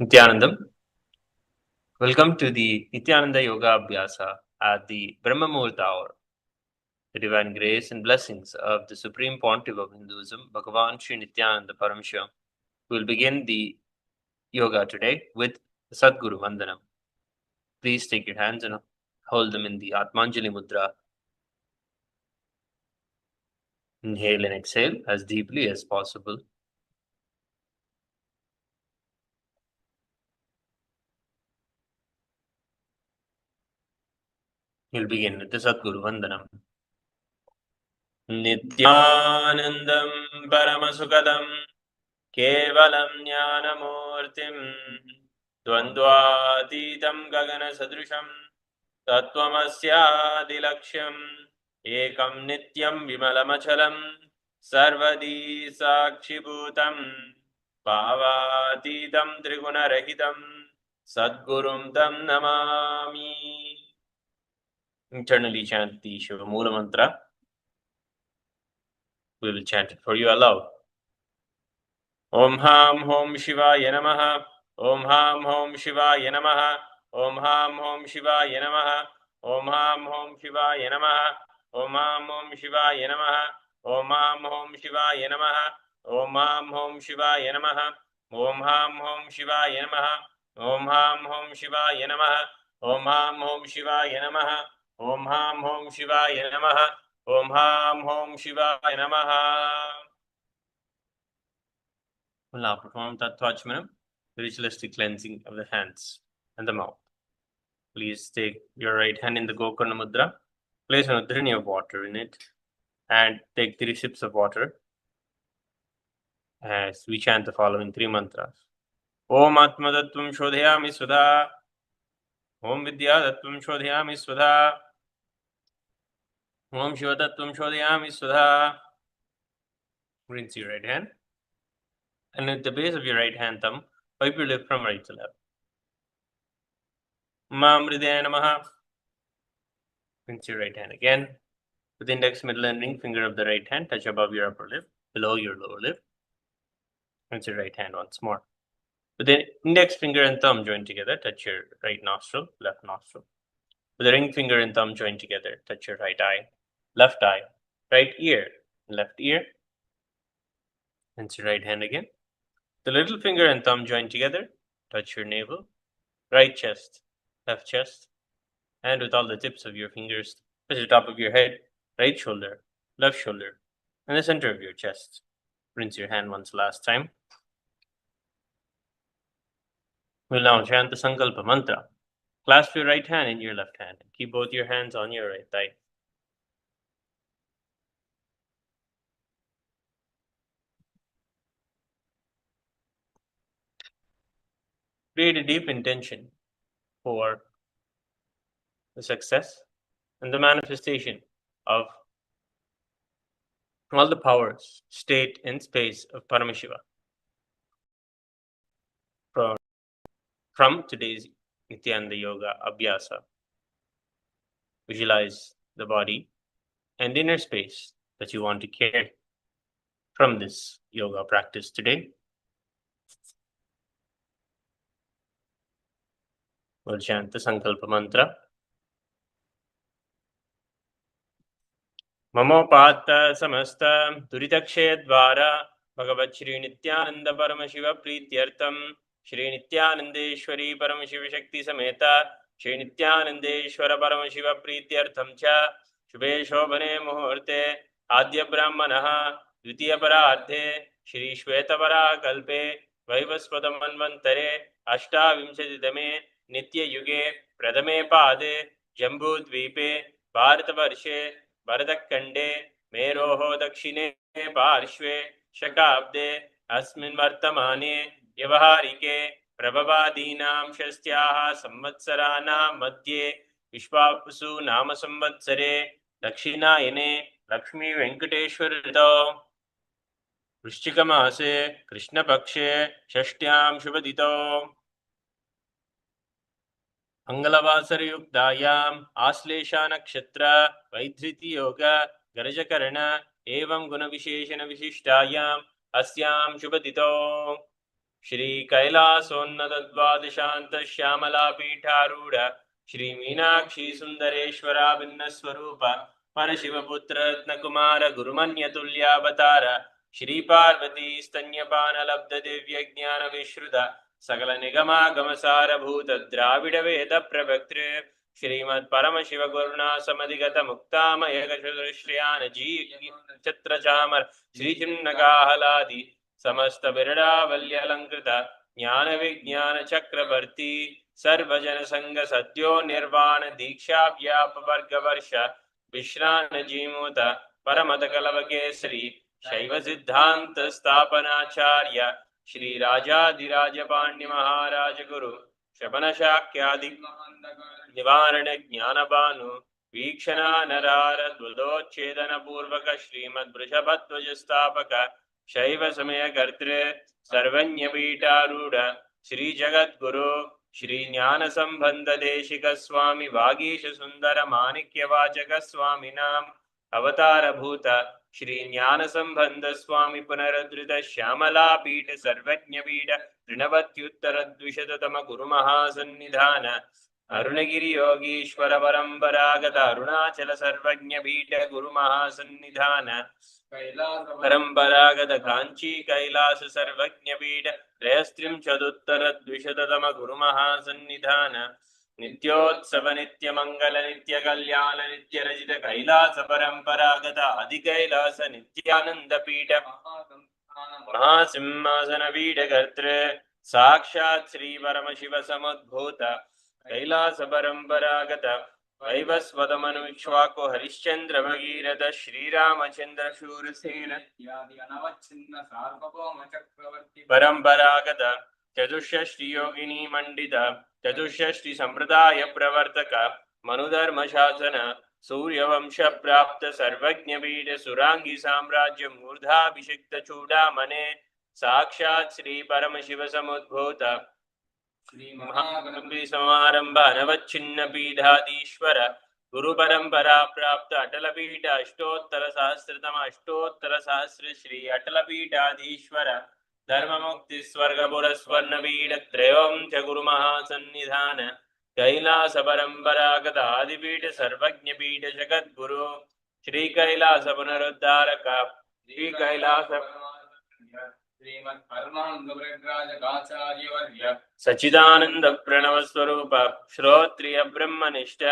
Nithyanandam. Welcome to the Nithyananda Yoga Abhyasa at the Brahma Muhurta hour. The divine grace and blessings of the Supreme Pontiff of Hinduism, Bhagavan Sri Nithyananda Parameshiva. We will begin the yoga today with the Sadguru Vandanam. Please take your hands and hold them in the Atmanjali Mudra. Inhale and exhale as deeply as possible. We'll begin with the Sadguru Vandanam. Nithyanandam Paramasukadam Kevalam Jnanamurtim Dvandvatītam Gagana-sadrusham Tattvamasyādilakshyam Ekam Nityam Vimalamachalam Sarvadi Sakshibhutam Bhavatītam Triguna-rahitam Sadgurum Tam Namami. Internally chant the Shiva Mula Mantra. We will chant it for you aloud. Om Ham Hom Shivaya Namaha. Om Ham Hom Shivaya Namaha. Om Ham Hom Shivaya Namaha. Om Ham Hom Shivaya Namaha. Om Ham Hom Shivaya Namaha. Om Ham Hom Shivaya Namaha. Om Ham Hom Shivaya Namaha. Om Ham Hom Shivaya Namaha. Om Ham Hom Shivaya Namaha. Om Ham Hom Shivaya Namaha. Om Ham Hom Shivaya Namaha. Om Ham Hom Shivaya Namaha. We'll now perform Tattvachmanam, the ritualistic cleansing of the hands and the mouth. Please take your right hand in the Gokarna Mudra, place an udhrini of water in it, and take 3 sips of water as we chant the following 3 mantras. Om Atmadattvam Shodhayami Sudha. Om Vidyadattvam Shodhayami Sudha. Om Shivadattvam Shodhayami Sudha. Rinse your right hand. And at the base of your right hand thumb, wipe your lip from right to left. Mam Hridaya Namaha. Rinse your right hand again. With the index, middle, and ring finger of the right hand touch above your upper lip, below your lower lip. Rinse your right hand once more. With the index finger and thumb joined together, touch your right nostril, left nostril. With the ring finger and thumb joined together, touch your right eye, right ear, left ear. Rinse your right hand again. The little finger and thumb joined together, touch your navel, right chest, left chest, and with all the tips of your fingers, touch the top of your head, right shoulder, left shoulder, and the center of your chest. Rinse your hand once last time. We'll now chant the Sankalpa mantra. Clasp your right hand in your left hand and keep both your hands on your right thigh. Create a deep intention for the success and the manifestation of all the powers, state, and space of Paramashiva. From today's Nithyananda Yoga Abhyasa, visualize the body and inner space that you want to carry from this yoga practice today. We'll chant the Sankalpa mantra. Mamopata samasta duritakshayadvara Bhagavat Shri Nithyananda Paramashiva Prityartam Shri Nithyanandeshwari Paramashiva Shakti Sameta Shri Nithyanandeshwara Paramashiva Prityartam Cha Shubhe Shobhane Muhurte Adya Brahmanaha Dvitiya Pararthe Shri Shvetavara Kalpe Vaivasvata Manvantare Ashtavimshatitame Nitya Yuge Pradame Pade Jambu Dvipe Bharatavarshe भरतखण्डे मेरोः दक्षिणे पार्श्वे शकाब्दे अस्मिन् वर्तमाने व्यवहारिके प्रभवादीनां षष्ट्याः संवत्सराणां मध्ये विश्वावसु नाम संवत्सरे दक्षिणायने लक्ष्मी वेंकटेश्वर ऋतौ वृश्चिकमासे कृष्णपक्षे षष्ट्यां शुभदितौ मंगलवासरयुक्तायाम् आश्लेषा नक्षत्र वैधृति योग गरजकर्ण एवं गुणविशेषण विशिष्टायाम् अस्यां शुभदितौ श्री कैलासोन्नतद्वादशान्त श्यामला पीठारूढ़ श्री मीनाक्षी सुंदरेश्वरा भिन्न स्वरूप परशिवपुत्र रत्नकुमार गुरुमन्यतुल्यावतार श्री पार्वती स्तन्यपान लब्ध दिव्य ज्ञान विश्रुत सकल निगमागम सारभूत द्राविड वेद प्रवक्तृ श्रीमत् परम शिव गुरुणा समधिगत मुक्तामय श्रियान जी छत्र चामर श्री चिन्नकाहलादि समस्त बिरडावल्यलंकृत ज्ञान विज्ञान चक्रवर्ती सर्वजन संग सद्यो निर्वाण दीक्षा व्याप वर्ग वर्ष विश्रान जीमूत परमत कलव केसरी शैव सिद्धांत स्थापनाचार्य श्री राजाधिराज पाण्ड्य महाराज गुरु शबन शाक्यादि निवारण ज्ञानभानु वीक्षणा नरारद्वदोच्छेदन पूर्वक श्रीमद् वृषभध्वज स्थापक शैव समय कर्तृ सर्वज्ञ पीठारूढ़ श्री जगद्गुरु श्री ज्ञान संबंध देशिक स्वामी वागीश सुंदर माणिक्य वाचक स्वामी नाम अवतार भूत श्री ज्ञान संबंध स्वामी पुनरुद्धृत श्यामला पीठ सर्वज्ञ पीठ ऋणवत्युत्तर द्विशततम गुरु महासन्निधान अरुणगिरि योगीश्वर परंपरागत अरुणाचल सर्वज्ञ पीठ गुरु महासन्निधान परंपरागत कांची कैलास सर्वज्ञ पीठ त्रयस्त्रिंशदुत्तर द्विशततम गुरु महासन्निधान नित्योत्सव नित्य मंगल नित्य कल्याण नित्य रजित कैलास परंपरागत आदि कैलास नित्यानंद पीठ महासिंहासन पीठ कर्तृ साक्षात् श्री परम शिव समुद्भूत कैलास परंपरागत वैवस्वतमनुक्ष्वाको हरिश्चंद्र भगीरथ श्रीरामचंद्र शूरसेन परंपरागत चतुष्षष्टि योगिनी मंडित चतुष्षष्टि संप्रदाय प्रवर्तक मनुधर्म शासन सूर्यवंश प्राप्त सर्वज्ञ पीठ सुरांगी साम्राज्य मूर्धाभिषिक्त चूड़ामणे साक्षात् श्री परम शिव समुद्भूत महागणपति समारंभ अनवच्छिन्न पीठाधीश्वर गुरु परंपरा प्राप्त अटल पीठ अष्टोत्तर सहस्रतम अष्टोत्तर सहस्र श्री अटल पीठाधीश्वर धर्म मुक्ति स्वर्ग पुरस्वर्ण पीठ त्रयोंच गुरु महासन्निधान कैलास परंपरागत आदिपीठ सर्वज्ञ पीठ जगत गुरु श्री कैलास पुनरुद्धारक श्री कैलास सच्चिदानंद प्रणव स्वरूप श्रोत्रिय ब्रह्मनिष्ठ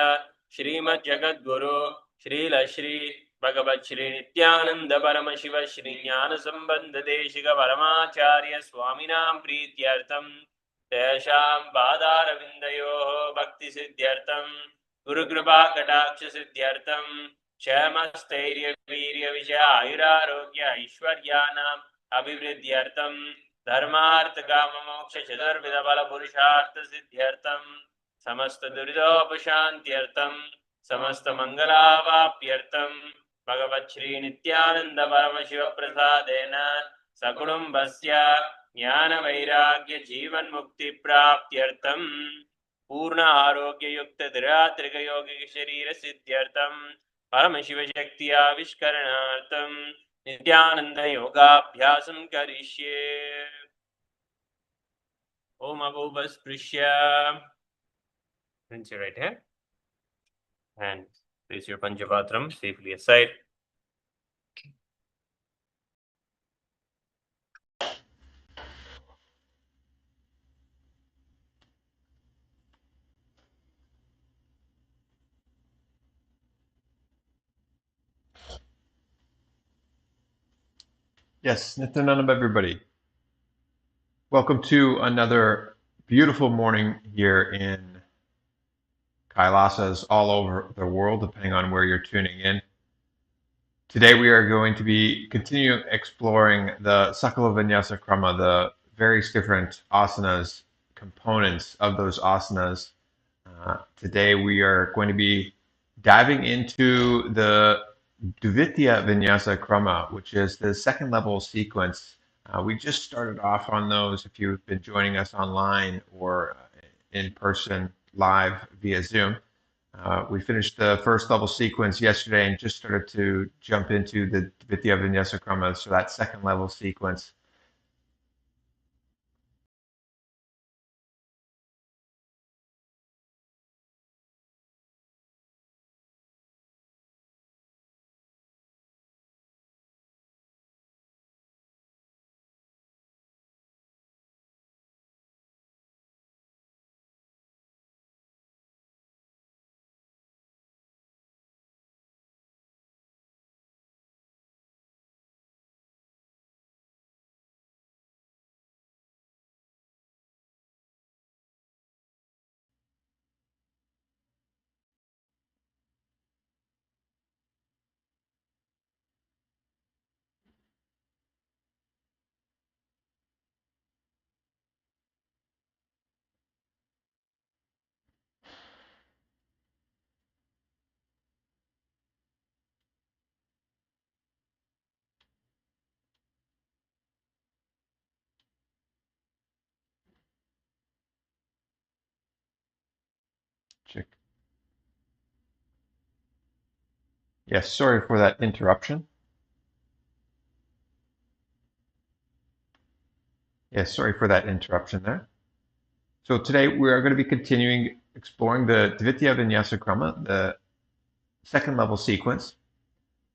श्रीमद जगद्गुरु श्रील श्री भगवत श्री नित्यानंद परम शिव श्री ज्ञान संबंध देशिक परमाचार्य स्वामिनां प्रीत्यर्थम तेषां पादारविन्दयोः भक्ति सिद्ध्यर्थम गुरुकृपा कटाक्ष सिद्ध्यर्थम क्षेमस्थैर्य वीर्य विजय आयुरारोग्य ऐश्वर्याणाम् अभिवृद्ध्यर्थम धर्मार्थ काम मोक्ष चतुर्विध बल पुरुषार्थ सिद्ध्यर्थम समस्त दुरितोपशान्त्यर्थम समस्त मंगलावाप्यर्थम भगवत् श्री नित्यानंद परम शिव प्रसादेन सकुटुम्बस्य ज्ञान वैराग्य जीवन मुक्ति प्राप्त्यर्थम पूर्ण आरोग्य युक्त दृढ़ात्रिक योगिक शरीर सिद्ध्यर्थम परम शिव शक्ति आविष्करणार्थम नित्यानंद योगाभ्यासं करिष्ये। ओम अभूपस्पृश्य. Rinse your right hand and place your Panchapatram safely aside. Yes, Nithyananda, everybody. Welcome to another beautiful morning here in Kailasas all over the world, depending on where you're tuning in. Today we are going to be continuing exploring the Sakala Vinyasa Krama, the various different asanas, components of those asanas. Today we are going to be diving into the Dvitiya Vinyasa Krama, which is the second level sequence. We just started off on those if you've been joining us online or in person live via Zoom. We finished the first level sequence yesterday and just started to jump into the Dvitiya Vinyasa Krama, so that second level sequence. Yes, sorry for that interruption. Yes, sorry for that interruption there. So today we are going to be continuing exploring the Dvitya Vinyasa Krama, the second level sequence.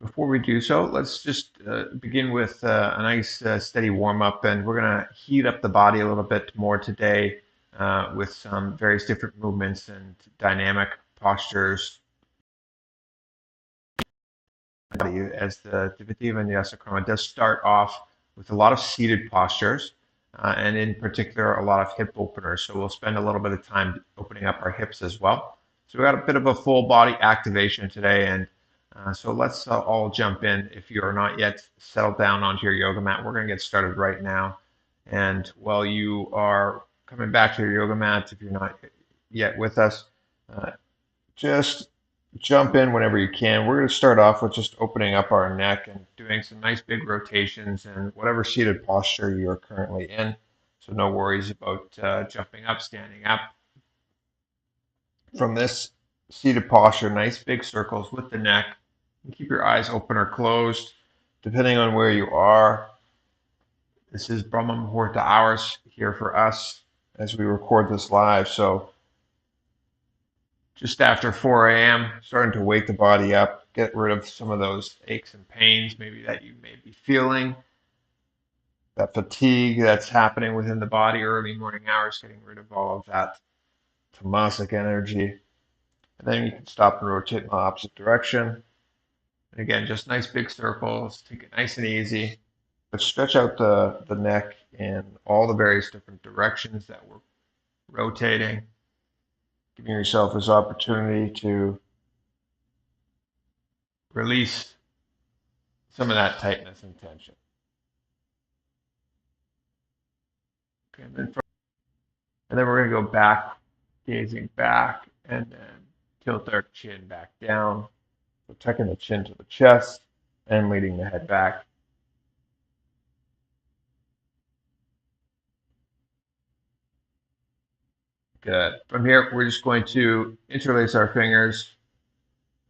Before we do so, let's just begin with a nice steady warm up, and we're going to heat up the body a little bit more today with some various different movements and dynamic postures. As the Dvitya Vinyasa Krama does start off with a lot of seated postures, and in particular, a lot of hip openers. So we'll spend a little bit of time opening up our hips as well. So we got a bit of a full body activation today, and so let's all jump in. If you are not yet settled down onto your yoga mat, we're going to get started right now. And while you are coming back to your yoga mat, if you're not yet with us, uh, just jump in whenever you can. We're going to start off with just opening up our neck and doing some nice big rotations in whatever seated posture you're currently in. So no worries about jumping up, standing up. From this seated posture, nice big circles with the neck. Keep your eyes open or closed, depending on where you are. This is Brahma Muhurta hours here for us as we record this live. So just after 4 a.m., starting to wake the body up, get rid of some of those aches and pains maybe that you may be feeling, that fatigue that's happening within the body, early morning hours, getting rid of all of that tamasic energy. And then you can stop and rotate in the opposite direction. And again, just nice big circles, take it nice and easy, but stretch out the neck in all the various different directions that we're rotating, giving yourself this opportunity to release some of that tightness and tension. Okay, and then we're going to go back, gazing back, and then tilt our chin back down. So tucking the chin to the chest and leading the head back. Good. From here, we're just going to interlace our fingers,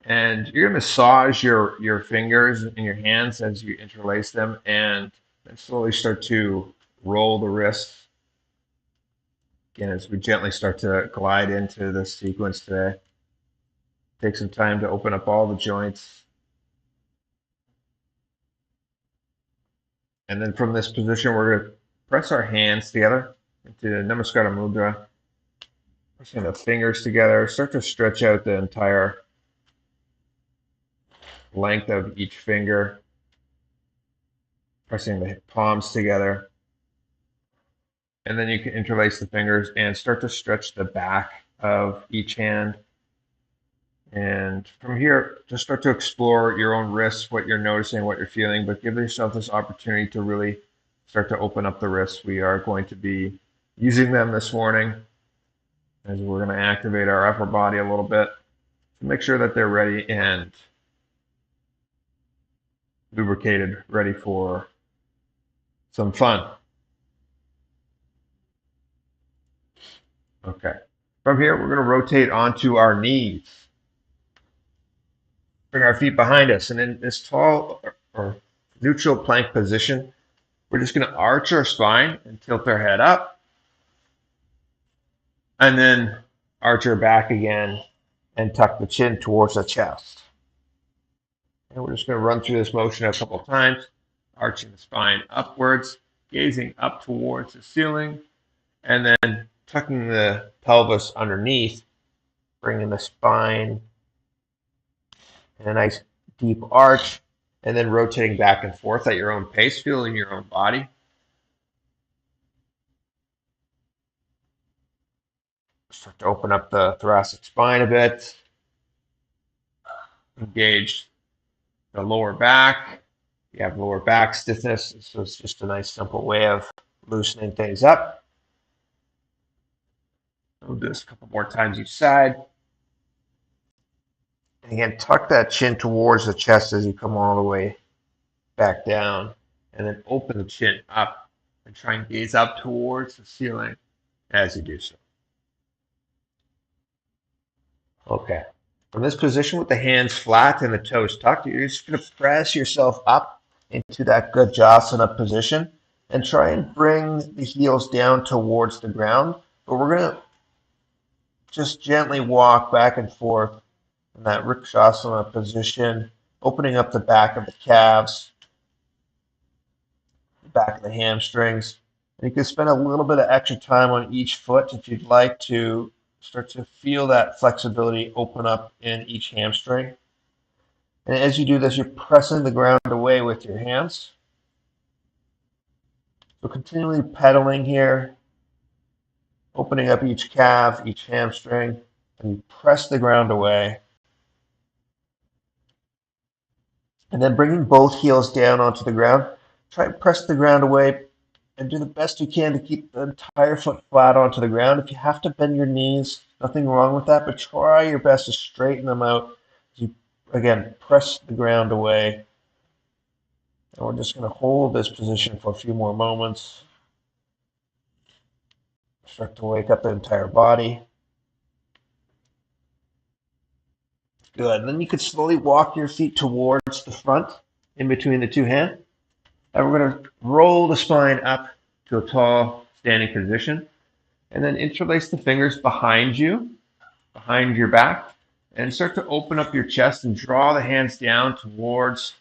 and you're going to massage your fingers and your hands as you interlace them, and then slowly start to roll the wrists. Again, as we gently start to glide into this sequence today, take some time to open up all the joints. And then from this position, we're going to press our hands together into Namaskara Mudra, pressing the fingers together, start to stretch out the entire length of each finger, pressing the palms together. And then you can interlace the fingers and start to stretch the back of each hand. And from here, just start to explore your own wrists, what you're noticing, what you're feeling, but give yourself this opportunity to really start to open up the wrists. We are going to be using them this morning as we're going to activate our upper body a little bit to make sure that they're ready and lubricated, ready for some fun. Okay. From here, we're going to rotate onto our knees. Bring our feet behind us. And in this tall or neutral plank position, we're just going to arch our spine and tilt our head up. And then arch our back again and tuck the chin towards the chest. And we're just going to run through this motion a couple of times, arching the spine upwards, gazing up towards the ceiling, and then tucking the pelvis underneath, bringing the spine in a nice deep arch, and then rotating back and forth at your own pace, feeling your own body. Start to open up the thoracic spine a bit. Engage the lower back. You have lower back stiffness, so it's just a nice simple way of loosening things up. We'll do this a couple more times each side. And again, tuck that chin towards the chest as you come all the way back down. And then open the chin up and try and gaze up towards the ceiling as you do so. Okay. From this position with the hands flat and the toes tucked, you're just going to press yourself up into that Gajasana position and try and bring the heels down towards the ground. But we're going to just gently walk back and forth in that Vrikshasana position, opening up the back of the calves, the back of the hamstrings. And you can spend a little bit of extra time on each foot if you'd like to start to feel that flexibility open up in each hamstring. And as you do this, you're pressing the ground away with your hands. So continually pedaling here, opening up each calf, each hamstring, and you press the ground away. And then bringing both heels down onto the ground. Try and press the ground away and do the best you can to keep the entire foot flat onto the ground. If you have to bend your knees, nothing wrong with that, but try your best to straighten them out as you, again, press the ground away. And we're just going to hold this position for a few more moments. Start to wake up the entire body. Good. And then you could slowly walk your feet towards the front in between the two hands. And we're going to roll the spine up to a tall standing position. And then interlace the fingers behind you, behind your back, and start to open up your chest and draw the hands down towards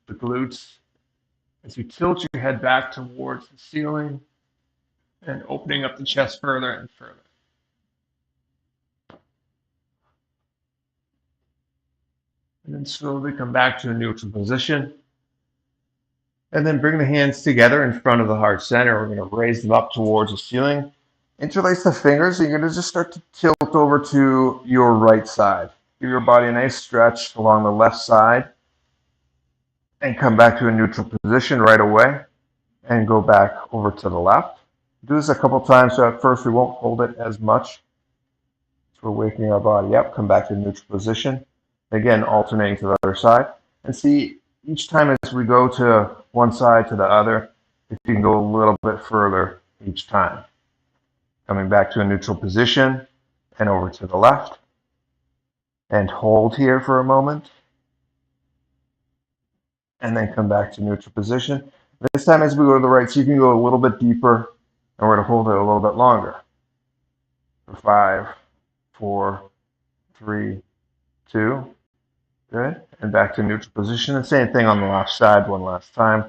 the glutes as you tilt your head back towards the ceiling and opening up the chest further and further. And then slowly come back to a neutral position. And then bring the hands together in front of the heart center. We're going to raise them up towards the ceiling. Interlace the fingers. And you're going to just start to tilt over to your right side. Give your body a nice stretch along the left side. And come back to a neutral position right away. And go back over to the left. Do this a couple times, so at first we won't hold it as much. So we're waking our body up. Come back to a neutral position. Again, alternating to the other side. And see, each time as we go to one side to the other, if you can go a little bit further each time. Coming back to a neutral position and over to the left. And hold here for a moment. And then come back to neutral position. This time as we go to the right, so you can go a little bit deeper, and we're going to hold it a little bit longer. For 5, 4, 3, 2. Good. And back to neutral position. And same thing on the left side one last time.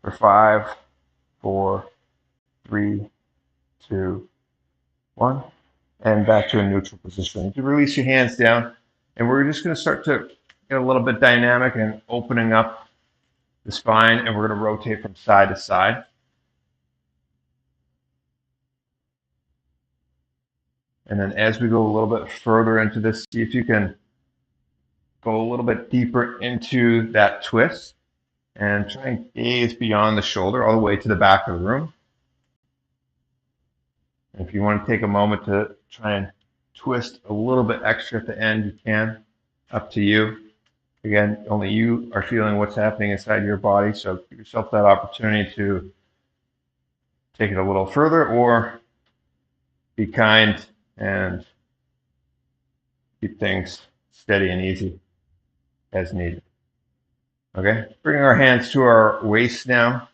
For 5, 4, 3, 2, 1. And back to a neutral position. You can release your hands down. And we're just going to start to get a little bit dynamic and opening up the spine. And we're going to rotate from side to side. And then as we go a little bit further into this, see if you can go a little bit deeper into that twist and try and gaze beyond the shoulder all the way to the back of the room. And if you want to take a moment to try and twist a little bit extra at the end, you can. Up to you. Again, only you are feeling what's happening inside your body, so give yourself that opportunity to take it a little further or be kind and keep things steady and easy as needed. Okay, bringing our hands to our waist now,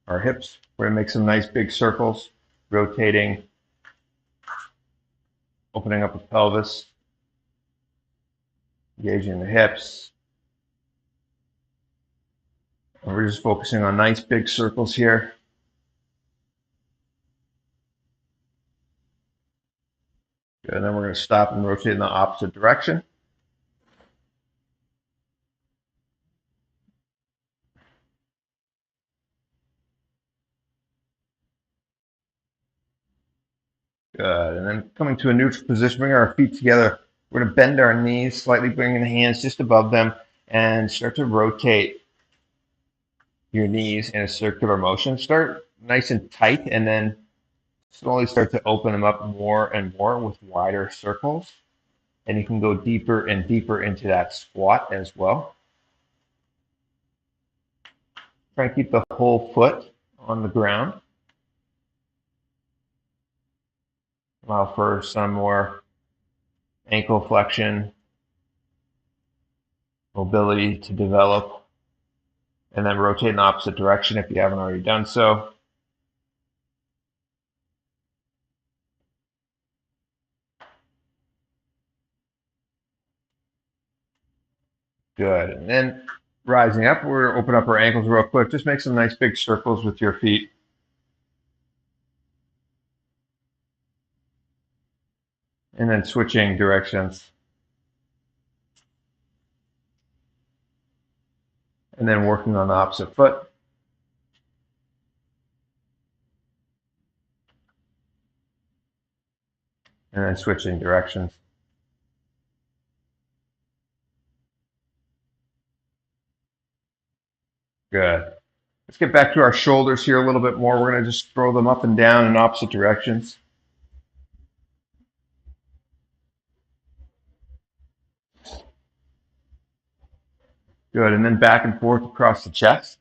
our hips. We're going to make some nice big circles, rotating, opening up the pelvis, engaging the hips. And we're just focusing on nice big circles here. Good, and then we're going to stop and rotate in the opposite direction. Good, and then coming to a neutral position, bring our feet together. We're going to bend our knees slightly, bringing the hands just above them, and start to rotate your knees in a circular motion. Start nice and tight, and then slowly start to open them up more and more with wider circles. And you can go deeper and deeper into that squat as well. Try and keep the whole foot on the ground. Allow for some more ankle flexion mobility to develop. And then rotate in the opposite direction if you haven't already done so. Good. And then rising up, we're going to open up our ankles real quick. Just make some nice big circles with your feet. And then switching directions. And then working on the opposite foot. And then switching directions. Good. Let's get back to our shoulders here a little bit more. We're going to just throw them up and down in opposite directions. Good. And then back and forth across the chest.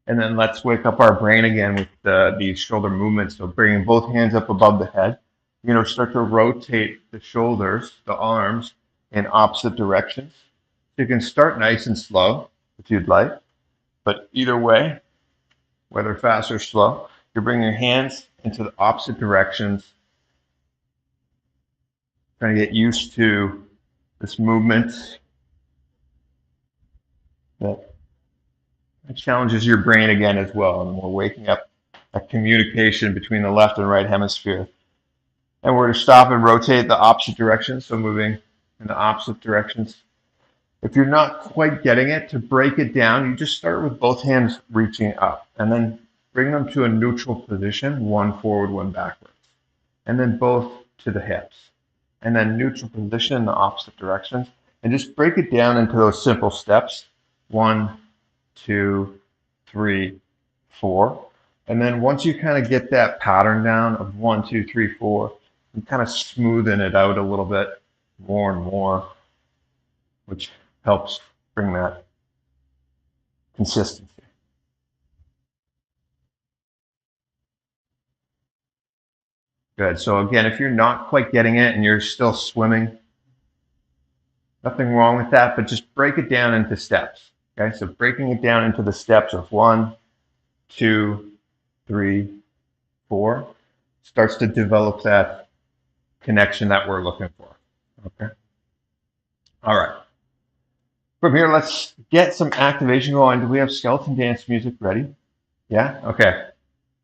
And then let's wake up our brain again with these shoulder movements. So bringing both hands up above the head. You're going to start to rotate the shoulders, the arms, in opposite directions. So you can start nice and slow if you'd like. But either way, whether fast or slow, you're bringing your hands into the opposite directions. Trying to get used to this movement that challenges your brain again as well. And we're waking up a communication between the left and right hemisphere. And we're going to stop and rotate the opposite direction, so moving in the opposite directions. If you're not quite getting it, to break it down, you just start with both hands reaching up and then bring them to a neutral position, one forward, one backwards. And then both to the hips. And then neutral position in the opposite directions. And just break it down into those simple steps. 1, 2, 3, 4. And then once you kind of get that pattern down of 1, 2, 3, 4, you kind of smoothen it out a little bit more and more, which helps bring that consistency. Good. So again, if you're not quite getting it and you're still swimming, nothing wrong with that, but just break it down into steps. Okay, so breaking it down into the steps of 1, 2, 3, 4 starts to develop that connection that we're looking for. Okay. All right. From here, let's get some activation going. Do we have skeleton dance music ready? Yeah? Okay.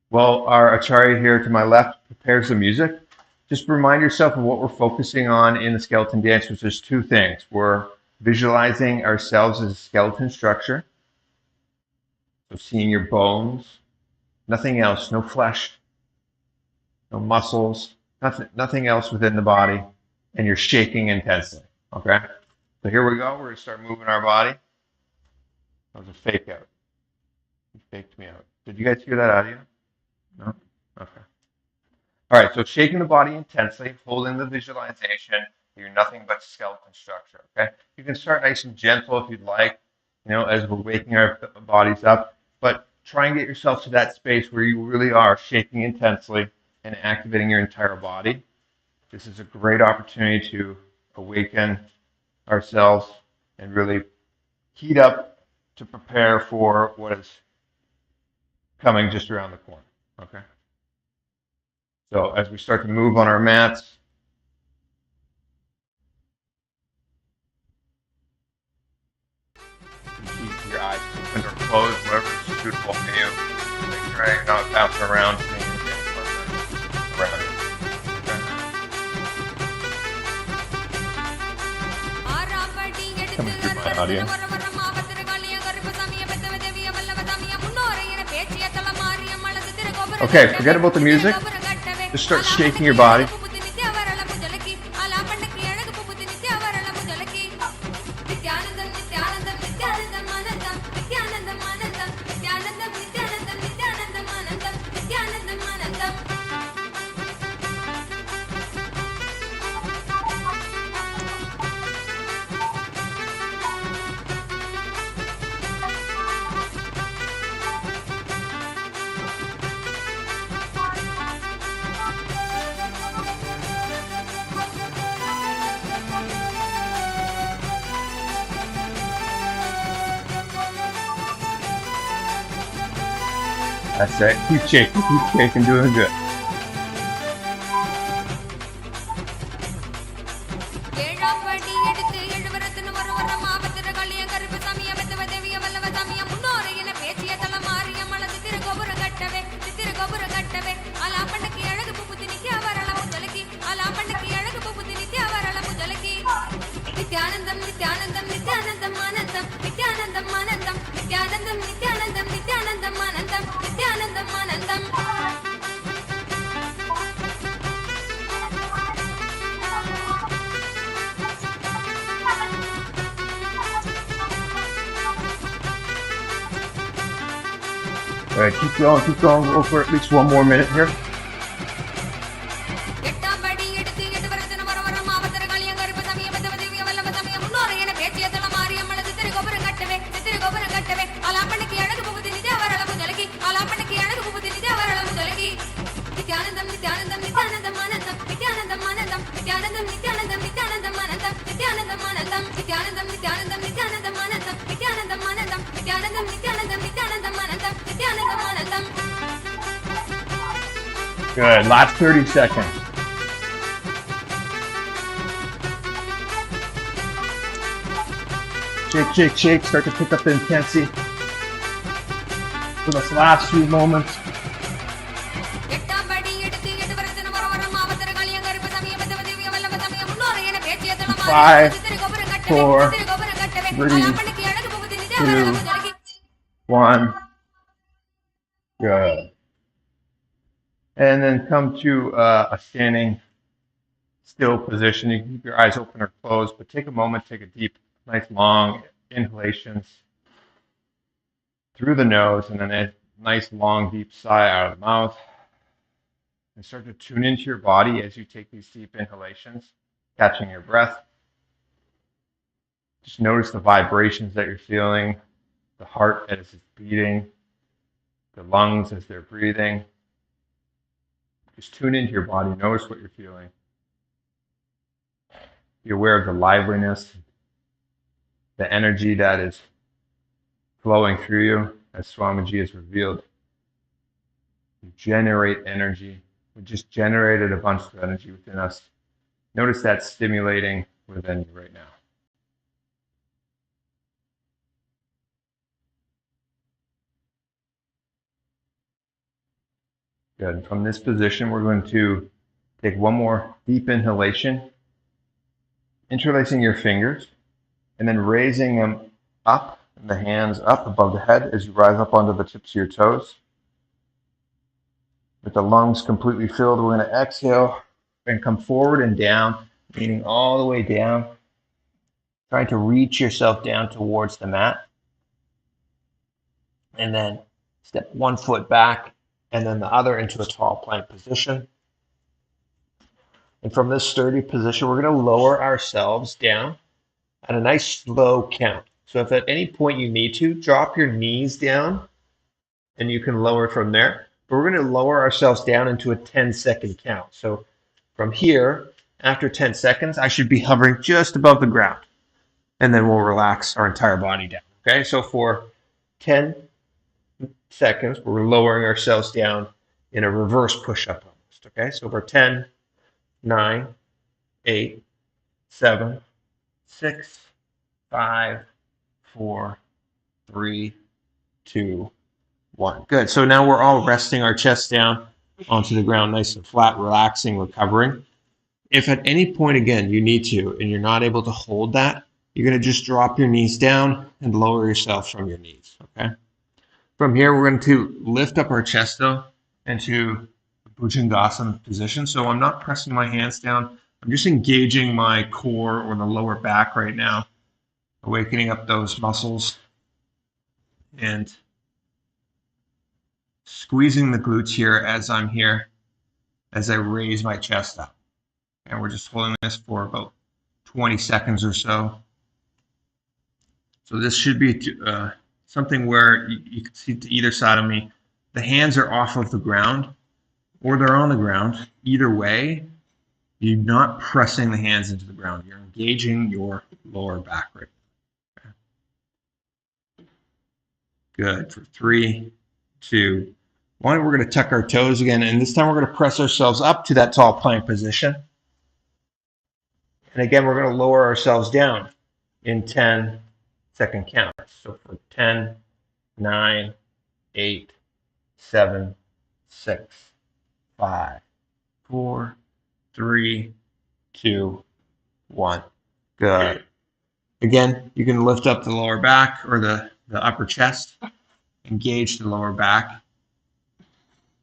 Well, our Acharya here to my left prepares the music. Just remind yourself of what we're focusing on in the skeleton dance, which is 2 things. We're visualizing ourselves as a skeleton structure. So seeing your bones, nothing else, no flesh, no muscles, nothing else within the body, and you're shaking intensely. Okay? So here we go. We're going to start moving our body. That was a fake out. You faked me out. Did you guys hear that audio? No? Okay. All right, so shaking the body intensely, holding the visualization. You're nothing but skeleton structure, okay? You can start nice and gentle if you'd like, as we're waking our bodies up, but try and get yourself to that space where you really are shaking intensely and activating your entire body. This is a great opportunity to awaken ourselves and really heat up to prepare for what is coming just around the corner, okay? So as we start to move on our mats, keep your eyes open or closed, whatever is suitable for you. Make sure you're not bouncing around. Around. Okay. Coming through my audio. Okay, forget about the music. Just start shaking your body. That's it. Keep shaking, doing good. Nithyanandam, Nithyanandam, Nithyanandam, Anandam, Nithyanandam, Anandam, Nithyanandam, Nithyanandam, Nithyanandam, Anandam, Nithyanandam, Anandam. All right, keep going. Go for at least 1 more minute here. Good. Last 30 seconds. Shake. Start to pick up the intensity for this last few moments. 5, 4, 3, 2, 1. Good. And then come to a standing still position. You can keep your eyes open or closed, but take a moment, take a deep, nice long inhalations through the nose, and then a nice long deep sigh out of the mouth. And start to tune into your body as you take these deep inhalations, catching your breath. Just notice the vibrations that you're feeling, the heart as it's beating, the lungs as they're breathing. Just tune into your body, notice what you're feeling. Be aware of the liveliness, the energy that is flowing through you, as Swamiji has revealed. You generate energy. We just generated a bunch of energy within us. Notice that stimulating within you right now. Good. From this position, we're going to take one more deep inhalation, interlacing your fingers, and then raising them up, the hands up above the head as you rise up onto the tips of your toes. With the lungs completely filled, we're going to exhale and come forward and down, meaning all the way down, trying to reach yourself down towards the mat. And then step one foot back and then the other into a tall plank position. And from this sturdy position, we're going to lower ourselves down at a nice slow count. So if at any point you need to, drop your knees down and you can lower from there. But we're going to lower ourselves down into a 10-second count. So from here, after 10 seconds, I should be hovering just above the ground. And then we'll relax our entire body down. Okay, so for 10 seconds, we're lowering ourselves down in a reverse push-up almost. Okay, so we're 10, 9, 8, 7, 6, 5, 4, 3, 2, 1. Good. So now we're all resting our chest down onto the ground, nice and flat, relaxing, recovering. If at any point, again, you need to, and you're not able to hold that, you're going to just drop your knees down and lower yourself from your knees. Okay. From here, we're going to lift up our chest, though, into Bhujangasana position. So I'm not pressing my hands down. I'm just engaging my core or the lower back right now, awakening up those muscles and squeezing the glutes here as I'm here, as I raise my chest up. And we're just holding this for about 20 seconds or so. So this should be something where you can see to either side of me, the hands are off of the ground or they're on the ground. Either way, you're not pressing the hands into the ground. You're engaging your lower back right now. Okay. Good. For 3, 2, One, we're going to tuck our toes again, and this time we're going to press ourselves up to that tall plank position. And again, we're going to lower ourselves down in 10-second counts. So for 10, 9, 8, 7, 6, 5, 4, 3, 2, 1. Good. Again, you can lift up the lower back or the upper chest, engage the lower back.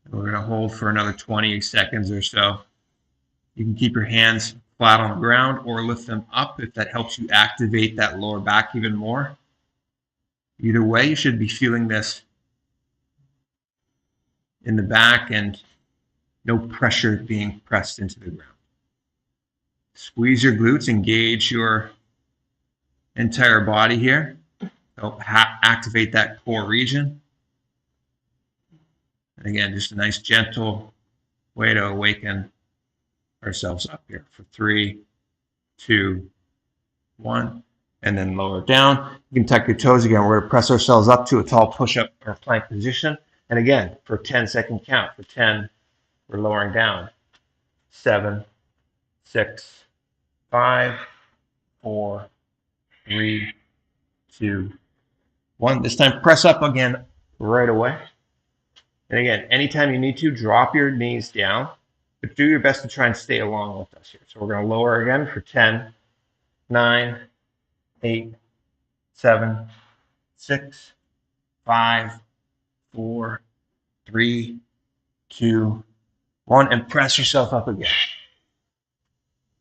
We're going to hold for another 20 seconds or so. You can keep your hands flat on the ground or lift them up if that helps you activate that lower back even more. Either way, you should be feeling this in the back and no pressure being pressed into the ground. Squeeze your glutes, engage your entire body here. Help activate that core region. And again, just a nice gentle way to awaken ourselves up here for 3, 2, 1, and then lower down. You can tuck your toes again. We're going to press ourselves up to a tall push-up or plank position. And again, for a 10-second count. For 10, we're lowering down. 7, 6, 5, 4, 3, 2, 1. This time, press up again right away. And again, anytime you need to, drop your knees down, but do your best to try and stay along with us here. So we're going to lower again for 10, 9, 8, 7, 6, 5, 4, 3, 2, 1, and press yourself up again.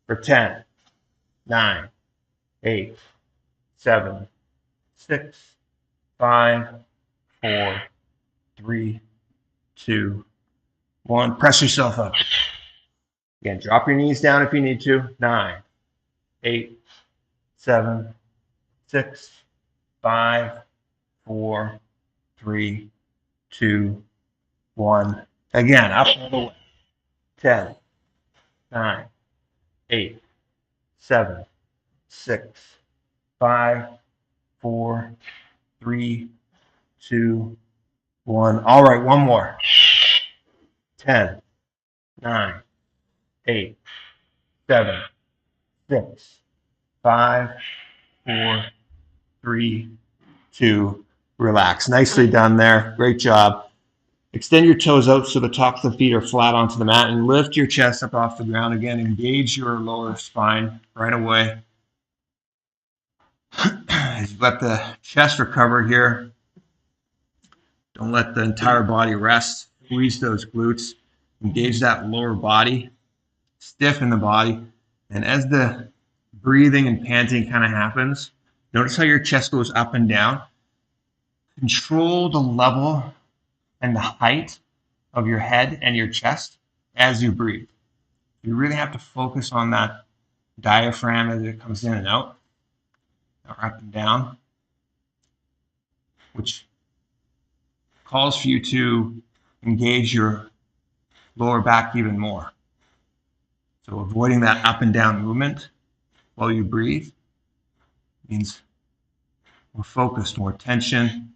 For 10, 9, 8, 7, 6, 5, 4, 3, 2, 1. Press yourself up. Again, drop your knees down if you need to. 9, 8, 7, 6, 5, 4, 3, 2, 1. Again, up all the way. 10, 9, 8, 7, 6, 5, 4, 3, 2, 1. All right, one more. 10, 9, 8, 7, 6, 5, 4, 3, 2, relax. Nicely done there. Great job. Extend your toes out so the tops of the feet are flat onto the mat and lift your chest up off the ground again. Engage your lower spine right away. As you let the chest recover here, don't let the entire body rest. Squeeze those glutes. Engage that lower body. Stiffen the body. And as the breathing and panting kind of happens, notice how your chest goes up and down. Control the level and the height of your head and your chest as you breathe. You really have to focus on that diaphragm as it comes in and out, or up and down, which calls for you to engage your lower back even more. So avoiding that up and down movement while you breathe means more focus, more tension,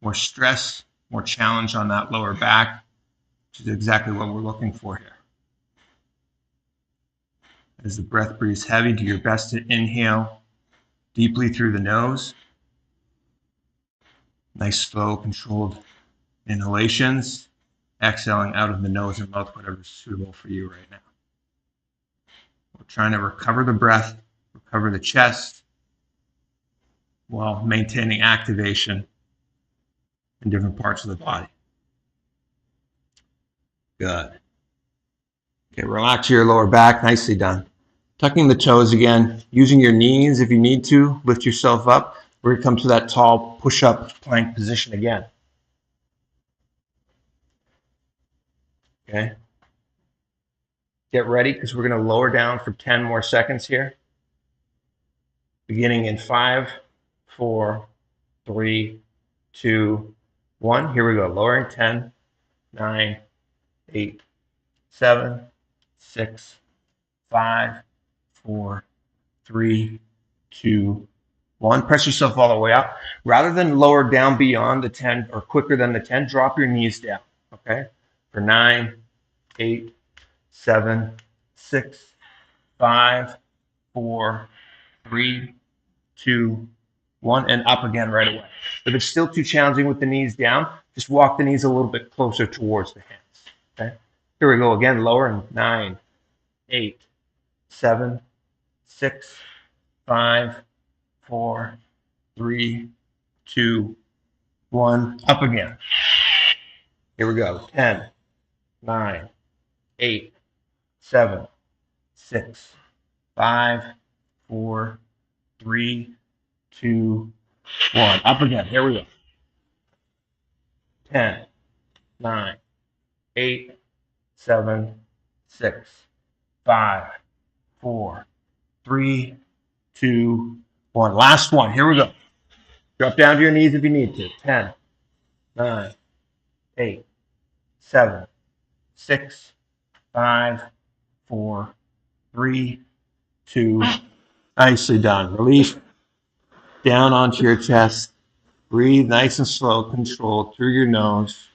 more stress, more challenge on that lower back, which is exactly what we're looking for here. As the breath breathes heavy, do your best to inhale deeply through the nose. Nice, slow, controlled inhalations. Exhaling out of the nose and mouth, whatever's suitable for you right now. We're trying to recover the breath, recover the chest, while maintaining activation in different parts of the body. Good. Okay, relax your lower back. Nicely done. Tucking the toes again, using your knees if you need to, lift yourself up. We're going to come to that tall push-up plank position again. Okay. Get ready because we're going to lower down for 10 more seconds here. Beginning in 5, 4, 3, 2, 1. Here we go. Lowering 10, 9, 8, 7, 6, 5, 4, 3, 2, 1. Press yourself all the way up. Rather than lower down beyond the 10 or quicker than the 10, drop your knees down. Okay? For 9, 8, 7, 6, 5, 4, 3, 2, 1, and up again right away. If it's still too challenging with the knees down, just walk the knees a little bit closer towards the hands. Okay? Here we go again, lower in 9, 8, 7, 6, 5, 4, 3, 2, 1, up again. Here we go. 10, 9, 8, 7, 6, 5, 4, 3, 2, 1. Up again. Here we go. 10, 9, 8, 7, 6, 5, 4, 3, 2, 1. Last one. Here we go. Drop down to your knees if you need to. 10, 9, 8, 7, 6, 5, 4, 3, 2. Nicely done. Release down onto your chest. Breathe nice and slow, controlled through your nose.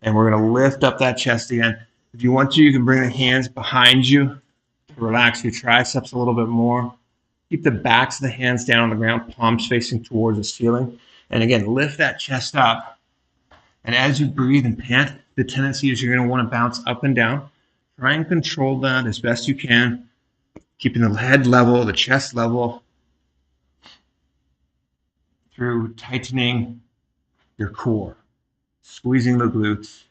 And we're going to lift up that chest again. If you want to, you can bring the hands behind you to relax your triceps a little bit more. Keep the backs of the hands down on the ground, palms facing towards the ceiling. And again, lift that chest up. And as you breathe and pant, the tendency is you're going to want to bounce up and down. Try and control that as best you can, keeping the head level, the chest level, through tightening your core, squeezing the glutes,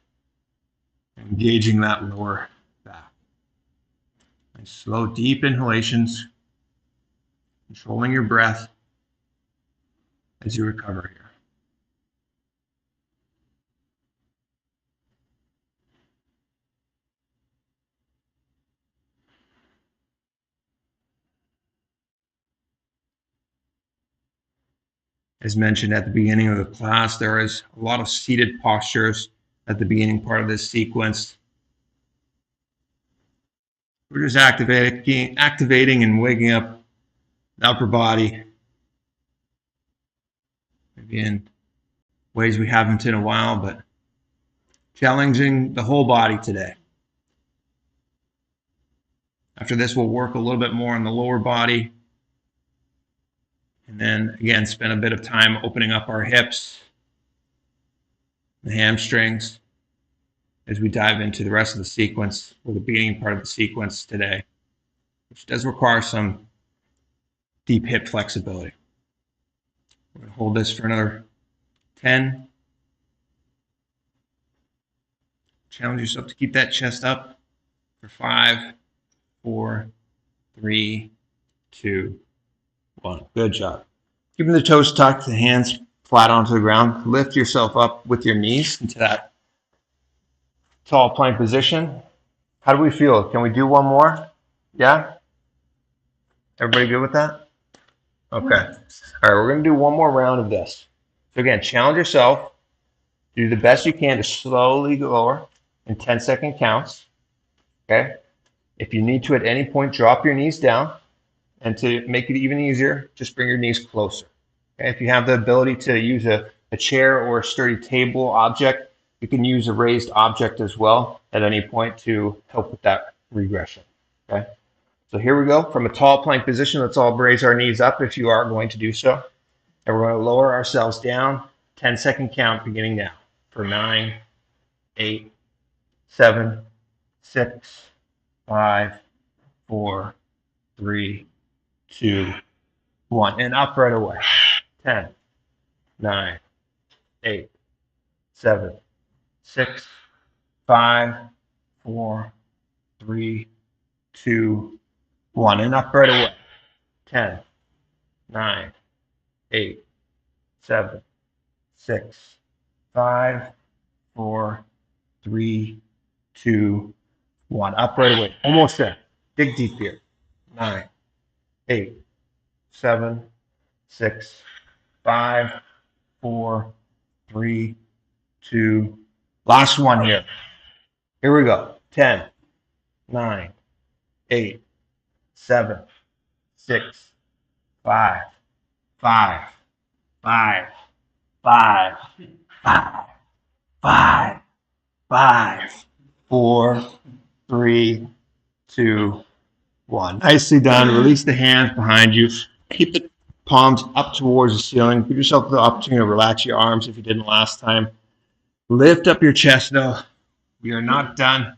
engaging that lower back. Nice, slow, deep inhalations, controlling your breath as you recover here. As mentioned at the beginning of the class, there is a lot of seated postures at the beginning part of this sequence. We're just activating and waking up the upper body, maybe in ways we haven't in a while, but challenging the whole body today. After this, we'll work a little bit more on the lower body. And then, again, spend a bit of time opening up our hips, the hamstrings, as we dive into the rest of the sequence, or the beginning part of the sequence today, which does require some deep hip flexibility. We're going to hold this for another 10. Challenge yourself to keep that chest up for 5, 4, 3, 2, 1. Good job. Keeping the toes tucked, the hands flat onto the ground. Lift yourself up with your knees into that tall plank position. How do we feel? Can we do one more? Yeah? Everybody good with that? Okay. All right, we're going to do one more round of this. So again, challenge yourself. Do the best you can to slowly go lower in 10-second counts. Okay? If you need to at any point, drop your knees down. And to make it even easier, just bring your knees closer. Okay? If you have the ability to use a chair or a sturdy table object, you can use a raised object as well at any point to help with that regression. Okay? So here we go. From a tall plank position, let's all raise our knees up if you are going to do so. And we're going to lower ourselves down. 10-second count beginning now. For 9, 8, 7, 6, 5, 4, 3, 2, 1. And up right away. 10, 9, 8, 7, 6, 5, 4, 3, 2, 1. And up right away. 10, 9, 8, 7, 6, 5, 4, 3, 2, 1. Up right away. Almost there. Dig deep here. 9, 8, 7, 6, 5, 4, 3, 2. Last one here. Here we go. 10, 9, 8, 7, 6, 5, 5, 5, 5, 5, 5, 5, 4, 3, 2, 1. Nicely done. Release the hands behind you. Keep the palms up towards the ceiling. Give yourself the opportunity to relax your arms if you didn't last time. Lift up your chest though. We are not done.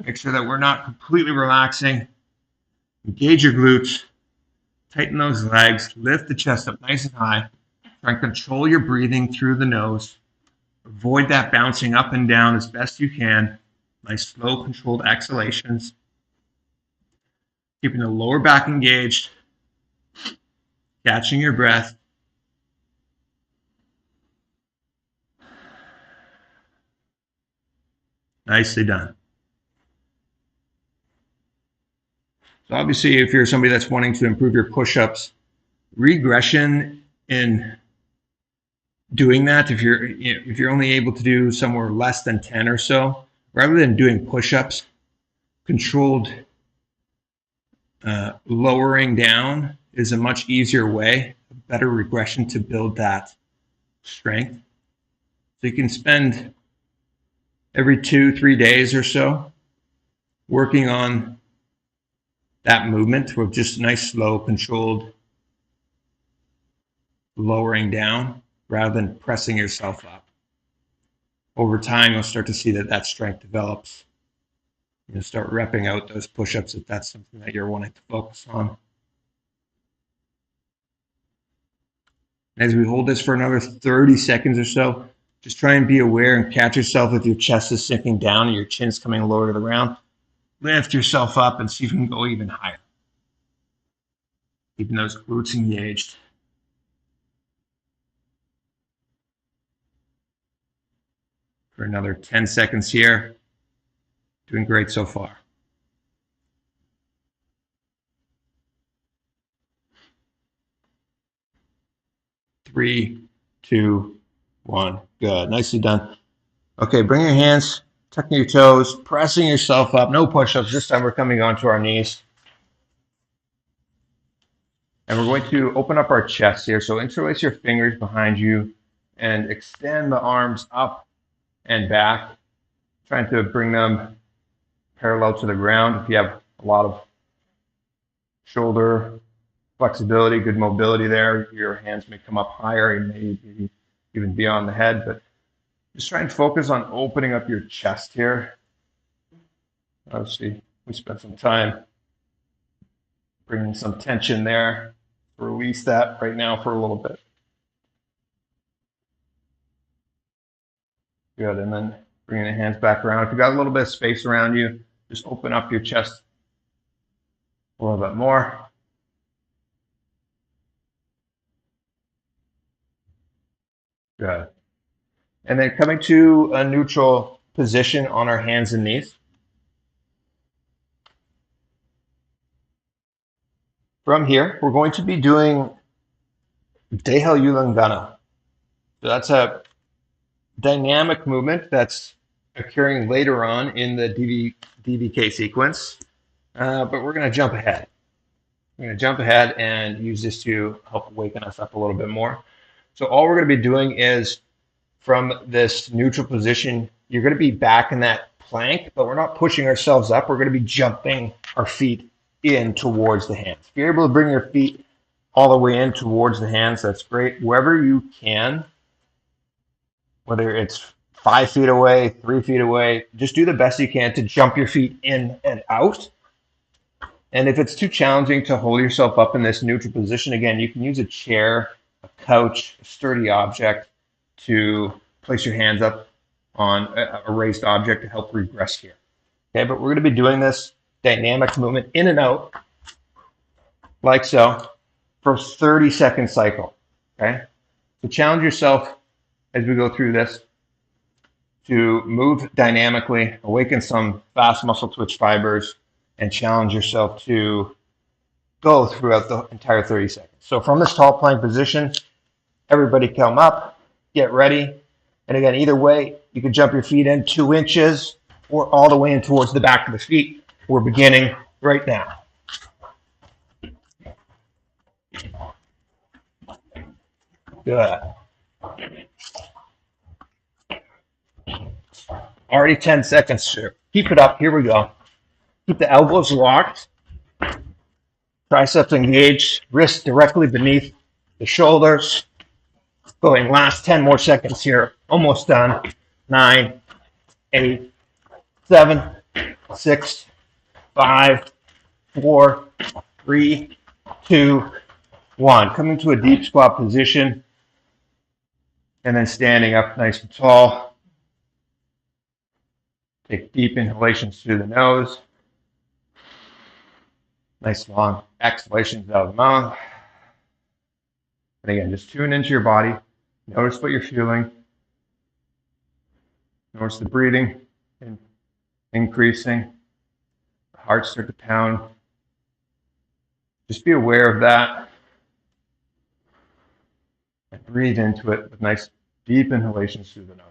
Make sure that we're not completely relaxing. Engage your glutes. Tighten those legs. Lift the chest up nice and high. Try and control your breathing through the nose. Avoid that bouncing up and down as best you can. Nice, slow, controlled exhalations. Keeping the lower back engaged. Catching your breath. Nicely done. So obviously, if you're somebody that's wanting to improve your push-ups, regression in doing that, if you're only able to do somewhere less than 10 or so, rather than doing push-ups, controlled lowering down is a much easier way, a better regression to build that strength. So you can spend every 2-3 days or so working on that movement with just nice, slow, controlled lowering down rather than pressing yourself up. Over time, you'll start to see that strength develops. You'll start repping out those push-ups if that's something that you're wanting to focus on. As we hold this for another 30 seconds or so, just try and be aware and catch yourself if your chest is sinking down and your chin's coming lower to the ground. Lift yourself up and see if you can go even higher. Keeping those glutes engaged. For another 10 seconds here. Doing great so far. 3, 2, 1. Good. Nicely done. Okay, bring your hands, tucking your toes, pressing yourself up. No push-ups. This time we're coming onto our knees. And we're going to open up our chest here. So interlace your fingers behind you and extend the arms up and back, trying to bring them parallel to the ground. If you have a lot of shoulder flexibility, good mobility there, your hands may come up higher and maybe even beyond the head, but just try and focus on opening up your chest here. Obviously, we spent some time bringing some tension there. Release that right now for a little bit. Good, and then bringing the hands back around. If you got a little bit of space around you, just open up your chest a little bit more. Good. And then coming to a neutral position on our hands and knees. From here, we're going to be doing Deha Ulangana. So that's a dynamic movement that's occurring later on in the DVK sequence, but we're going to jump ahead. We're going to jump ahead and use this to help waken us up a little bit more. So all we're going to be doing is from this neutral position, you're going to be back in that plank, but we're not pushing ourselves up. We're going to be jumping our feet in towards the hands. If you're able to bring your feet all the way in towards the hands, that's great. Wherever you can, whether it's 5 feet away, 3 feet away, just do the best you can to jump your feet in and out. And if it's too challenging to hold yourself up in this neutral position, again, you can use a chair, a couch, a sturdy object to place your hands up on a raised object to help regress here. Okay, but we're going to be doing this dynamic movement in and out, like so, for a 30-second cycle. Okay, so challenge yourself as we go through this to move dynamically, awaken some fast muscle twitch fibers, and challenge yourself to go throughout the entire 30 seconds. So from this tall plank position, everybody come up, get ready. And again, either way, you can jump your feet in 2 inches or all the way in towards the back of the feet. We're beginning right now. Good. Already 10 seconds here. Keep it up. Here we go. Keep the elbows locked. Triceps engaged. Wrists directly beneath the shoulders. Going last 10 more seconds here. Almost done. 9, 8, 7, 6, 5, 4, 3, 2, 1. Come into a deep squat position. And then standing up nice and tall. Take deep inhalations through the nose. Nice long exhalations out of the mouth. And again, just tune into your body. Notice what you're feeling. Notice the breathing increasing. The heart start to pound. Just be aware of that. And breathe into it with nice deep inhalations through the nose.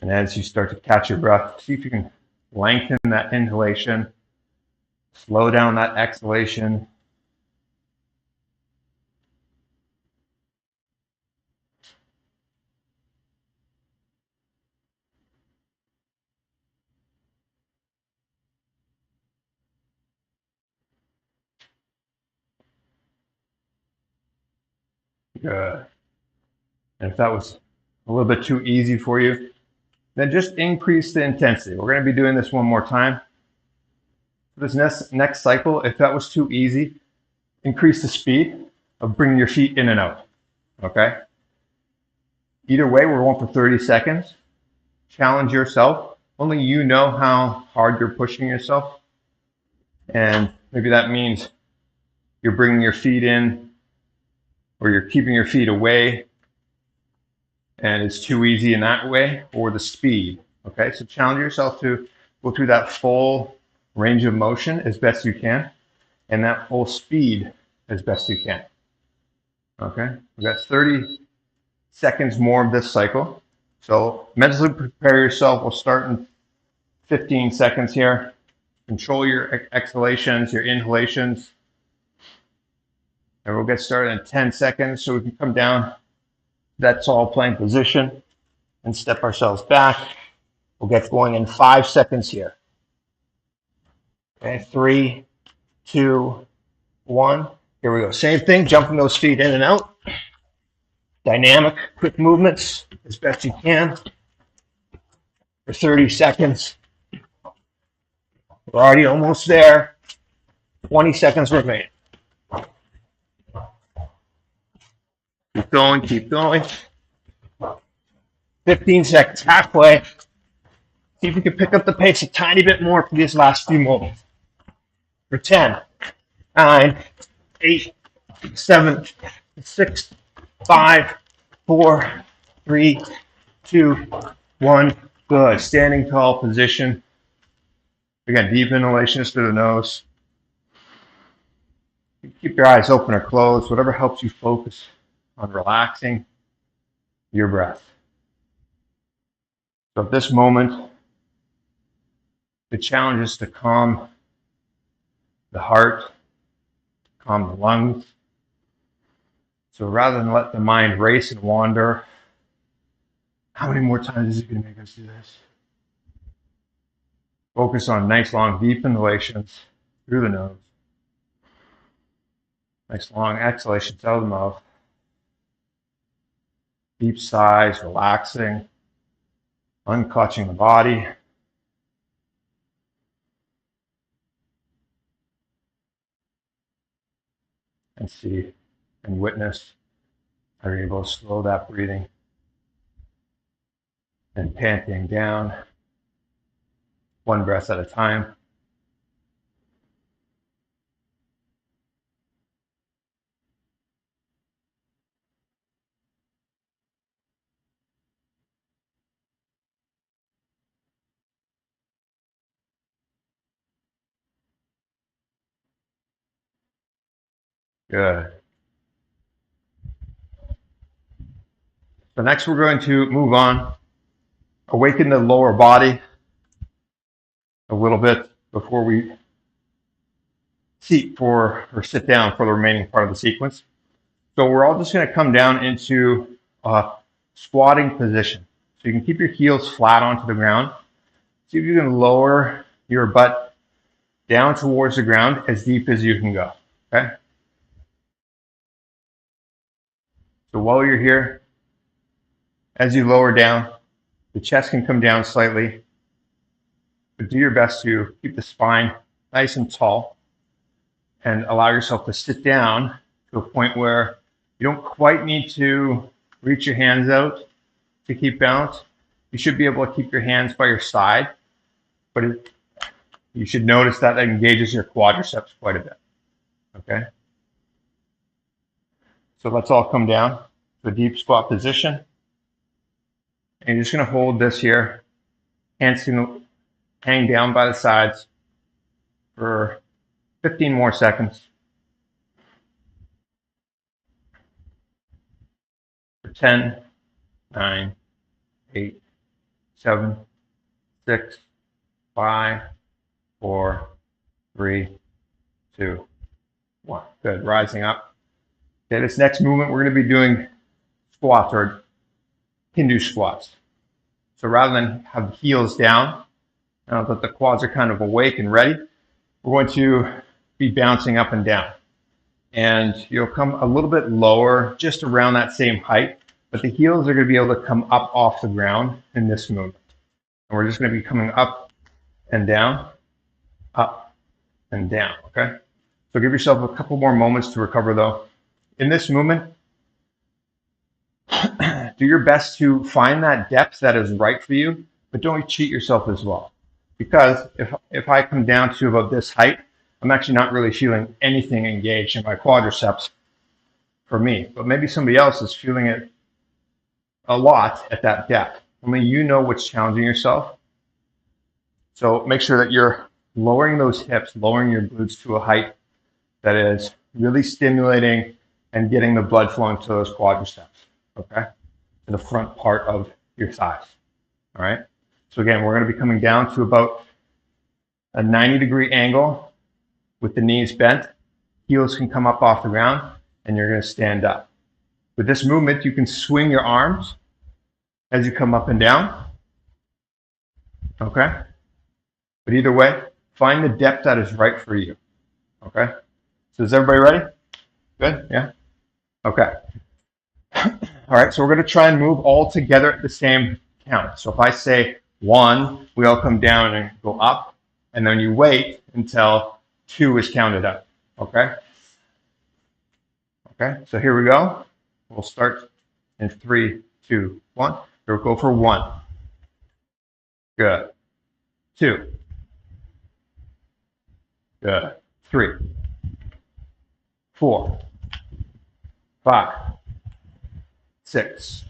And as you start to catch your breath, see if you can lengthen that inhalation, slow down that exhalation. Good. And if that was a little bit too easy for you, then just increase the intensity. We're going to be doing this one more time. For this next cycle, if that was too easy, increase the speed of bringing your feet in and out. Okay? Either way, we're going for 30 seconds. Challenge yourself. Only you know how hard you're pushing yourself. And maybe that means you're bringing your feet in or you're keeping your feet away and it's too easy in that way, or the speed. Okay, so challenge yourself to go through that full range of motion as best you can and that full speed as best you can. Okay, we've got 30 seconds more of this cycle. So mentally prepare yourself. We'll start in 15 seconds here. Control your exhalations, your inhalations. And we'll get started in 10 seconds so we can come down that tall plank position and step ourselves back. We'll get going in 5 seconds here. Okay, 3, 2, 1. Here we go. Same thing, jumping those feet in and out. Dynamic, quick movements as best you can for 30 seconds. We're already almost there. 20 seconds remain. Keep going, keep going. 15 seconds, halfway. See if you can pick up the pace a tiny bit more for these last few moments. For 10, 9, 8, 7, 6, 5, 4, 3, 2, 1. Good. Standing tall position. Again, deep inhalations through the nose. Keep your eyes open or closed, whatever helps you focus on relaxing your breath. So at this moment, the challenge is to calm the heart, calm the lungs. So rather than let the mind race and wander, how many more times is it going to make us do this? Focus on nice, long, deep inhalations through the nose. Nice, long exhalations out of the mouth. Deep sighs, relaxing, unclutching the body. And see and witness how you're able to slow that breathing and panting down, one breath at a time. Good. So next we're going to move on. Awaken the lower body. a little bit before we sit down for the remaining part of the sequence. So we're all just going to come down into a squatting position. So you can keep your heels flat onto the ground. See if you can lower your butt down towards the ground as deep as you can go. Okay? So while you're here, as you lower down, the chest can come down slightly, but do your best to keep the spine nice and tall and allow yourself to sit down to a point where you don't quite need to reach your hands out to keep balance. You should be able to keep your hands by your side, but you should notice that engages your quadriceps quite a bit. Okay? So let's all come down to a deep squat position. And you're just going to hold this here, hands can hang down by the sides for 15 more seconds. For 10, 9, 8, 7, 6, 5, 4, 3, 2, 1. Good. Rising up. Okay, this next movement, we're going to be doing squats or Hindu squats. So rather than have the heels down, now that the quads are kind of awake and ready, we're going to be bouncing up and down. And you'll come a little bit lower, just around that same height, but the heels are going to be able to come up off the ground in this movement. And we're just going to be coming up and down, okay? So give yourself a couple more moments to recover though. In this movement, do your best to find that depth that is right for you, but don't cheat yourself as well. Because if I come down to about this height, I'm actually not really feeling anything engaged in my quadriceps for me, but maybe somebody else is feeling it a lot at that depth. Only you know what's challenging yourself. So make sure that you're lowering those hips, lowering your glutes to a height that is really stimulating and getting the blood flowing to those quadriceps, okay? To the front part of your thighs, all right? So again, we're going to be coming down to about a 90-degree angle with the knees bent. Heels can come up off the ground, and you're going to stand up. With this movement, you can swing your arms as you come up and down, okay? But either way, find the depth that is right for you, okay? So is everybody ready? Good, yeah? Okay. All right, so we're going to try and move all together at the same count. So if I say 1, we all come down and go up, and then you wait until 2 is counted up, okay? Okay, so here we go. We'll start in 3, 2, 1. We'll go for 1. Good. 2. Good. 3, 4, 5, 6,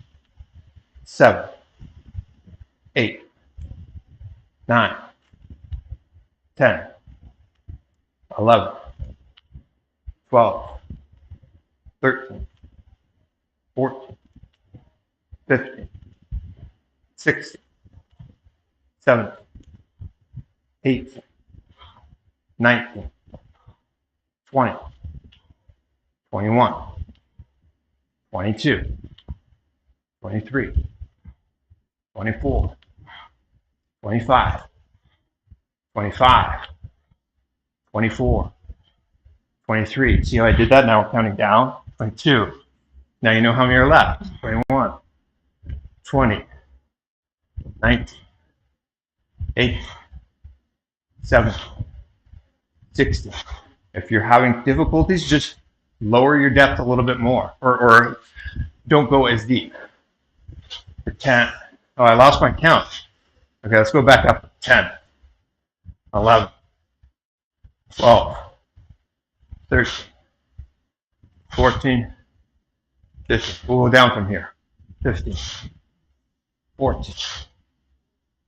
7, 8, 9, 10, 11, 12, 13, 14, 15, 16, 17, 18, 19, 20, 21, 22, 23, 24, 25, 25, 24, 23. See how I did that? Now we're counting down. 22. Now you know how many are left. 21, 20, 19, 8, 7, 16. If you're having difficulties, just lower your depth a little bit more, or don't go as deep. For 10. Oh, I lost my count. Okay, let's go back up. 10, 11, 12, 13, 14, 15. We'll go down from here. 15, 14,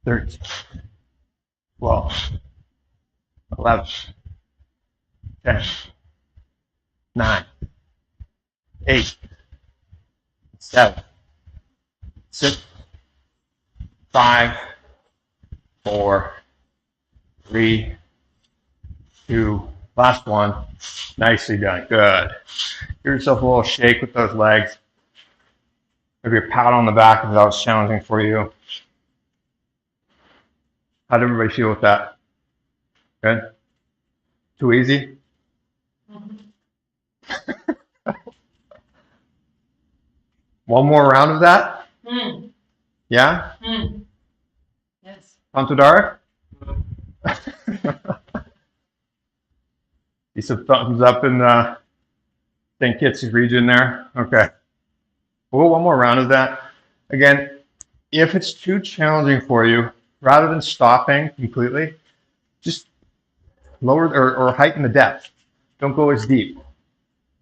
13, 12, 11, 10, 9, 8, 7, 6, 5, 4, 3, 2, last one. Nicely done. Good. Give yourself a little shake with those legs. Maybe a pat on the back if that was challenging for you. How did everybody feel with that? Good? Too easy? One more round of that? Yeah? Yes. Pantudara? See some thumbs up in the St. Kitts region there. Okay. Well, one more round of that. Again, if it's too challenging for you, rather than stopping completely, just lower or heighten the depth. Don't go as deep.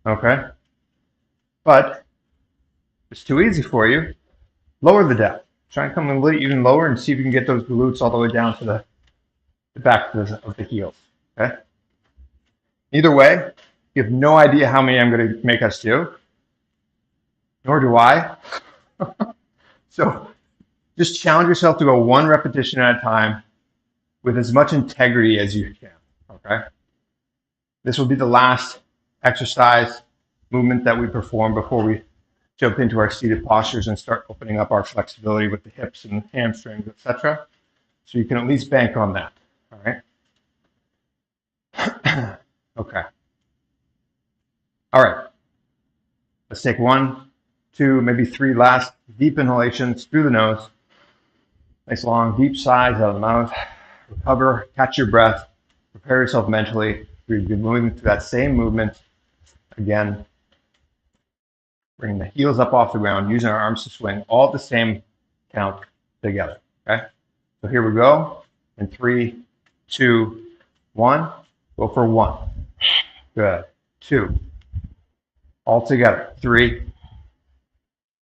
Okay? But if it's too easy for you, lower the depth. Try and come a little even lower and see if you can get those glutes all the way down to the back of the heels. Okay? Either way, you have no idea how many I'm going to make us do, nor do I. So just challenge yourself to go one repetition at a time with as much integrity as you can. Okay? This will be the last exercise movement that we perform before we jump into our seated postures and start opening up our flexibility with the hips and hamstrings, etc. So you can at least bank on that. All right? Okay. All right. Let's take 1, 2, maybe 3 last deep inhalations through the nose. Nice long, deep sighs out of the mouth. Recover, catch your breath, prepare yourself mentally. You're moving through that same movement again. Bring the heels up off the ground, using our arms to swing, all at the same count together. Okay? So here we go. In 3, 2, 1. Go for 1. Good. 2. All together. 3,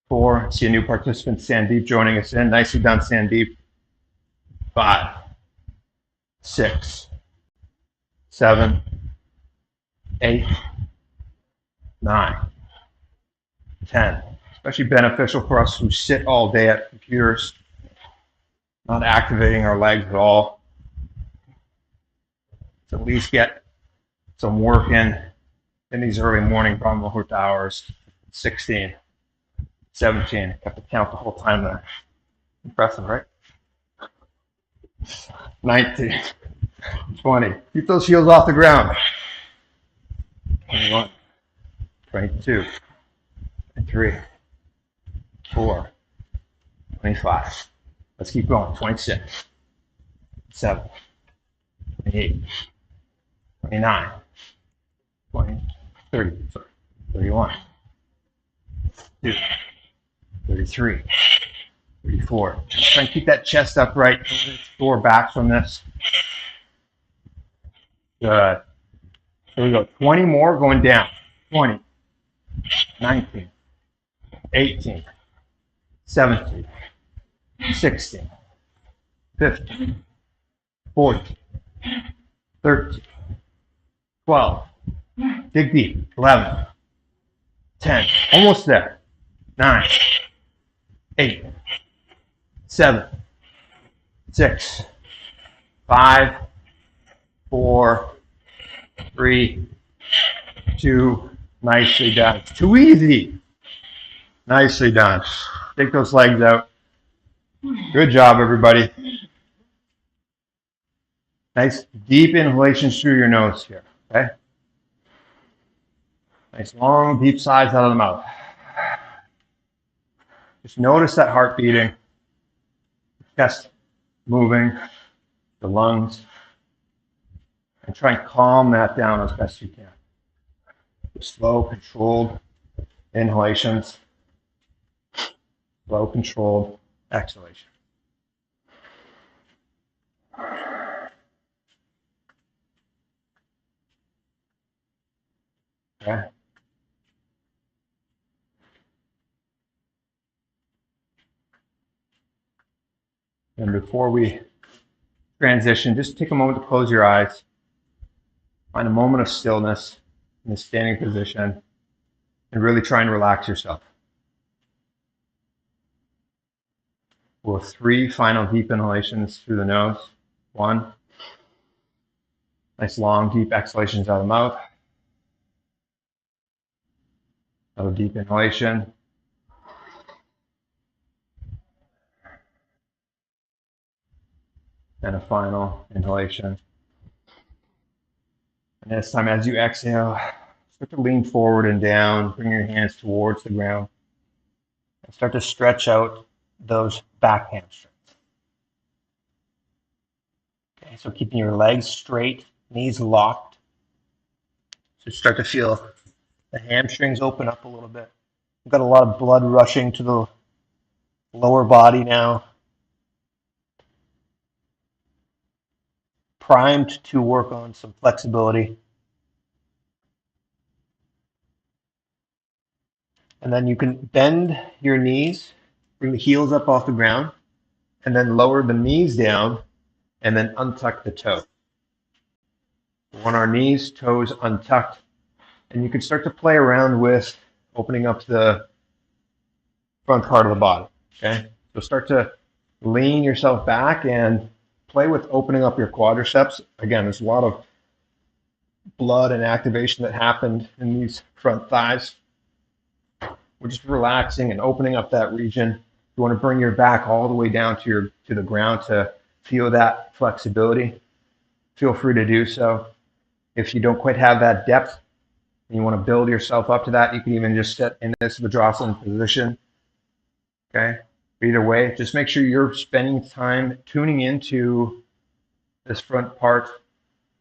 4. See a new participant, Sandeep, joining us in. Nicely done, Sandeep. 5, 6, 7, 8, 9, 10. Especially beneficial for us who sit all day at computers, not activating our legs at all. So at least get some work in these early morning Brahma Muhurta hours. 16, 17. Got to count the whole time there. Impressive, right? 19, 20. Keep those heels off the ground. 21, 22, 23, 4, 25. Let's keep going. 26, 7, 28, 29, 20, 30, 31, 32, 33, 34. Try and keep that chest upright. Don't lower back from this. Good. Here we go. 20 more going down. 20, 19, 18, 17, 16, 15, 14, 13, 12. Dig deep. 11, 10. Almost there. 9, 8, 7, 6, 5, 4, 3, 2. Nicely done. Too easy. Nicely done. Take those legs out. Good job, everybody. Nice deep inhalations through your nose here. Okay? Nice long, deep sighs out of the mouth. Just notice that heart beating, chest moving, the lungs, and try and calm that down as best you can. Slow, controlled inhalations, slow, controlled exhalation. Okay. And before we transition, just take a moment to close your eyes. Find a moment of stillness in the standing position and really try and relax yourself. We'll have 3 final deep inhalations through the nose. 1, Nice long, deep exhalations out of the mouth. Another deep inhalation. And a final inhalation. And this time, as you exhale, start to lean forward and down, bring your hands towards the ground, and start to stretch out those back hamstrings. Okay, so keeping your legs straight, knees locked. So start to feel the hamstrings open up a little bit. We've got a lot of blood rushing to the lower body now. Primed to work on some flexibility. And then you can bend your knees, bring the heels up off the ground, and then lower the knees down, and then untuck the toe. On our knees, toes untucked. And you can start to play around with opening up the front part of the body. Okay? So start to lean yourself back and play with opening up your quadriceps. Again, there's a lot of blood and activation that happened in these front thighs. We're just relaxing and opening up that region. You want to bring your back all the way down to the ground to feel that flexibility. Feel free to do so. If you don't quite have that depth and you want to build yourself up to that, you can even just sit in this Vajrasana position. Okay? Either way, just make sure you're spending time tuning into this front part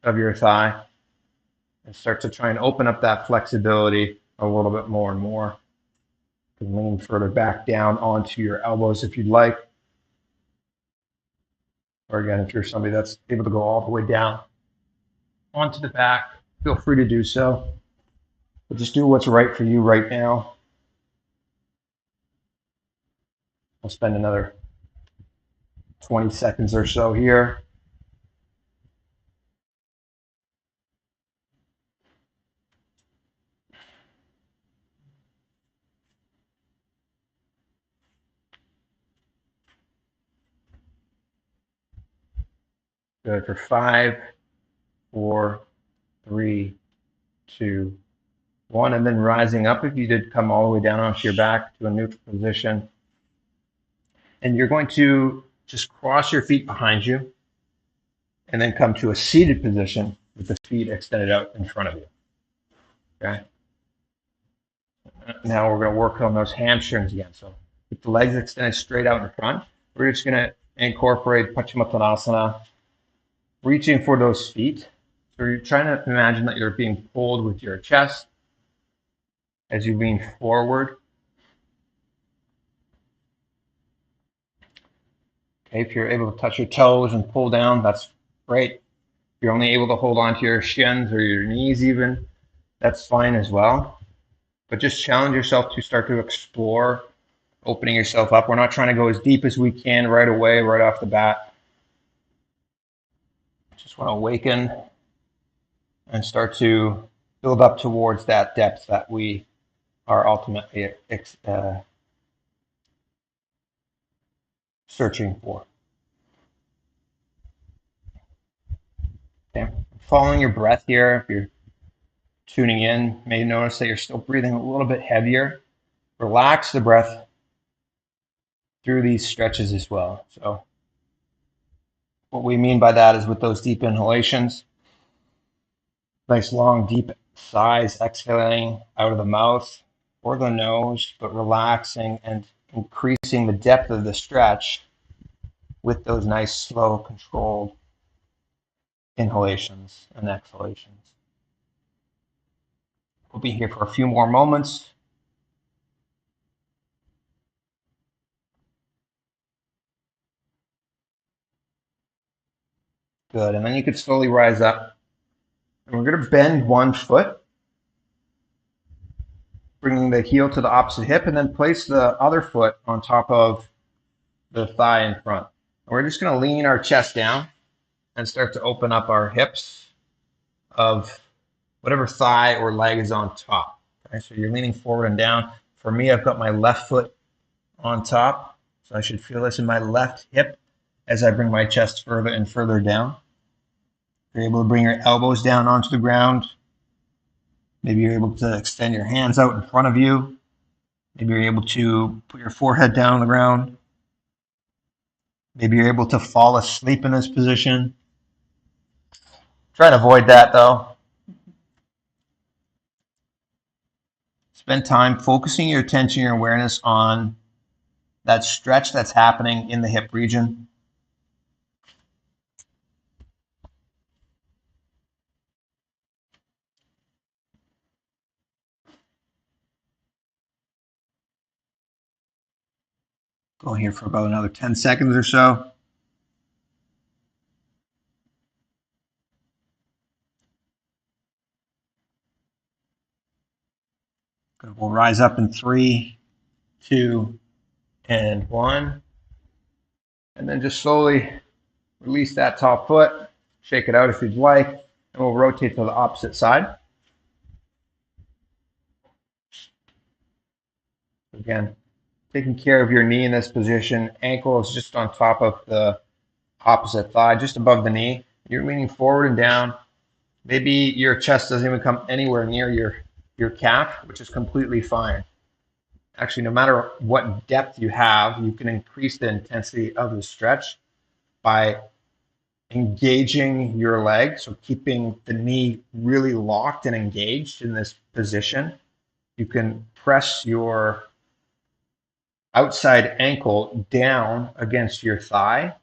of your thigh and start to try and open up that flexibility a little bit more and more. You can lean further back down onto your elbows if you'd like. Or again, if you're somebody that's able to go all the way down onto the back, feel free to do so. But just do what's right for you right now. I'll spend another 20 seconds or so here. Good for 5, 4, 3, 2, 1, and then rising up if you did come all the way down onto your back to a neutral position. And you're going to just cross your feet behind you and then come to a seated position with the feet extended out in front of you. Okay? Now we're going to work on those hamstrings again. So with the legs extended straight out in front, we're just going to incorporate Paschimottanasana, reaching for those feet. So you're trying to imagine that you're being pulled with your chest as you lean forward. Okay, if you're able to touch your toes and pull down, that's great. If you're only able to hold on to your shins or your knees even, that's fine as well. But just challenge yourself to start to explore, opening yourself up. We're not trying to go as deep as we can right away, right off the bat. Just want to awaken and start to build up towards that depth that we are ultimately searching for. Okay. Following your breath here, if you're tuning in, you may notice that you're still breathing a little bit heavier. Relax the breath through these stretches as well. So what we mean by that is with those deep inhalations, nice long deep sighs, exhaling out of the mouth or the nose, but relaxing and increasing the depth of the stretch with those nice, slow, controlled inhalations and exhalations. We'll be here for a few more moments. Good, and then you could slowly rise up. And we're going to bend one foot, bringing the heel to the opposite hip, and then place the other foot on top of the thigh in front. And we're just going to lean our chest down and start to open up our hips of whatever thigh or leg is on top. Okay, so you're leaning forward and down. For me, I've got my left foot on top, so I should feel this in my left hip as I bring my chest further and further down. You're able to bring your elbows down onto the ground. Maybe you're able to extend your hands out in front of you. Maybe you're able to put your forehead down on the ground. Maybe you're able to fall asleep in this position. Try to avoid that though. Spend time focusing your attention, your awareness on that stretch that's happening in the hip region. Go here for about another 10 seconds or so. Good. We'll rise up in 3, 2, and 1. And then just slowly release that top foot. Shake it out if you'd like. And we'll rotate to the opposite side. Again, taking care of your knee in this position. Ankle is just on top of the opposite thigh, just above the knee. You're leaning forward and down. Maybe your chest doesn't even come anywhere near your calf, which is completely fine. Actually, no matter what depth you have, you can increase the intensity of the stretch by engaging your leg, so keeping the knee really locked and engaged in this position. You can press your outside ankle down against your thigh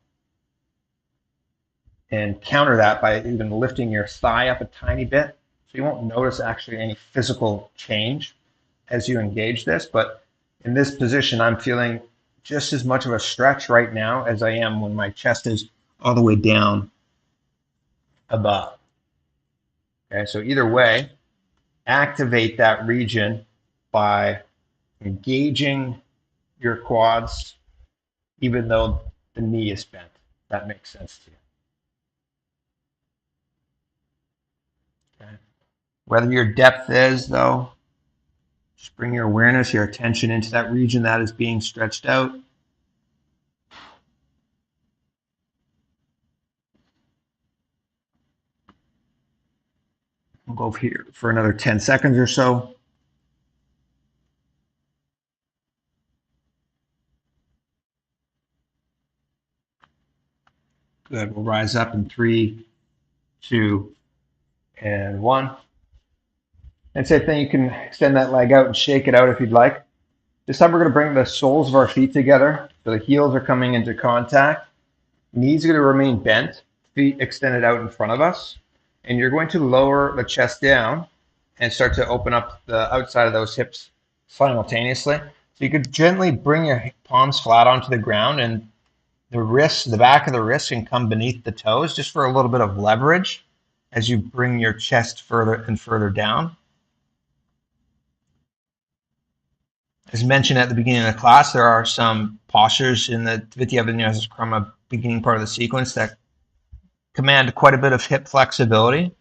and counter that by even lifting your thigh up a tiny bit. So you won't notice actually any physical change as you engage this, but in this position, I'm feeling just as much of a stretch right now as I am when my chest is all the way down above. Okay, so either way, activate that region by engaging your quads, even though the knee is bent. That makes sense to you. Okay. Whether your depth is, though, just bring your awareness, your attention into that region that is being stretched out. We'll go here for another 10 seconds or so. Good. We'll rise up in 3, 2, and 1. And same thing, you can extend that leg out and shake it out if you'd like. This time we're going to bring the soles of our feet together. So the heels are coming into contact. Knees are going to remain bent, feet extended out in front of us. And you're going to lower the chest down and start to open up the outside of those hips simultaneously. So you could gently bring your palms flat onto the ground, and the wrists, the back of the wrists can come beneath the toes just for a little bit of leverage as you bring your chest further and further down. As mentioned at the beginning of the class, there are some postures in the Nithyananda Vinyasa Krama beginning part of the sequence that command quite a bit of hip flexibility.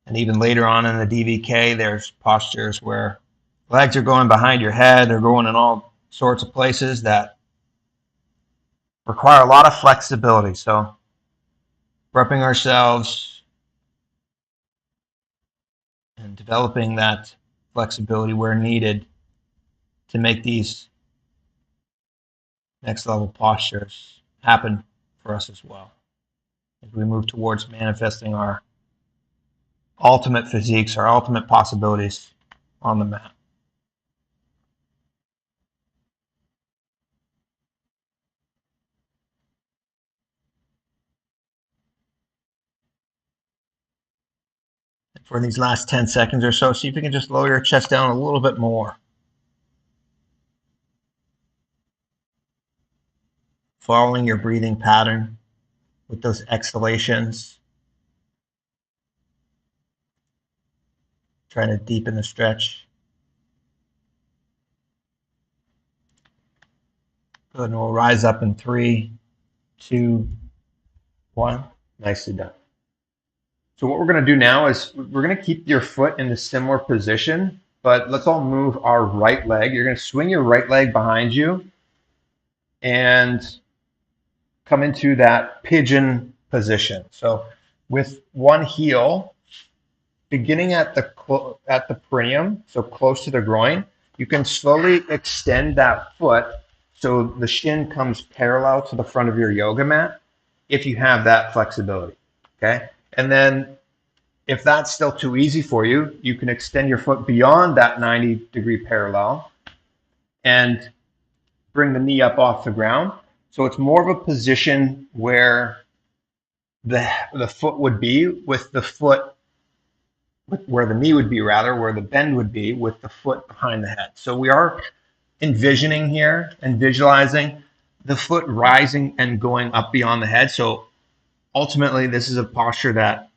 And even later on in the DVK, there's postures where legs are going behind your head, they're going in all sorts of places that require a lot of flexibility. So prepping ourselves and developing that flexibility where needed to make these next level postures happen for us as well as we move towards manifesting our ultimate physiques, our ultimate possibilities on the mat. For these last 10 seconds or so, see if you can just lower your chest down a little bit more. Following your breathing pattern with those exhalations. Trying to deepen the stretch. Good, and we'll rise up in 3, 2, 1. Nicely done. So what we're going to do now is we're going to keep your foot in a similar position, but let's all move our right leg. You're going to swing your right leg behind you, and come into that pigeon position. So with one heel, beginning at the perineum, so close to the groin, you can slowly extend that foot so the shin comes parallel to the front of your yoga mat if you have that flexibility. Okay? And then if that's still too easy for you, you can extend your foot beyond that 90-degree parallel and bring the knee up off the ground. So it's more of a position where the foot would be with the foot, where the knee would be rather, where the bend would be with the foot behind the head. So we are envisioning here and visualizing the foot rising and going up beyond the head. So ultimately, this is a posture that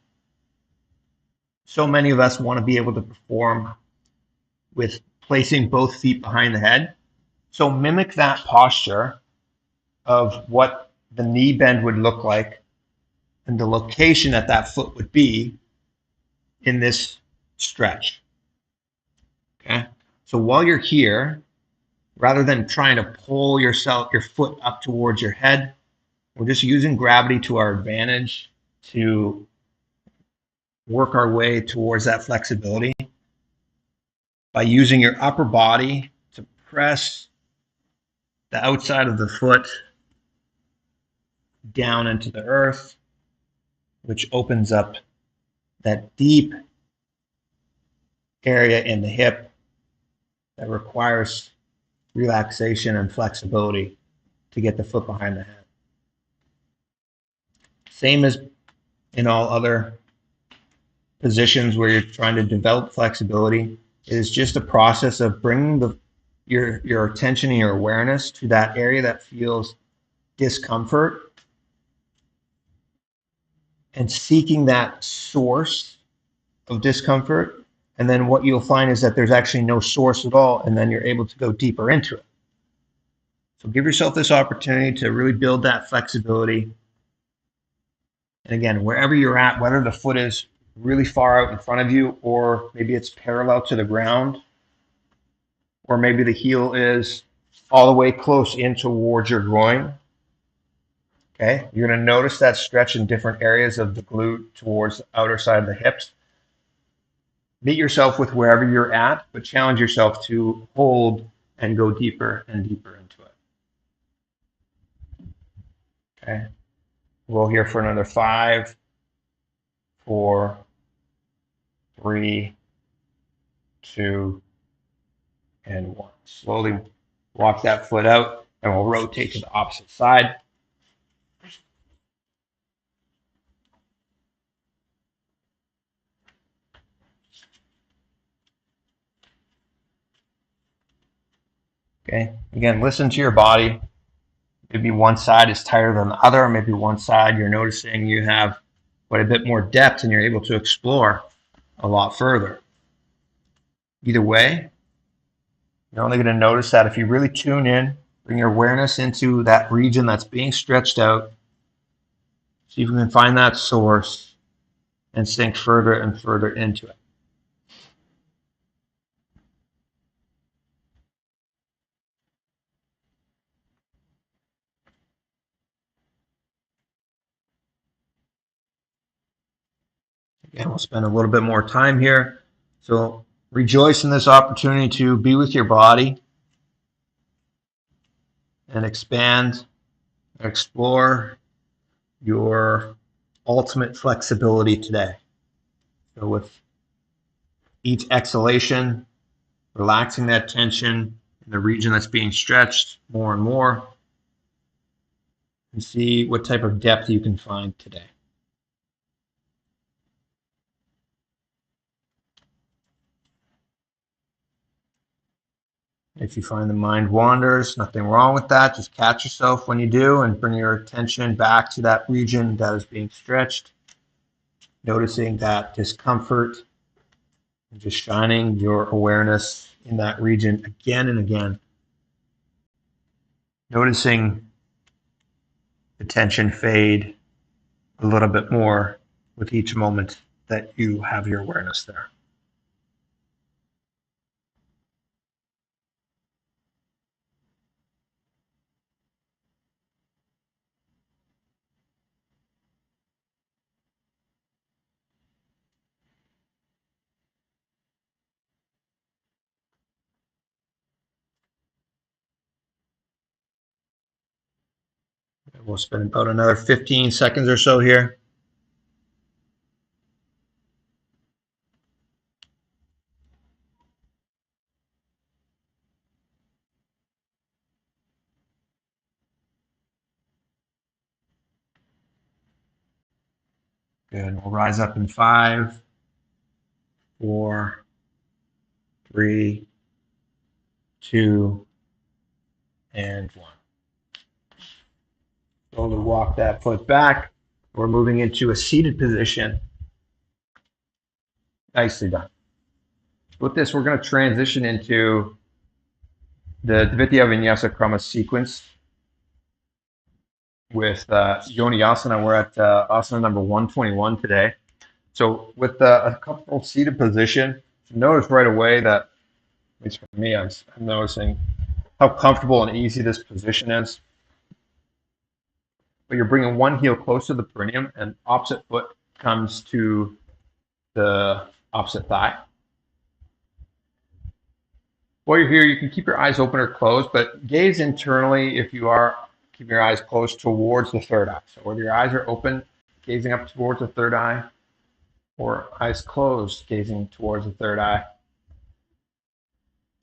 so many of us want to be able to perform with placing both feet behind the head. So mimic that posture of what the knee bend would look like and the location that that foot would be in this stretch. Okay. So while you're here, rather than trying to pull your foot up towards your head, we're just using gravity to our advantage to work our way towards that flexibility by using your upper body to press the outside of the foot down into the earth, which opens up that deep area in the hip that requires relaxation and flexibility to get the foot behind the head. Same as in all other positions where you're trying to develop flexibility. It is just a process of bringing your attention and your awareness to that area that feels discomfort and seeking that source of discomfort. And then what you'll find is that there's actually no source at all, and then you're able to go deeper into it. So give yourself this opportunity to really build that flexibility. And again, wherever you're at, whether the foot is really far out in front of you, or maybe it's parallel to the ground, or maybe the heel is all the way close in towards your groin. Okay, you're going to notice that stretch in different areas of the glute towards the outer side of the hips. Meet yourself with wherever you're at, but challenge yourself to hold and go deeper and deeper into it. Okay, we'll here for another 5, 4, 3, 2, and 1. Slowly walk that foot out, and we'll rotate to the opposite side. Okay, again, listen to your body. Maybe one side is tighter than the other. Maybe one side you're noticing you have quite a bit more depth and you're able to explore a lot further. Either way, you're only going to notice that if you really tune in, bring your awareness into that region that's being stretched out, see if you can find that source and sink further and further into it. Again, we'll spend a little bit more time here. So rejoice in this opportunity to be with your body and expand, explore your ultimate flexibility today. So with each exhalation, relaxing that tension in the region that's being stretched more and more, and see what type of depth you can find today. If you find the mind wanders, nothing wrong with that. Just catch yourself when you do and bring your attention back to that region that is being stretched, noticing that discomfort, and just shining your awareness in that region again and again. Noticing the tension fade a little bit more with each moment that you have your awareness there. We'll spend about another 15 seconds or so here. Good. We'll rise up in 5, 4, 3, 2, and 1. Slowly walk that foot back. We're moving into a seated position. Nicely done. With this, we're going to transition into the Nithyananda Vinyasa Krama sequence with Yoni Asana. We're at asana number 121 today. So with a comfortable seated position, notice right away that, at least for me, I'm noticing how comfortable and easy this position is. But you're bringing one heel close to the perineum and opposite foot comes to the opposite thigh. While you're here, you can keep your eyes open or closed, but gaze internally if you are. Keep your eyes closed towards the third eye. So whether your eyes are open, gazing up towards the third eye, or eyes closed, gazing towards the third eye.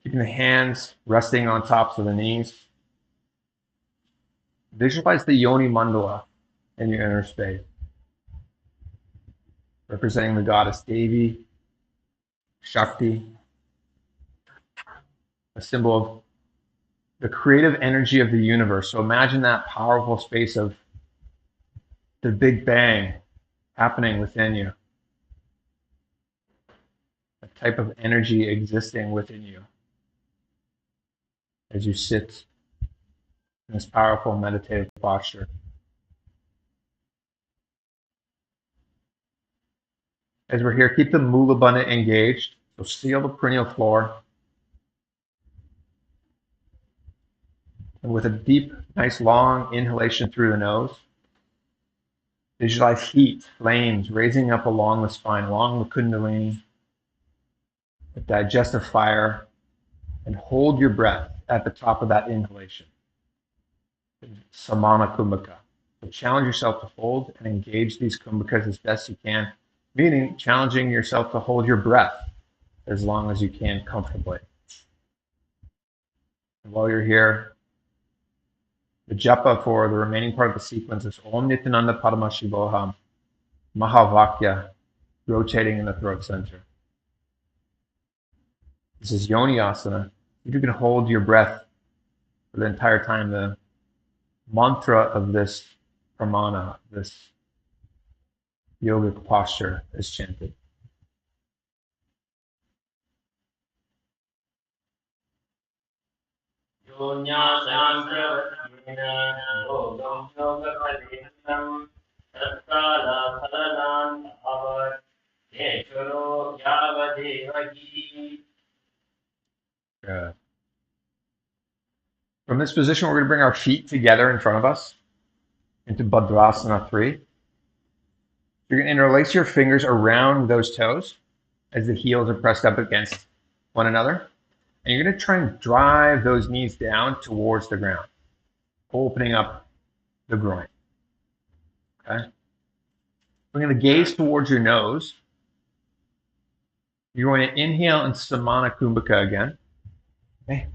Keeping the hands resting on tops of the knees. Visualize the Yoni Mandala in your inner space, representing the goddess Devi, Shakti, a symbol of the creative energy of the universe. So imagine that powerful space of the Big Bang happening within you, a type of energy existing within you as you sit in this powerful meditative posture. As we're here, keep the Mula Bandha engaged. So seal the perineal floor. And with a deep, nice long inhalation through the nose, visualize heat, flames raising up along the spine, along the kundalini, the digestive fire, and hold your breath at the top of that inhalation. Samana Kumbhaka. So challenge yourself to hold and engage these kumbhakas as best you can, meaning challenging yourself to hold your breath as long as you can comfortably. And while you're here, the japa for the remaining part of the sequence is Om Nithyananda Padma Shivoham, Mahavakya, rotating in the throat center. This is Yoni Asana. If you can hold your breath for the entire time, the mantra of this pramana, this yogic posture is chanted. Good. From this position, we're going to bring our feet together in front of us into Bhadrasana 3. You're going to interlace your fingers around those toes as the heels are pressed up against one another. And you're going to try and drive those knees down towards the ground, opening up the groin. Okay? We're going to gaze towards your nose. You're going to inhale in Samana Kumbhaka again. Okay?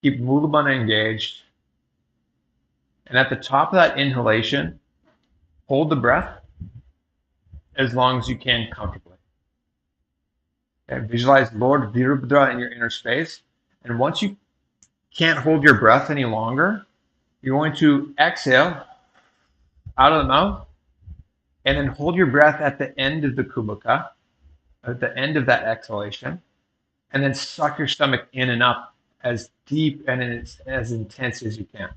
Keep Mula Bandha engaged. And at the top of that inhalation, hold the breath as long as you can comfortably. Okay? Visualize Lord Virabhadra in your inner space. And once you can't hold your breath any longer, you're going to exhale out of the mouth and then hold your breath at the end of the kumbhaka, at the end of that exhalation, and then suck your stomach in and up as deep and as intense as you can.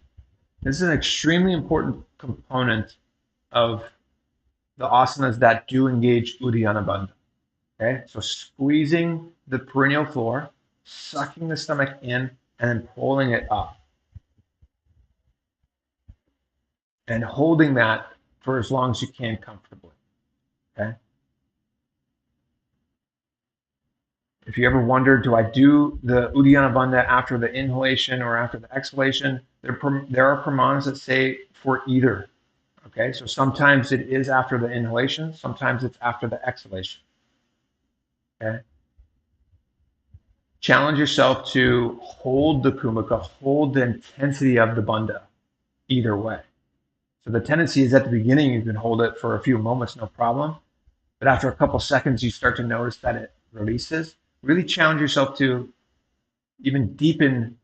This is an extremely important component of the asanas that do engage Uddiyana Bandha. Okay, so squeezing the perineal floor, sucking the stomach in, and then pulling it up. And holding that for as long as you can comfortably. Okay? If you ever wonder, do I do the Uddiyana Bandha after the inhalation or after the exhalation? There are pramanas that say for either. Okay, so sometimes it is after the inhalation, sometimes it's after the exhalation. Okay. Challenge yourself to hold the kumbhaka, hold the intensity of the bandha either way. So the tendency is at the beginning you can hold it for a few moments, no problem. But after a couple seconds, you start to notice that it releases. Really challenge yourself to even deepen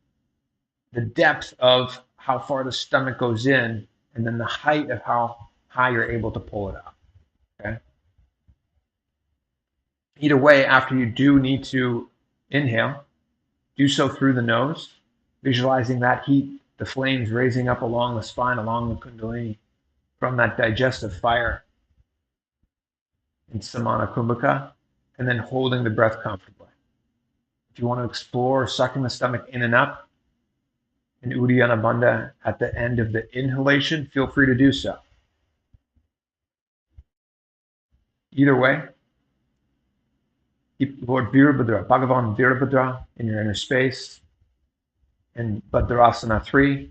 the depth of how far the stomach goes in and then the height of how high you're able to pull it up. Okay. Either way, after you do need to inhale, do so through the nose, visualizing that heat, the flames raising up along the spine, along the kundalini from that digestive fire in Samana Kumbhaka, and then holding the breath comfortably. If you want to explore sucking the stomach in and up in Uddiyana Bandha at the end of the inhalation, feel free to do so. Either way, keep Lord Virabhadra, Bhagavan Virabhadra in your inner space, in Bhadrasana 3,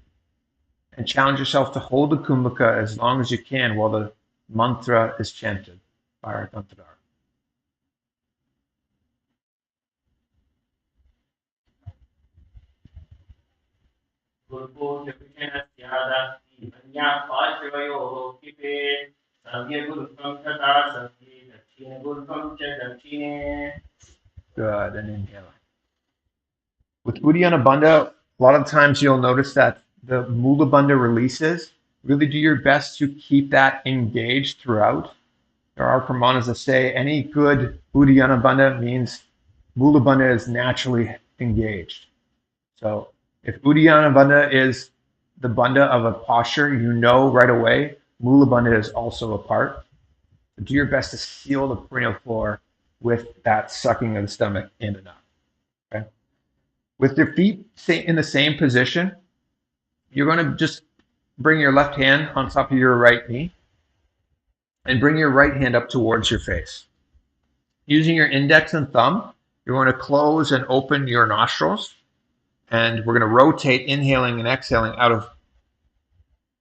and challenge yourself to hold the kumbhaka as long as you can while the mantra is chanted by our Tantadar. Good, and inhale. With Uddiyana Bandha, a lot of times you'll notice that the Mula Bandha releases. Really do your best to keep that engaged throughout. There are pramanas that say any good Uddiyana Bandha means Mula Bandha is naturally engaged. So if Uddiyana Bandha is the bandha of a posture, you know right away Mula Bandha is also a part. So do your best to seal the perineal floor with that sucking of the stomach in and out. Okay? With your feet in the same position, you're going to just bring your left hand on top of your right knee and bring your right hand up towards your face. Using your index and thumb, you're going to close and open your nostrils, and we're going to rotate inhaling and exhaling out of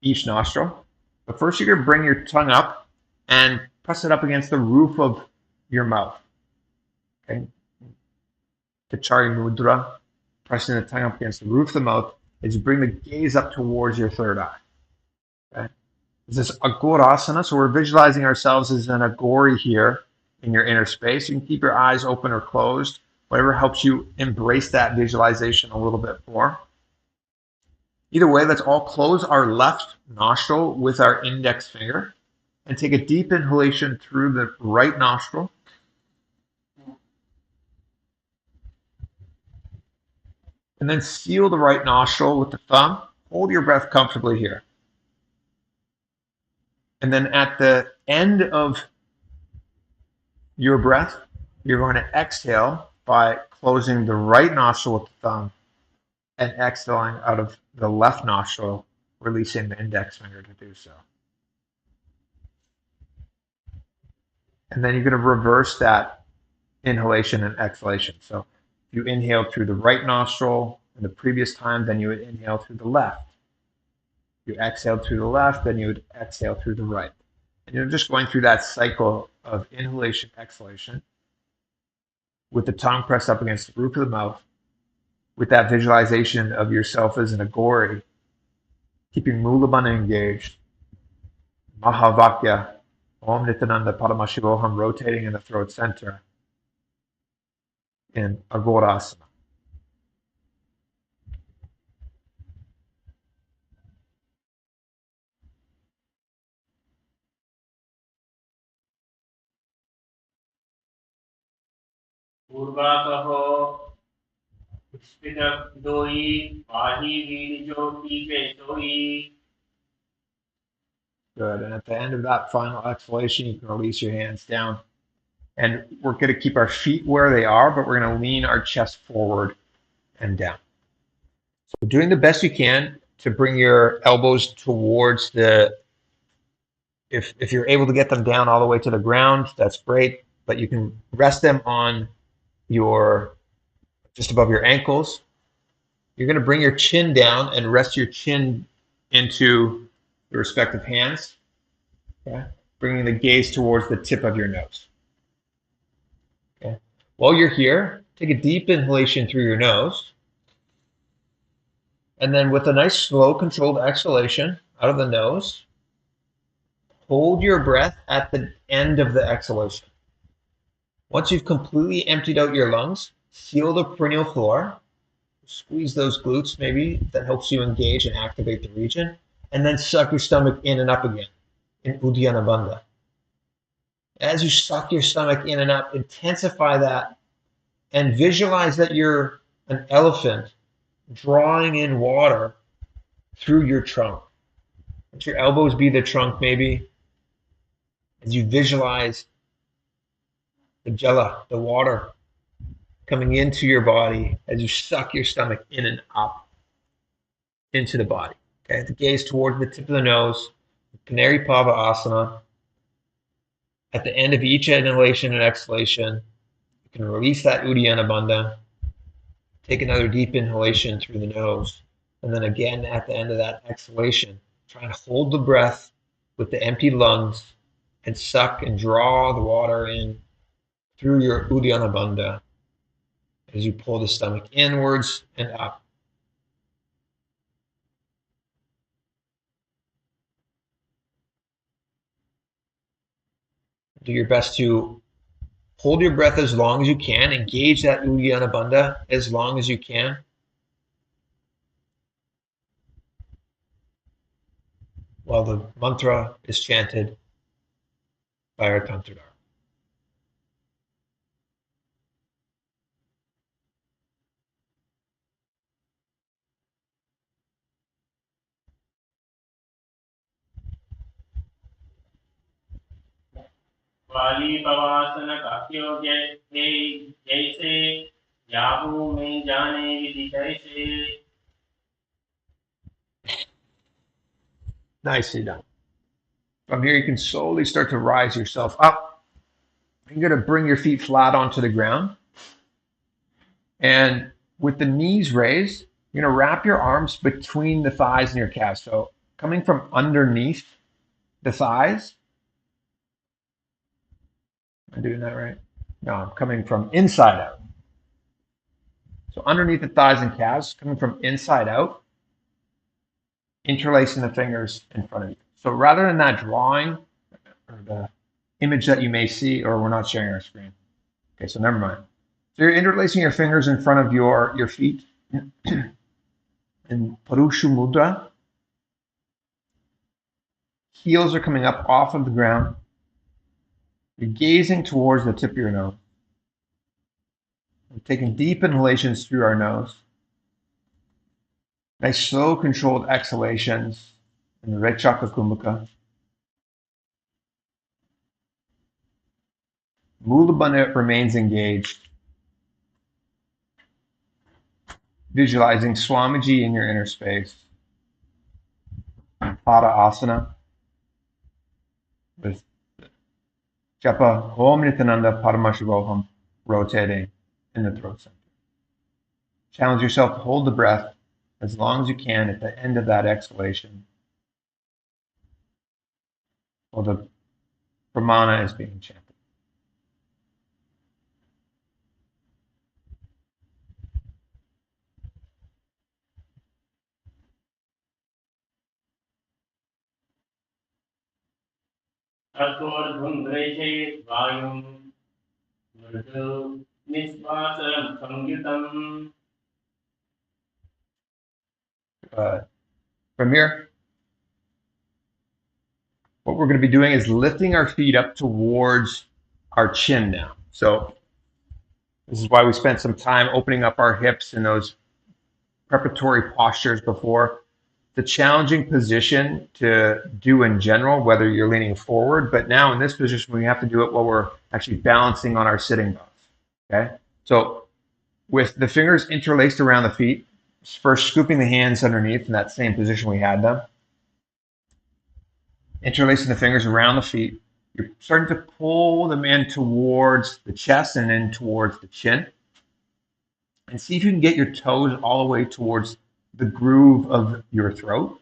each nostril. But first you're going to bring your tongue up and press it up against the roof of your mouth. Okay? Kachari Mudra, pressing the tongue up against the roof of the mouth as you bring the gaze up towards your third eye. Okay? This is Agorasana, so we're visualizing ourselves as an Agori here in your inner space. You can keep your eyes open or closed, whatever helps you embrace that visualization a little bit more. Either way, let's all close our left nostril with our index finger and take a deep inhalation through the right nostril. And then seal the right nostril with the thumb. Hold your breath comfortably here. And then at the end of your breath, you're going to exhale by closing the right nostril with the thumb and exhaling out of the left nostril, releasing the index finger to do so. And then you're going to reverse that inhalation and exhalation. So if you inhaled through the right nostril in the previous time, then you would inhale through the left. You exhaled through the left, then you would exhale through the right. And you're just going through that cycle of inhalation, exhalation, with the tongue pressed up against the roof of the mouth, with that visualization of yourself as an Agori, keeping Mula Bandha engaged, Mahavakya, Om Nithyananda Padmashivoham rotating in the throat center in Agorasana. Purvakaho Spita Doi Pahi Vijo Pike Doi. Good. And at the end of that final exhalation, you can release your hands down. And we're going to keep our feet where they are, but we're going to lean our chest forward and down. So doing the best you can to bring your elbows towards the, if you're able to get them down all the way to the ground, that's great. But you can rest them on just above your ankles. You're going to bring your chin down and rest your chin into the respective hands. Okay? Bringing the gaze towards the tip of your nose. Okay? While you're here, take a deep inhalation through your nose. And then with a nice slow controlled exhalation out of the nose, hold your breath at the end of the exhalation. Once you've completely emptied out your lungs, seal the perineal floor, squeeze those glutes maybe, that helps you engage and activate the region, and then suck your stomach in and up again in Uddiyana Bandha. As you suck your stomach in and up, intensify that and visualize that you're an elephant drawing in water through your trunk. Let your elbows be the trunk maybe, as you visualize the jala, the water, coming into your body as you suck your stomach in and up into the body. Okay, the gaze towards the tip of the nose, Canary Pava Asana. At the end of each inhalation and exhalation, you can release that Uddiyana Bandha. Take another deep inhalation through the nose. And then again, at the end of that exhalation, try and hold the breath with the empty lungs and suck and draw the water in through your Uddiyana Bandha as you pull the stomach inwards and up. Do your best to hold your breath as long as you can. Engage that Uddiyana Bandha as long as you can. While the mantra is chanted by our Tantradar. वाली पवासन काक्यो जैसे Yahoo में जाने विधि कैसे. Nicely done. From here, you can slowly start to rise yourself up. You're going to bring your feet flat onto the ground. And with the knees raised, you're going to wrap your arms between the thighs and your calves. So coming from underneath the thighs. Am I doing that right? No, I'm coming from inside out. So underneath the thighs and calves, coming from inside out, interlacing the fingers in front of you. So rather than that drawing or the image that you may see, or we're not sharing our screen. Okay, so never mind. So you're interlacing your fingers in front of your feet in Parushu Mudra. Heels are coming up off of the ground. You're gazing towards the tip of your nose. We're taking deep inhalations through our nose. Nice slow controlled exhalations in the right chakra kumbhaka. Mula Bandha remains engaged. Visualizing Swamiji in your inner space. Pada Asana. With Japa Om Nithyananda Paramashivoham rotating in the throat center. Challenge yourself to hold the breath as long as you can at the end of that exhalation while the pramana is being chanted. अकोर्ध्वं ग्रहीते वायुं मृदु निश्वासं संयुतम्. From here, what we're going to be doing is lifting our feet up towards our chin now. So this is why we spent some time opening up our hips in those preparatory postures before. The challenging position to do in general, whether you're leaning forward, but now in this position, we have to do it while we're actually balancing on our sitting bones. Okay? So with the fingers interlaced around the feet, first scooping the hands underneath in that same position we had them. Interlacing the fingers around the feet. You're starting to pull them in towards the chest and in towards the chin. And see if you can get your toes all the way towards the groove of your throat,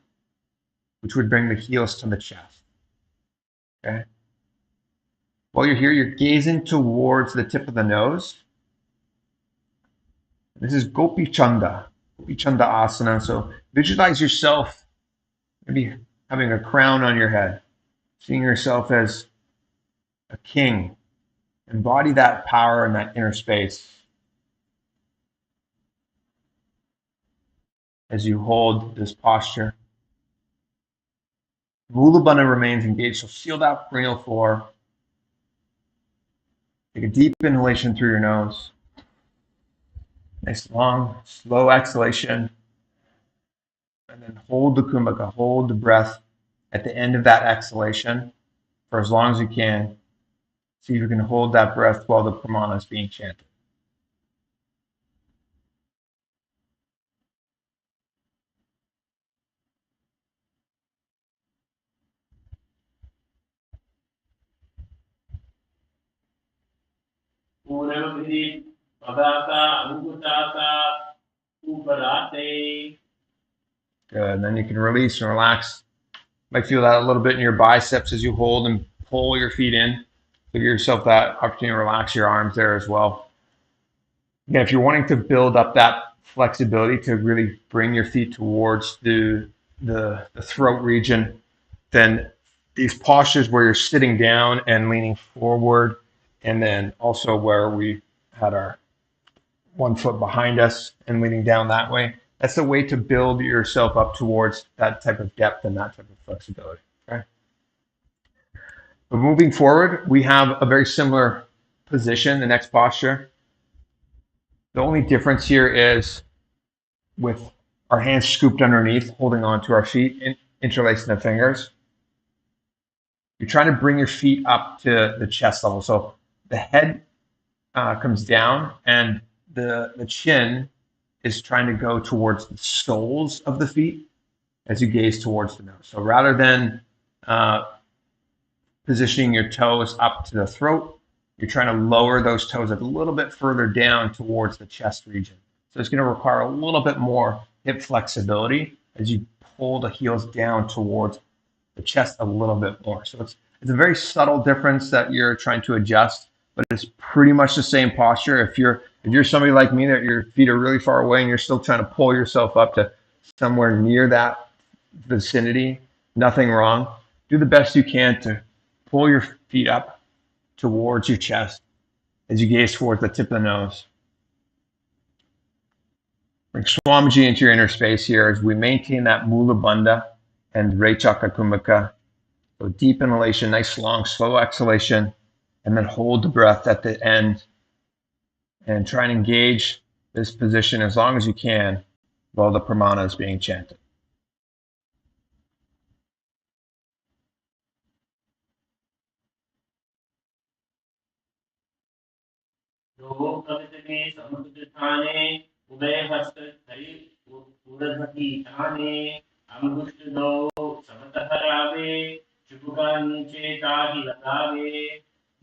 which would bring the heels to the chest. Okay. While you're here, you're gazing towards the tip of the nose. This is Gopi Chanda Asana. So visualize yourself maybe having a crown on your head, seeing yourself as a king. Embody that power in that inner space as you hold this posture. Mula Bandha remains engaged, so seal that cranial floor. Take a deep inhalation through your nose. Nice long, slow exhalation. And then hold the kumbhaka, hold the breath at the end of that exhalation for as long as you can. See if you can hold that breath while the pramana is being chanted. Good. And then you can release and relax. Might feel that a little bit in your biceps as you hold and pull your feet in. Give yourself that opportunity to relax your arms there as well. Again, if you're wanting to build up that flexibility to really bring your feet towards the throat region, then these postures where you're sitting down and leaning forward, and then also where we had our one foot behind us and leaning down that way, that's the way to build yourself up towards that type of depth and that type of flexibility. Okay. But moving forward, we have a very similar position, the next posture. The only difference here is with our hands scooped underneath, holding on to our feet, and interlacing the fingers. You're trying to bring your feet up to the chest level. So the head comes down and the chin is trying to go towards the soles of the feet as you gaze towards the nose. So rather than positioning your toes up to the throat, you're trying to lower those toes a little bit further down towards the chest region. So it's going to require a little bit more hip flexibility as you pull the heels down towards the chest a little bit more. So it's a very subtle difference that you're trying to adjust, but it's pretty much the same posture. If you're somebody like me that your feet are really far away and you're still trying to pull yourself up to somewhere near that vicinity, nothing wrong. Do the best you can to pull your feet up towards your chest as you gaze towards the tip of the nose. Bring Swamiji into your inner space here as we maintain that Mula Bandha and Rechaka Kumbhaka. So deep inhalation, nice long, slow exhalation, and then hold the breath at the end and try and engage this position as long as you can while the pramana is being chanted.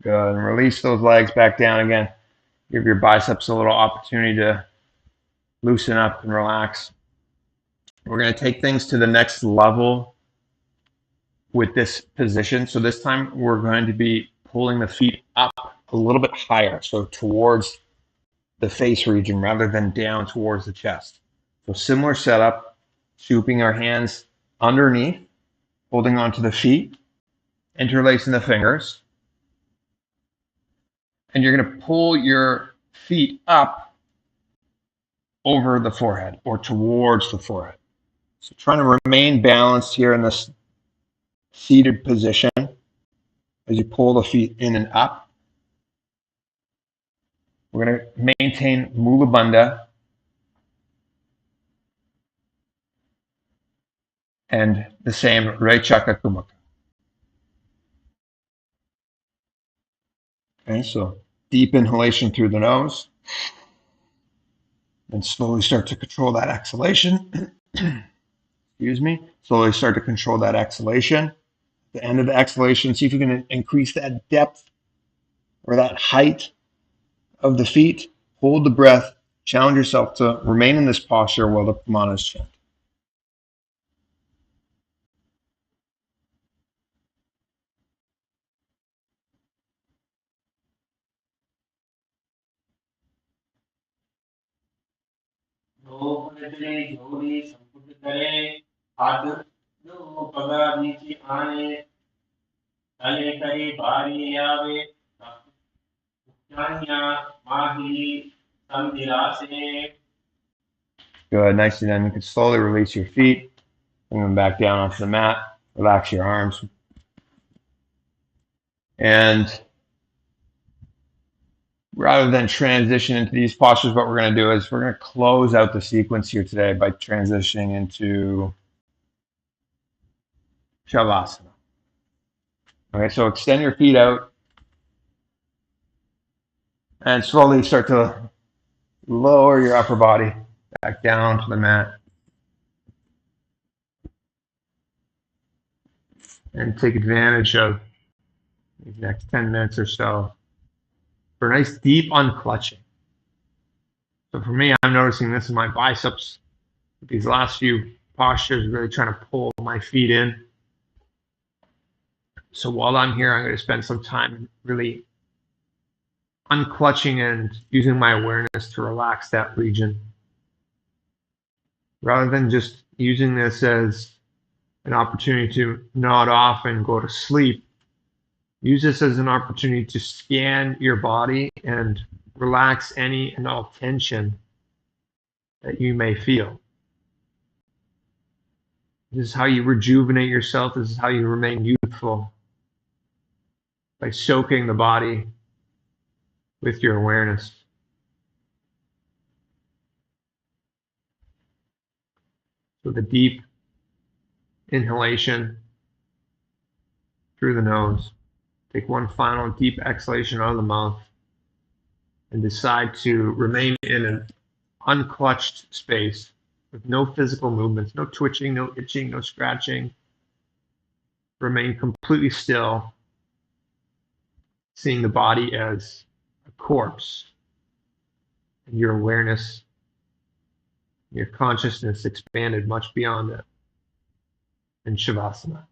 Good. And release those legs back down again. Give your biceps a little opportunity to loosen up and relax. We're going to take things to the next level with this position. So this time we're going to be pulling the feet up a little bit higher, so towards the face region rather than down towards the chest. So similar setup, scooping our hands underneath, holding onto the feet, interlacing the fingers, and you're going to pull your feet up over the forehead or towards the forehead. So trying to remain balanced here in this seated position as you pull the feet in and up. We're going to maintain Mula Bandha and the same Rechaka Kumbhaka. Okay, so deep inhalation through the nose. Then slowly start to control that exhalation. Excuse me. Slowly start to control that exhalation. At the end of the exhalation, see if you can increase that depth or that height of the feet. Hold the breath, challenge yourself to remain in this posture while the pramana is chanted. Good, nicely done. You can slowly release your feet, bring them back down onto the mat, relax your arms. And rather than transition into these postures, what we're going to do is we're going to close out the sequence here today by transitioning into Shavasana. Okay, so extend your feet out and slowly start to lower your upper body back down to the mat. And take advantage of these next 10 minutes or so for a nice deep unclutching. So for me, I'm noticing this in my biceps. These last few postures, really trying to pull my feet in. So while I'm here, I'm going to spend some time really unclutching and using my awareness to relax that region. Rather than just using this as an opportunity to nod off and go to sleep, use this as an opportunity to scan your body and relax any and all tension that you may feel. This is how you rejuvenate yourself. This is how you remain youthful, by soaking the body with your awareness. So the deep inhalation through the nose. Take one final deep exhalation out of the mouth and decide to remain in an unclutched space with no physical movements, no twitching, no itching, no scratching. Remain completely still, seeing the body as a corpse, and your awareness, your consciousness expanded much beyond it in Shavasana.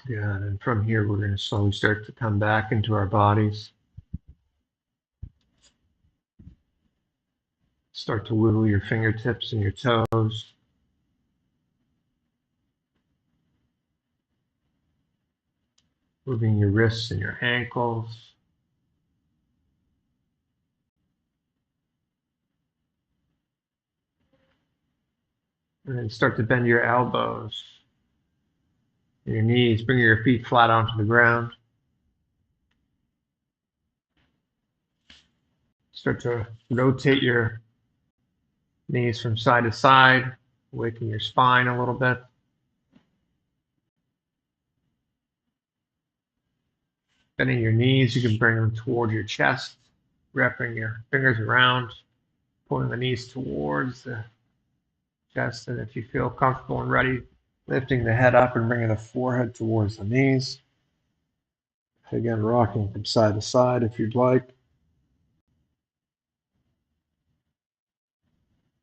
Good. And from here, we're going to slowly start to come back into our bodies. Start to wiggle your fingertips and your toes. Moving your wrists and your ankles. And then start to bend your elbows and your knees. Bring your feet flat onto the ground. Start to rotate your knees from side to side, awaken your spine a little bit. Bending your knees, you can bring them toward your chest, wrapping your fingers around, pulling the knees towards the chest, and if you feel comfortable and ready, lifting the head up and bringing the forehead towards the knees. Again, rocking from side to side if you'd like.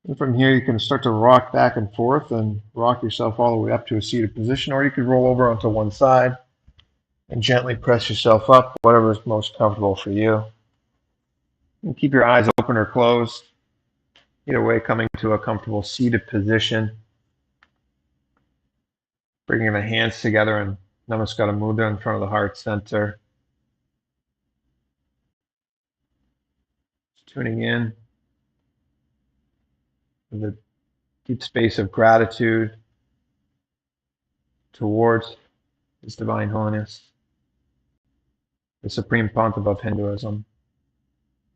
And from here, you can start to rock back and forth and rock yourself all the way up to a seated position, or you could roll over onto one side and gently press yourself up, whatever is most comfortable for you. And keep your eyes open or closed. Either way, coming to a comfortable seated position. Bringing the hands together in Namaskara Mudra in front of the heart center. Just tuning in to the deep space of gratitude towards His Divine Holiness, the Supreme Pontiff of Hinduism,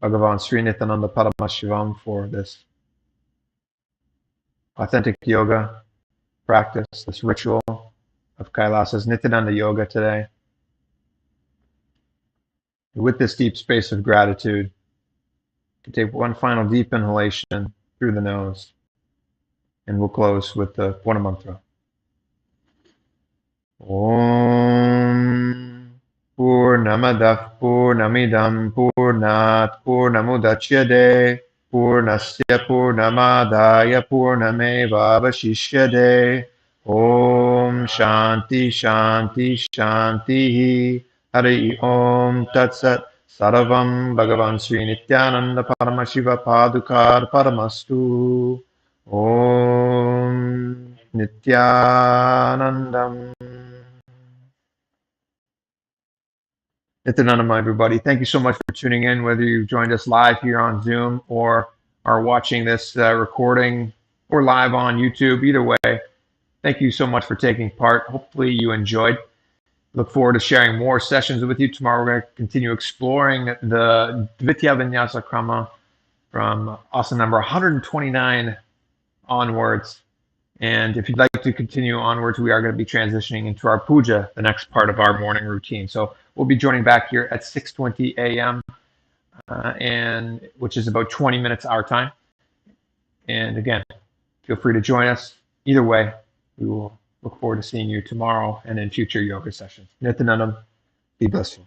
Bhagavan Sri Nithyananda Paramashivam, for this authentic yoga practice, this ritual of Kailasa's Nithyananda Yoga today. And with this deep space of gratitude, you can take one final deep inhalation through the nose, and we'll close with the Purna Mantra. Om Purnamadav Purnamidam Purnat Purnamudachyate Purnasya Purnamadaya Purnameva Vashishyate. Om Shanti Shanti Shanti. Hari Om Tat Sat. Sarvam Bhagavan Sri Nithyananda Paramashiva Padukar Paramastu. Om Nithyanandam. Nithyanandam, everybody. Thank you so much for tuning in, whether you've joined us live here on Zoom or are watching this recording or live on YouTube. Either way, thank you so much for taking part. Hopefully you enjoyed. Look forward to sharing more sessions with you. Tomorrow we're going to continue exploring the Dvitya Vinyasa Krama from asana number 129 onwards. And if you'd like to continue onwards, we are going to be transitioning into our puja, the next part of our morning routine. So we'll be joining back here at 6:20 a.m., and which is about 20 minutes our time. And again, feel free to join us. Either way, we will look forward to seeing you tomorrow and in future yoga sessions. Nithyanandam, be blissful.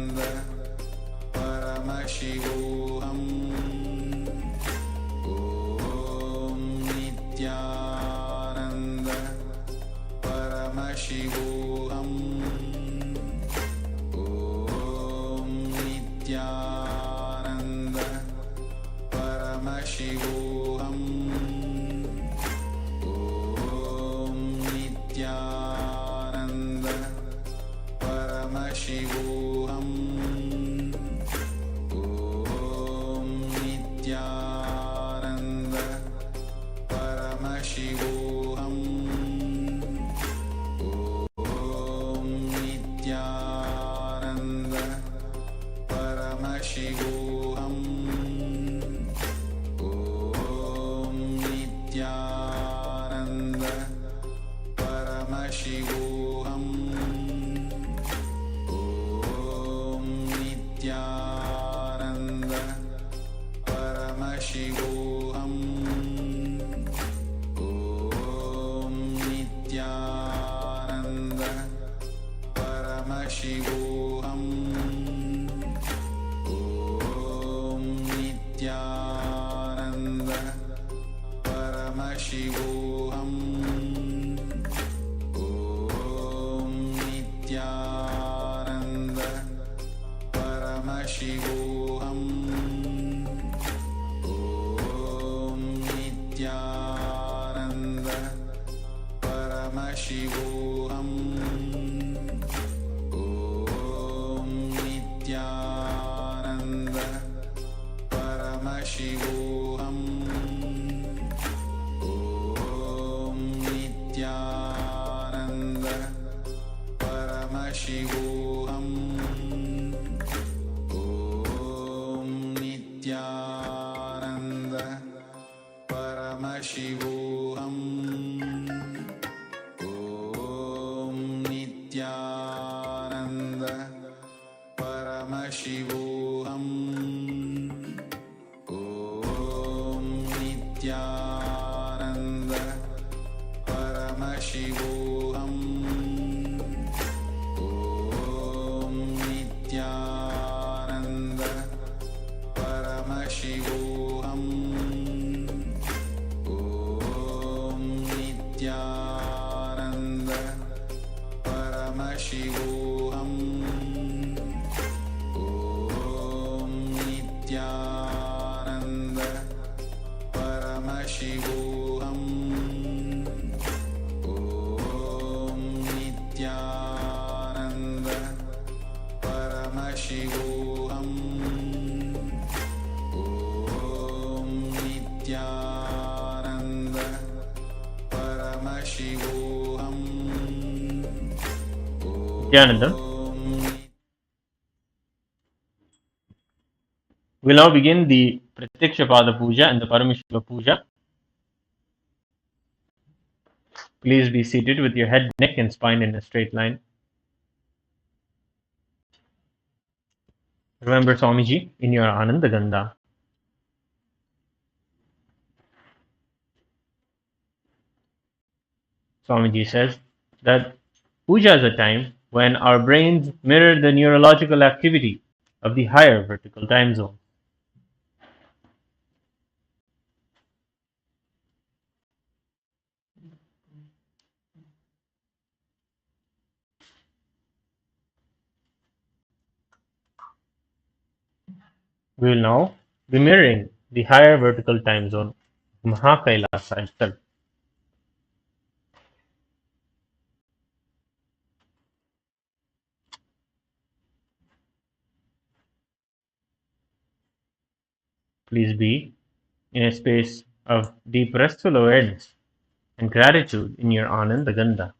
Paramashivoham. Om Nithyananda Paramashivoham. Om Nithyananda Paramashivoham. Om Nithyananda Paramashivoham. Om Nithyananda Paramashivoham. Om Nithyananda Paramashivoham. Om Nithyananda Paramashivoham. Om Nithyananda Paramashivoham. Om Nithyananda Paramashivoham. Om Nithyananda Paramashivoham. Om Nithyananda Paramashivoham. Om Nithyananda Paramashivoham. Om Nithyananda Paramashivoham. Om Nithyananda Paramashivoham. Om Nithyananda Paramashivoham. Om Nithyananda Paramashivoham. Om Nithyananda Paramashivoham. Om Nithyananda Paramashivoham. Om Nithyananda Paramashivoham. Nithyanandam. We'll now begin the Pratyakshapada Puja and the Parameshwara Puja. Please be seated with your head, neck, and spine in a straight line. Remember Swamiji in your Ananda Ganda. Swamiji says that puja is a time when our brains mirror the neurological activity of the higher vertical time zone. We will now be mirroring the higher vertical time zone of Kailasa itself. Please be in a space of deep restful awareness and gratitude in your Ananda Ganda.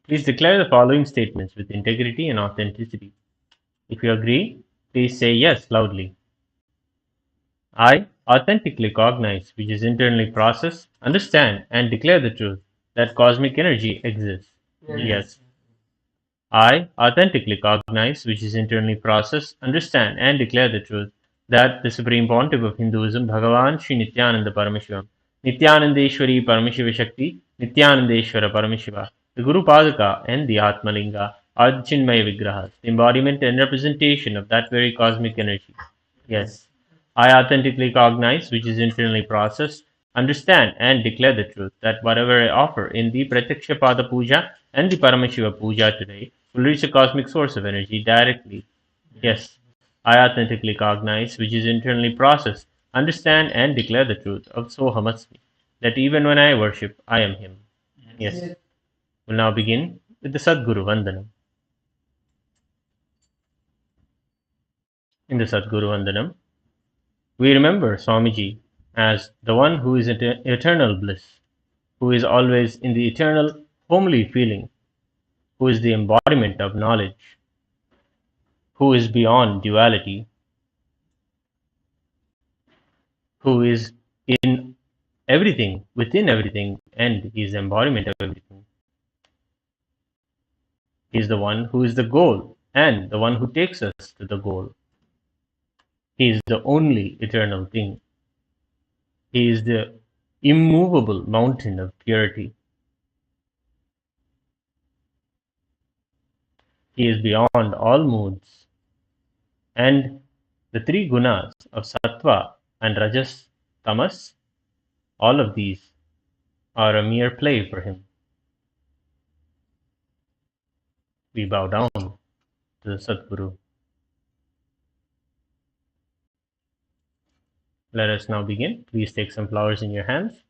Please declare the following statements with integrity and authenticity. If you agree, please say yes loudly. I authentically cognize, which is internally process, understand, and declare the truth that cosmic energy exists. Yes. I authentically cognize, which is internally process, understand, and declare the truth that the Supreme Pontiff of Hinduism, Bhagavan Sri Nithyananda Parameshivam, Nithyanandeshwari Parameshiva Shakti, Nithyanandeshwara Parameshiva, the Guru Padaka and the Atmalinga are the Chinmaya Vigrahas, the embodiment and representation of that very cosmic energy. Yes, I authentically cognize, which is internally processed, understand and declare the truth that whatever I offer in the Pratyaksha Pada Puja and the Paramashiva Puja today will reach the cosmic source of energy directly. Yes, I authentically cognize, which is internally processed, understand and declare the truth of Sohamasmi, that even when I worship, I am Him. Yes. We'll now begin with the Sadguru Vandanam. In the Sadguru Vandanam, we remember Swamiji as the one who is eternal bliss, who is always in the eternal homely feeling, who is the embodiment of knowledge, who is beyond duality, who is in everything, within everything, and he is the embodiment of everything. He is the one who is the goal and the one who takes us to the goal. He is the only eternal thing. He is the immovable mountain of purity. He is beyond all moods. And the three gunas of sattva and rajas, tamas, all of these are a mere play for him. We bow down to the Sadguru. Let us now begin. Please take some flowers in your hands.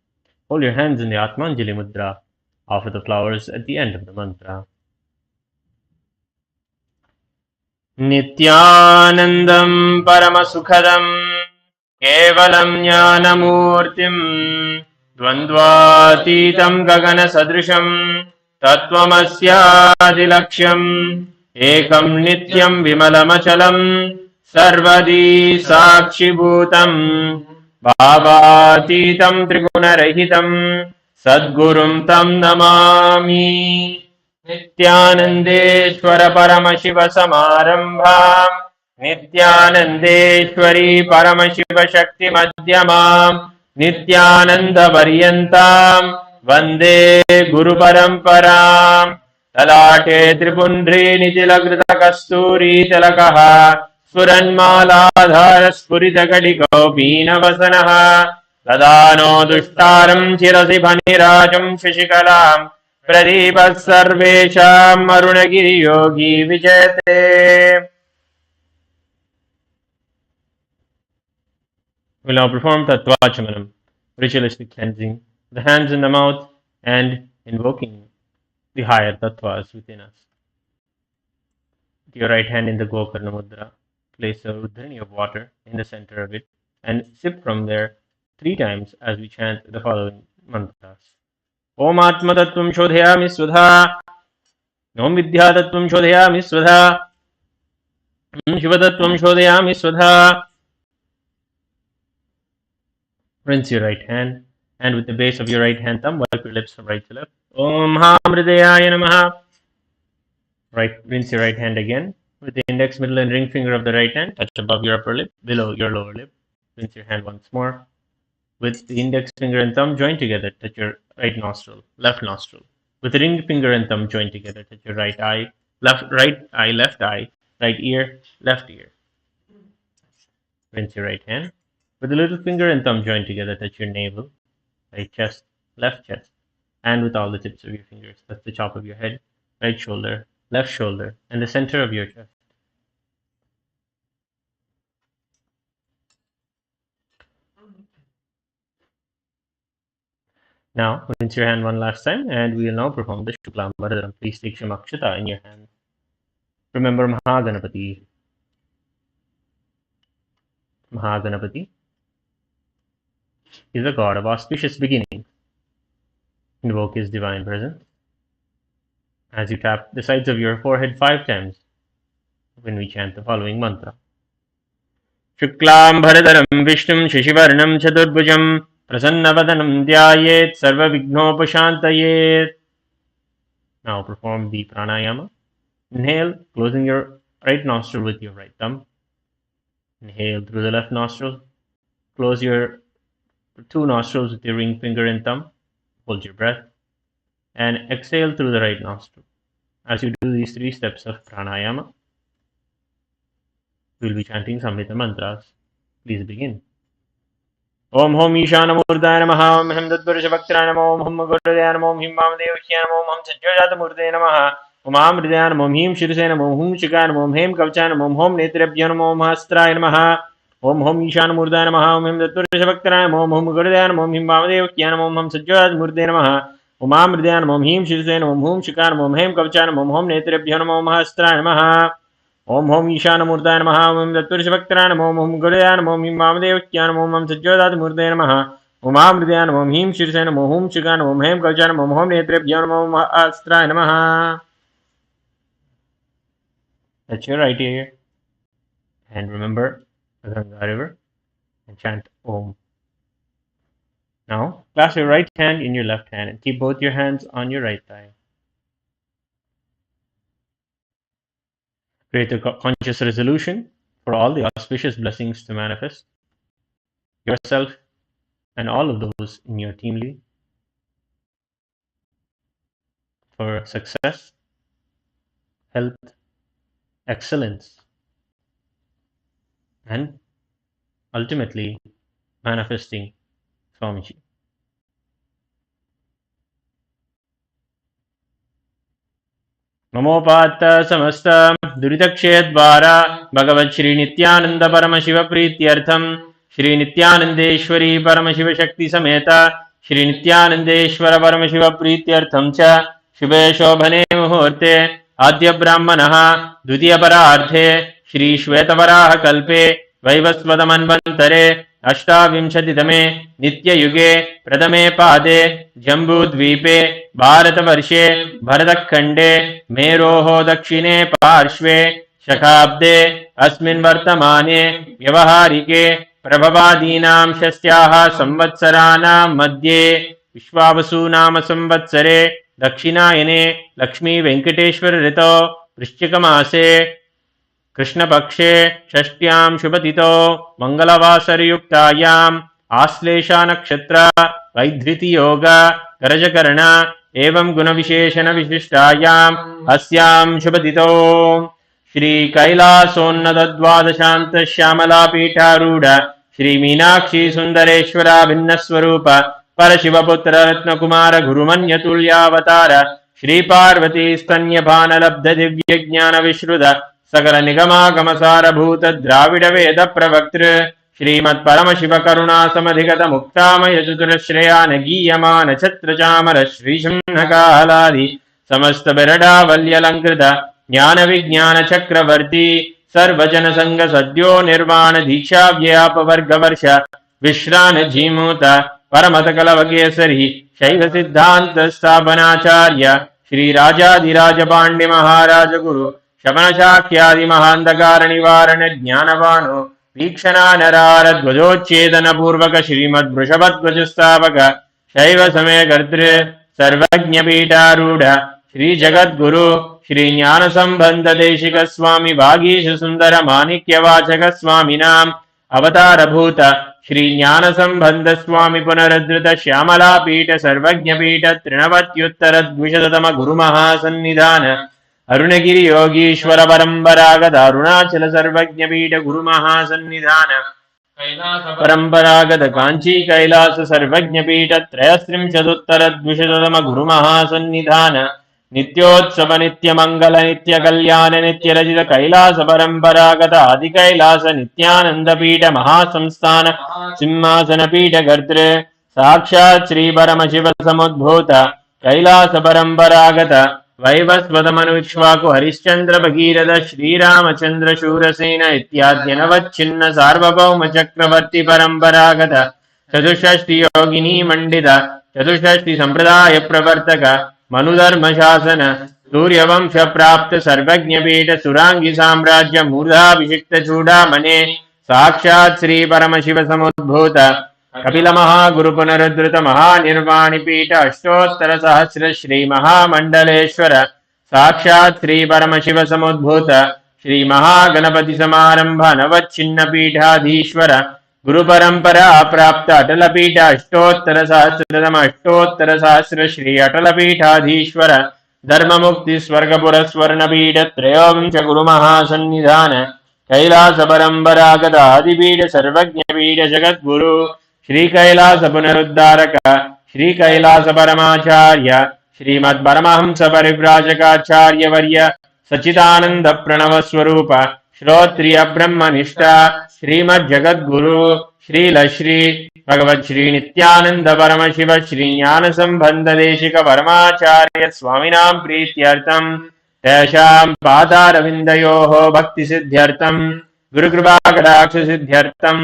Hold your hands in the Atmanjali Mudra. Offer the flowers at the end of the mantra. Nithyanandam Paramasukhadam Kevalam Jnanamurtim Dvandvatitam Gagana Sadrisham Tattvamasyaadilaksham Ekam Nityam Vimalamachalam Sarvadi Sakshibhutam Bhavatitam Trigunarahitam Sadgurum Tam Namami नित्यानंदेश्वर परम शिव समारंभां नित्यानंदेश्वरी परम शिव शक्ति मध्यमां नित्यानंद पर्यंतां वंदे गुरु परंपरां तलाटे त्रिपुंड्री नितिलकृत कस्तूरी तिलकः स्फुरन्मालाधार स्फुरित घटिको पीनवसनः ददानो दुष्टारं शिरसि फणिराजं शशिकलां प्रदीप सर्वेषाम् अरुणगिरि योगी विजयते. We'll now perform Tattvachamanam, ritualistic cleansing, the hands in the mouth and invoking the higher tattvas within us. With your right hand in the Gokarna Mudra, place a rudhrani of water in the center of it and sip from there 3 times as we chant the following mantras. ओम आत्मतत्त्वं शोधयामि स्वधा ओम विद्यातत्त्वं शोधयामि स्वधा शिवतत्त्वं शोधयामि स्वधा. Rinse your right hand and with the base of your right hand thumb wipe your lips from right to left. Om Hamridayaya Namaha. Right, rinse your right hand again with the index, middle and ring finger of the right hand touch above your upper lip, below your lower lip. Rinse your hand once more. With the index finger and thumb joined together, touch your right nostril, left nostril. With the ring finger and thumb joined together, touch your right eye, left eye, right ear, left ear. Rinse your right hand. With the little finger and thumb joined together, touch your navel, right chest, left chest. And with all the tips of your fingers, touch the top of your head, right shoulder, left shoulder, and the center of your chest. Now, rinse your hand one last time, and we will now perform the Shuklam Bharadram. Please take Shamakshata in your hand. Remember Mahaganapati. Mahaganapati is a god of auspicious beginnings. Invoke his divine presence as you tap the sides of your forehead 5 times when we chant the following mantra. Shuklam Bharadram Vishnum Shishivarnam Chaturbhujam Prasannavadanam Dhyayet Sarva Vignopashantayet. Now perform the pranayama. Inhale, closing your right nostril with your right thumb. Inhale through the left nostril. Close your 2 nostrils with your ring finger and thumb. Hold your breath. And exhale through the right nostril. As you do these 3 steps of pranayama, we will be chanting Samhita mantras. Please begin. Om Hom Ishanamurtaya Namaha, Om Hem Tatpurushavaktaya Namaha, Om Hum Gurudaya Namaha, Om Him Vamadevakya Namaha, Om Hum Sajjojatmurtaya Namaha, Om Am Hridaya Namaha, Om Him Shirsaya Namaha, Om Hum Shikaya Namaha, Om Hem Kavachaya Namaha, Om Hom Netrebhyo Namaha, Om Hastraya Namaha, Om Hom Ishanamurtaya Namaha, Om Hem Tatpurushavaktaya Namaha, Om Hum Gurudaya Namaha, Om Him Vamadevakya Namaha, Om Hum Sajjojatmurtaya Namaha, Om Am Hridaya Namaha, Om Him Shirsaya Namaha, Om Hum Shikaya Namaha, Om Hem Kavachaya Namaha, Om Hom Netrebhyo Namaha, Om Hastraya Namaha, Om Hom Ishanamurtaya Namaha, Om Hem Tatpurushavaktaya Namaha, Om Hum Gurudaya Namaha, Om Him Vamadevakya Namaha, Om Hum Sajjojatmurtaya Namaha, Om Am Hridaya Namaha, Om Him Shirsaya Namaha, Om Hum Shikaya Namaha, Om Hem Kavachaya Namaha, Om Hom Netrebhyo Namaha, Om Hastraya Namaha. Touch your right ear and remember the Ganga river and chant Om. Now, clasp your right hand in your left hand and keep both your hands on your right thigh. Create a conscious resolution for all the auspicious blessings to manifest yourself and all of those in your team lead for success, health, excellence, and ultimately manifesting Swamiji. ममोपात्त समस्त दुरितक्षयद्वारा भगवत् श्री नित्यानंद परम शिव प्रीत्यर्थम श्री नित्यानंदेश्वरी परम शिव शक्ति समेत श्री नित्यानंदेश्वर परम शिव प्रीत्यर्थम च शुभे शोभने मुहूर्ते आद्य ब्राह्मणः द्वितीय परार्थे श्री श्वेतवराह कल्पे वैवस्वत मन्वन्तरे अष्टाविंशतितमे नित्ययुगे प्रथमे पादे जम्बूद्वीपे भारतवर्षे भरतखण्डे मेरोः दक्षिणे पार्श्वे शकाब्दे अस्मिन् वर्तमाने व्यवहारिके प्रभवादीनां षष्ट्याः संवत्सराणां मध्ये विश्वावसुनाम संवत्सरे दक्षिणायने लक्ष्मी वेंकटेश्वर ऋतौ वृश्चिकमासे कृष्णपक्षे षष्ट्यां शुभतिथौ मंगलवासरयुक्तायाम् आश्लेषा नक्षत्र वैधृतियोग करजकर्ण एवं गुणविशेषण विशिष्टायाम् अस्यां शुभतिथौ श्री कैलासोन्नत द्वादशान्त श्यामला पीठारूढ़ श्री मीनाक्षी सुंदरेश्वरा भिन्न स्वरूप परशिवपुत्र रत्नकुमार गुरुमन्यतुल्यावतार श्री पार्वती स्तन्यपान लब्ध दिव्य ज्ञान विश्रुत सकल निगमागम सारभूत द्राविड वेद प्रवक्तृ श्रीमत् परम शिव करुणा समधिगत मुक्तामय चतुर श्रेयान गीयमान छत्र चामर श्री कालादि समस्त बिरडावल्यलंकृत ज्ञान विज्ञान चक्रवर्ती सर्वजन संग सद्यो निर्वाण दीक्षा व्यापवर्ग वर्ष विश्रान जीमूत परमत कलवकेसरी शैव सिद्धांत स्थापनाचार्य श्री राजाधिराज पांड्य महाराज गुरु शमन शाक्यादि महांधकार निवारण ज्ञानवानो वीक्षणा नरार ध्वजोच्छेदन पूर्वक श्रीमद् वृषभध्वज स्थापक शैव समय कर्तृ सर्वज्ञ पीठारूढ़ श्री जगद्गुरु श्री ज्ञान संबंध देशिक स्वामी भागीश सुंदर माणिक्य वाचक स्वामिनाम अवतार भूत श्री ज्ञान संबंध स्वामी पुनरुद्धृत श्यामला पीठ सर्वज्ञ पीठ तृणवत्युत्तर द्विशततम गुरु महासन्निधान अरुणगिरि योगीश्वर परंपरागत अरुणाचल सर्वज्ञ पीठ गुरु महासन्निधान परंपरागत कांची कैलास सर्वज्ञ पीठ त्रयस्त्रिंशदुत्तर द्विशततम गुरु महासन्निधान नित्योत्सव नित्य मंगल नित्य कल्याण नित्य रचित कैलास परंपरागत आदि कैलास नित्यानंद पीठ महासंस्थान सिंहासन पीठ कर्तृ साक्षात् श्री परम शिव समुद्भूत कैलास परंपरागत वैवस्वत मनुष्वाकु हरिश्चंद्र भगीरथ श्रीरामचंद्र शूरसेन इत्याद्यनवच्छिन्न सार्वभौम चक्रवर्ती परंपरागत चतुष्षष्टि योगिनी मंडित चतुष्षष्टि संप्रदाय प्रवर्तक मनुधर्म शासन सूर्यवंश प्राप्त सर्वज्ञ पीठ सुरांगी साम्राज्य मूर्धाभिषिक्त चूड़ामणे साक्षात् श्री परम शिव समुद्भूत कपिल महागुरु पुनरुद्धृत महानिर्वाणि पीठ अष्टोत्तर सहस्र श्री महामंडलेश्वर साक्षात् श्री परम शिव समुद्भूत श्री महागणपति समारंभ नवच्छिन्न पीठाधीश्वर गुरु परंपरा प्राप्त अटल पीठ अष्टोत्तर सहस्र श्री अटल पीठाधीश्वर धर्ममुक्ति स्वर्गपुरस्वर्णपीठ त्रयोविंश गुरुमहासन्निधान कैलास परम्परागतादिपीठ सर्वज्ञपीठ जगद्गुरु श्री कैलास पुनरुद्धारक श्री कैलास परमाचार्य श्रीमद्परमहंस परिव्राजकाचार्य वर्य सच्चिदानंद प्रणव स्वरूप श्रोत्रिय ब्रह्मनिष्ठ श्रीमज्जगद्गुरु श्रील श्री भगवत श्री नित्यानंद परम शिव श्री ज्ञान संबंध देशिक परमाचार्य स्वामिनां प्रीत्यर्थं तेषां पादारविन्दयोः भक्ति सिद्ध्यर्थं गुरुकृपा कटाक्ष सिद्ध्यर्थं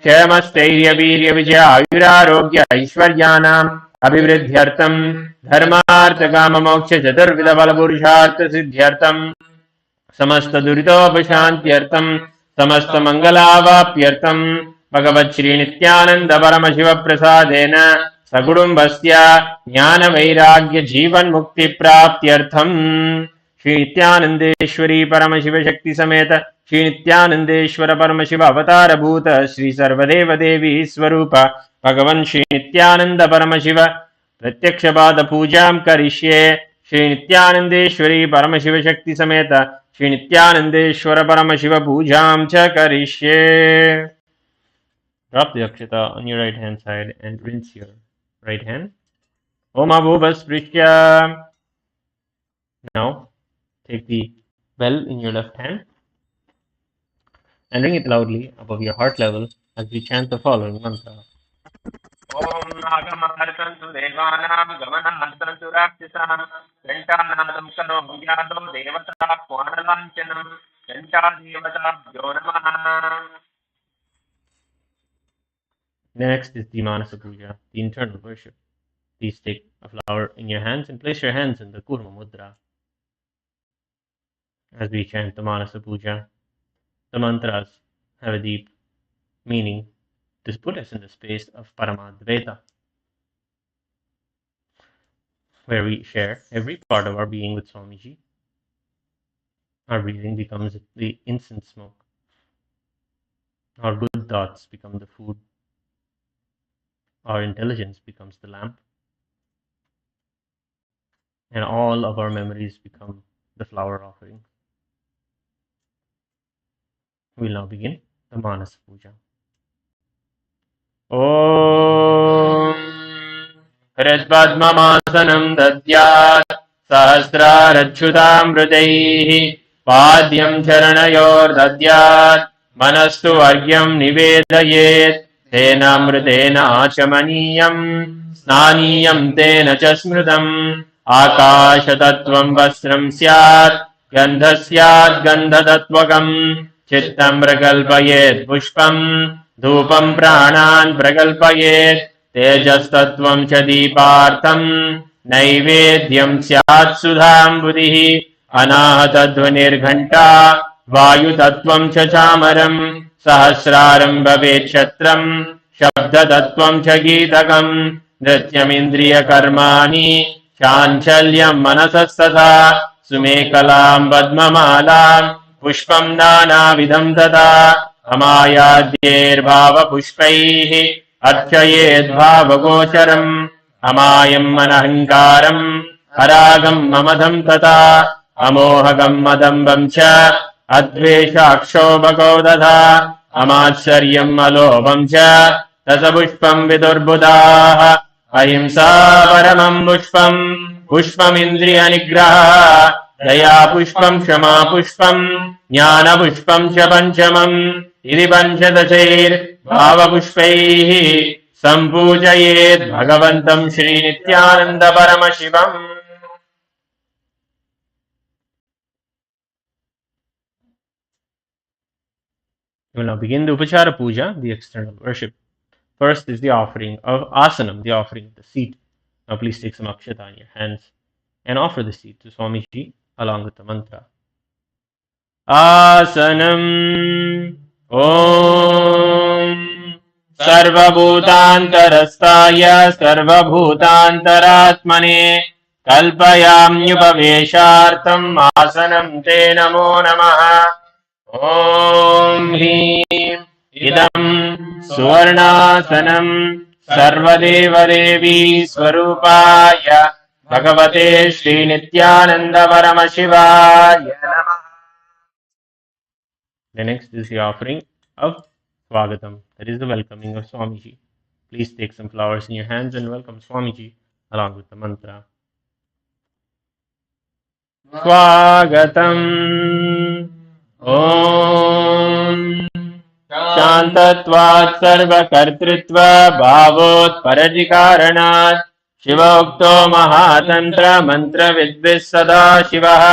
क्षेमस्थैर्य वीर्य विजय आयुरारोग्य ऐश्वर्याणाम् अभिवृद्ध्यर्थं धर्मार्थ काम मोक्ष चतुर्विध बल पुरुषार्थ सिद्ध्यर्थं समस्त दुरितोपशान्त्यर्थं समस्त मंगलावाप्यर्थं भगवत् श्री नित्यानंद परम शिव प्रसादेन सकुटुम्बस्य ज्ञान वैराग्य जीवन मुक्ति प्राप्त्यर्थं श्री नित्यानंदेश्वरी परम शिव शक्ति समेत श्री नित्यानंदेश्वर परम शिव अवतार भूत श्री सर्वदेव देवी स्वरूप भगवन् श्री नित्यानंद परम शिव प्रत्यक्ष पाद पूजां करिष्ये श्री नित्यानंदेश्वरी परम शिव शक्ति समेत श्री नित्यानंदेश्वर परम शिव पूजां च करिष्ये. Drop the akshata on your right hand side and rinse your right hand. Om Abhubhasprishya. Now take the bell in your left hand and ring it loudly above your heart level as we chant the following mantra. Om Nagamartantu Devanam Gamanartantu Rakshasam Ghantanadam Karom Yado Devata Kwanalanchanam Ghanta Devata Bhyo Namaha. Next is the Manasa Puja, the internal worship. Please take a flower in your hands and place your hands in the Kurma Mudra. As we chant the Manasa Puja, the mantras have a deep meaning to put us in the space of Paramadvaita, where we share every part of our being with Swamiji. Our breathing becomes the incense smoke. Our good thoughts become the food. Our intelligence becomes the lamp. And all of our memories become the flower offering. We will now begin the Manasa Puja. Om Hridpadmamasanam dadyat Sahasrarachyutamrutaihi Padyam Charanayor dadyat Manastu Argyam Nivedayet Tenamrutena Achamaniyam Snaniyam Tena Chasmrutam Akashatattvam Vasram Syat Gandhasyat Gandhatatvakam Chittam Prakalpayet Pushpam Dhupam Pranan Prakalpayet Tejastattvam Cha Deepartham Naivedyam Syat Sudham Buddhihi Anahatadhvanirghanta Vayutattvam Cha Chamaram Sahasraram Bhavet Kshatram Shabdatattvam Cha Geetakam Nrityamindriya Karmani Chanchalyam Manasasthatha Sumekalam Padmamalam Pushpam Nanavidham Tata Amayadyervava Pushpaihi Archayedvavagocharam Amayam Manahankaram Haragam Mamadham Tata Amohagam Madambam Cha Adveshakshobhako Tata Amacharyam Malobam Cha Tasapushpam Vidurbudaha Ahimsa Paramam Pushpam Pushpam Indriya Nigraha Daya Pushpam Shama Pushpam Jnana Pushpam Cha Panchamam Idi Panchadashair Bhava Pushpaihi Sampujayet Bhagavantam Shri Nithyananda Paramashivam. We will now begin the Upachara Puja, the external worship. First is the offering of Asanam, the offering of the seat. Now please take some akshata in your hands and offer the seat to Swamiji along with the mantra. Asanam Om Sarvabhutantarastaya Sarvabhutantaratmane Kalpayamyupaveshartam Asanam Te Namo Namaha. Om Hrim Idam Suvarnasanam Sarvadeva Devi Swarupaya भगवते श्रीनित्यानन्द परमशिवाय नमः. The next is the offering of Swagatam, that is the welcoming of Swamiji. Please take some flowers in your hands and welcome Swamiji along with the mantra. Swagatam Om शान्तत्वात् सर्वकर्तृत्व भावोत्परजिकारणात् शिवोक्तो महातन्त्र मन्त्रविद्भिः सदा शिवः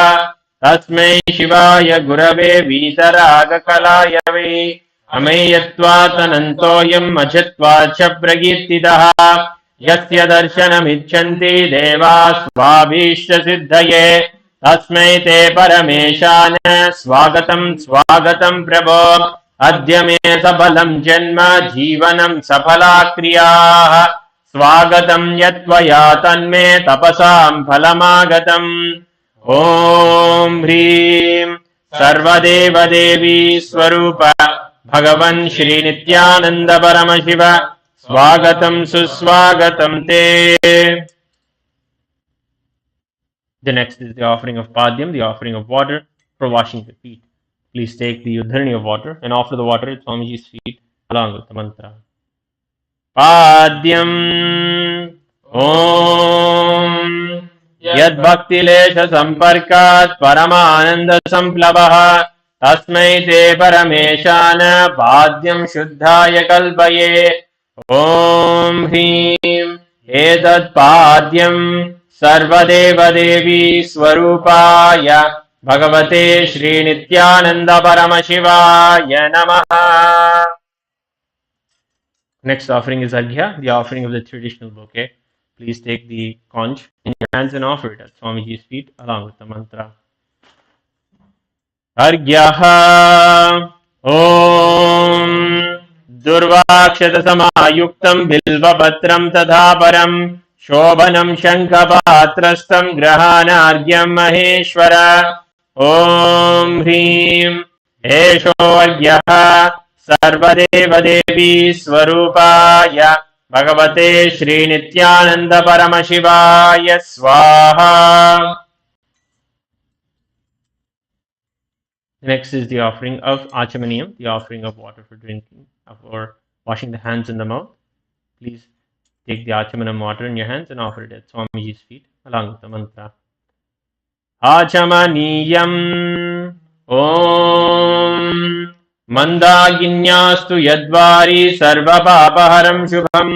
तस्मै शिवाय गुरवे वीतरागकलाय वै अमेयत्वात् अनन्तोऽयम् अजत्वात् च प्रकीर्तितः यस्य दर्शनमिच्छन्ति देवाः स्वाभीष्टसिद्धये तस्मै ते परमेशान स्वागतं स्वागतं प्रभो अद्य मे सबलं जन्म जीवनं सफला क्रियाः स्वागतं यत्त्वया तन्मे तपसां फलमागतम् ॐ ह्रीं सर्वदेवदेवी स्वरूप भगवन् श्रीनित्यानन्द परमशिव स्वागतं सुस्वागतं ते. The next is the offering of Padyam, the offering of water for washing the feet. Please take the udharani of water and offer the water at Swamiji's feet along with the mantra. Padyam Om Yad Bhakti Lesha Samparkat Paramananda Samplabah Tasmai Te Parameshana Padyam Shuddhaya Kalpaye Om Hrim Etat Padyam सर्वदेवदेवी स्वरूपाय भगवते श्रीनित्यानन्द परमशिवाय नमः. Next offering is Arghya, the offering of the traditional bouquet. Please take the conch in your hands and offer it at Swamiji's feet along with the mantra. Arghyaha Om Durvakshatasamayuktam Bilvapatram Tadhaparam शोभनं शङ्खपात्रस्थं ग्रहाणार्घ्यं महेश्वर ॐ ह्रीं एषोऽर्घ्यः सर्वदेवदेवी स्वरूपाय भगवते श्रीनित्यानन्द परमशिवाय स्वाहा. Next is the offering of Achamaniyam, the offering of water for drinking, or washing the hands and the mouth. Please take the Achamanam water in your hands and offer it at Swamiji's feet along with the mantra. Achamaniyam Om Mandaginyastu Yadvari Sarvapapaharam Shubham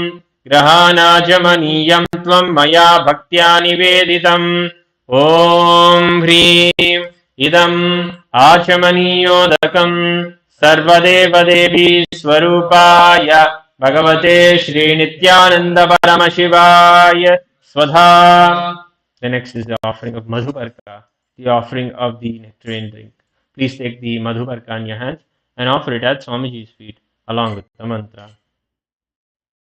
Grahanachamaniyam Tvam Maya Bhaktya Niveditam Om Hrim Idam Achamaniyodakam Sarvadevadevi Swarupaya Bhagavate Shri Nityananda Paramashivaya Swadha. The next is the offering of Madhubarka, the offering of the nectarian drink. Please take the Madhubarka in your hands and offer it at Swamiji's feet along with the mantra.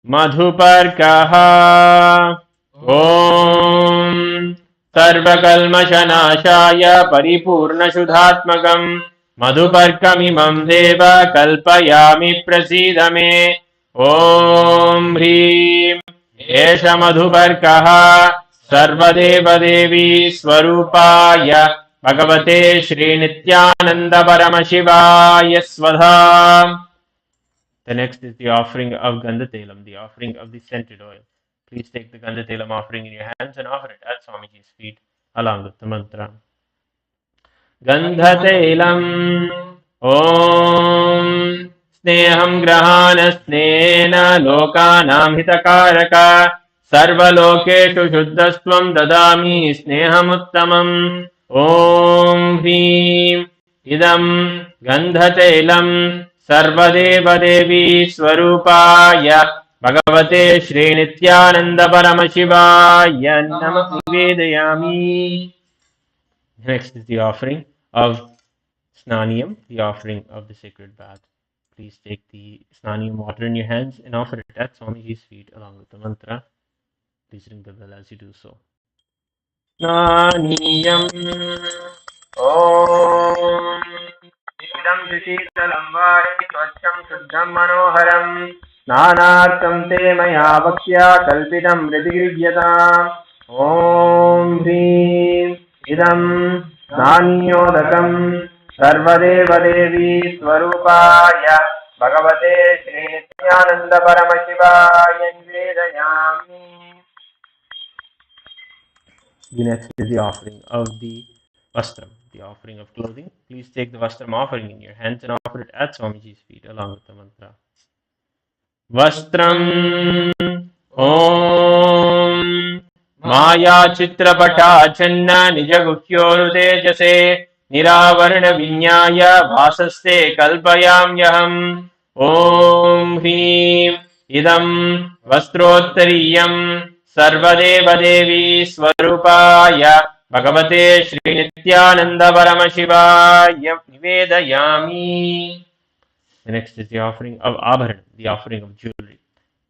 Madhubarkaha Om Sarvakalmashanashaya Paripurnashudhatmakam Madhubarkamimam Deva Kalpayami Prasidame Om Hrim Esha Madhubarkaha Sarvadevadevi Swarupaya Bhagavate Shri Nityananda Paramashivaya Swadha. The next is the offering of Gandhatelam, the offering of the scented oil. Please take the Gandhatelam offering in your hands and offer it at Swamiji's feet along with the mantra. Gandhatelam Om Sneham Grahana Snena Lokanam Hitakaraka Sarvalokeshu Shuddhastvam Dadami Sneham Om Hrim Idam Gandhatelam Sarvadevadevi Swarupaya Bhagavate Shri Nityananda Paramashivaya Namah Nivedayami. Next is the offering of Snaniyam, the offering of the sacred bath. Please take the Snaniyam water in your hands and offer it at Swamiji's feet along with the mantra. Please ring the bell as you do so. Snaniyam Om Idam Shishitalam Vari Swacham Shuddham Manoharam Snanartam Te Maya Vakshya Kalpitam Ritigridyatam ॐ ह्रीं इदं नान्योदकं सर्वदेवदेवी स्वरूपाय भगवते श्रीनित्यानन्दपरमशिवाय निवेदयामि. The next is the offering of the vastram, the offering of clothing. Please take the vastram offering in your hands and offer it at Swamiji's feet along with the mantra. Vastram Om Maya Chitrapatachanna Nijaguhyoruteජase Niravarna Vinyaya Vasaste Kalpayamyaham. Om Hrim Idam Vastrottariyam Sarvadevadevi Swarupaya Bhagavate Shri Nithyananda Paramashivaya Nivedayami. The next is the offering of abharan, the offering of jewelry.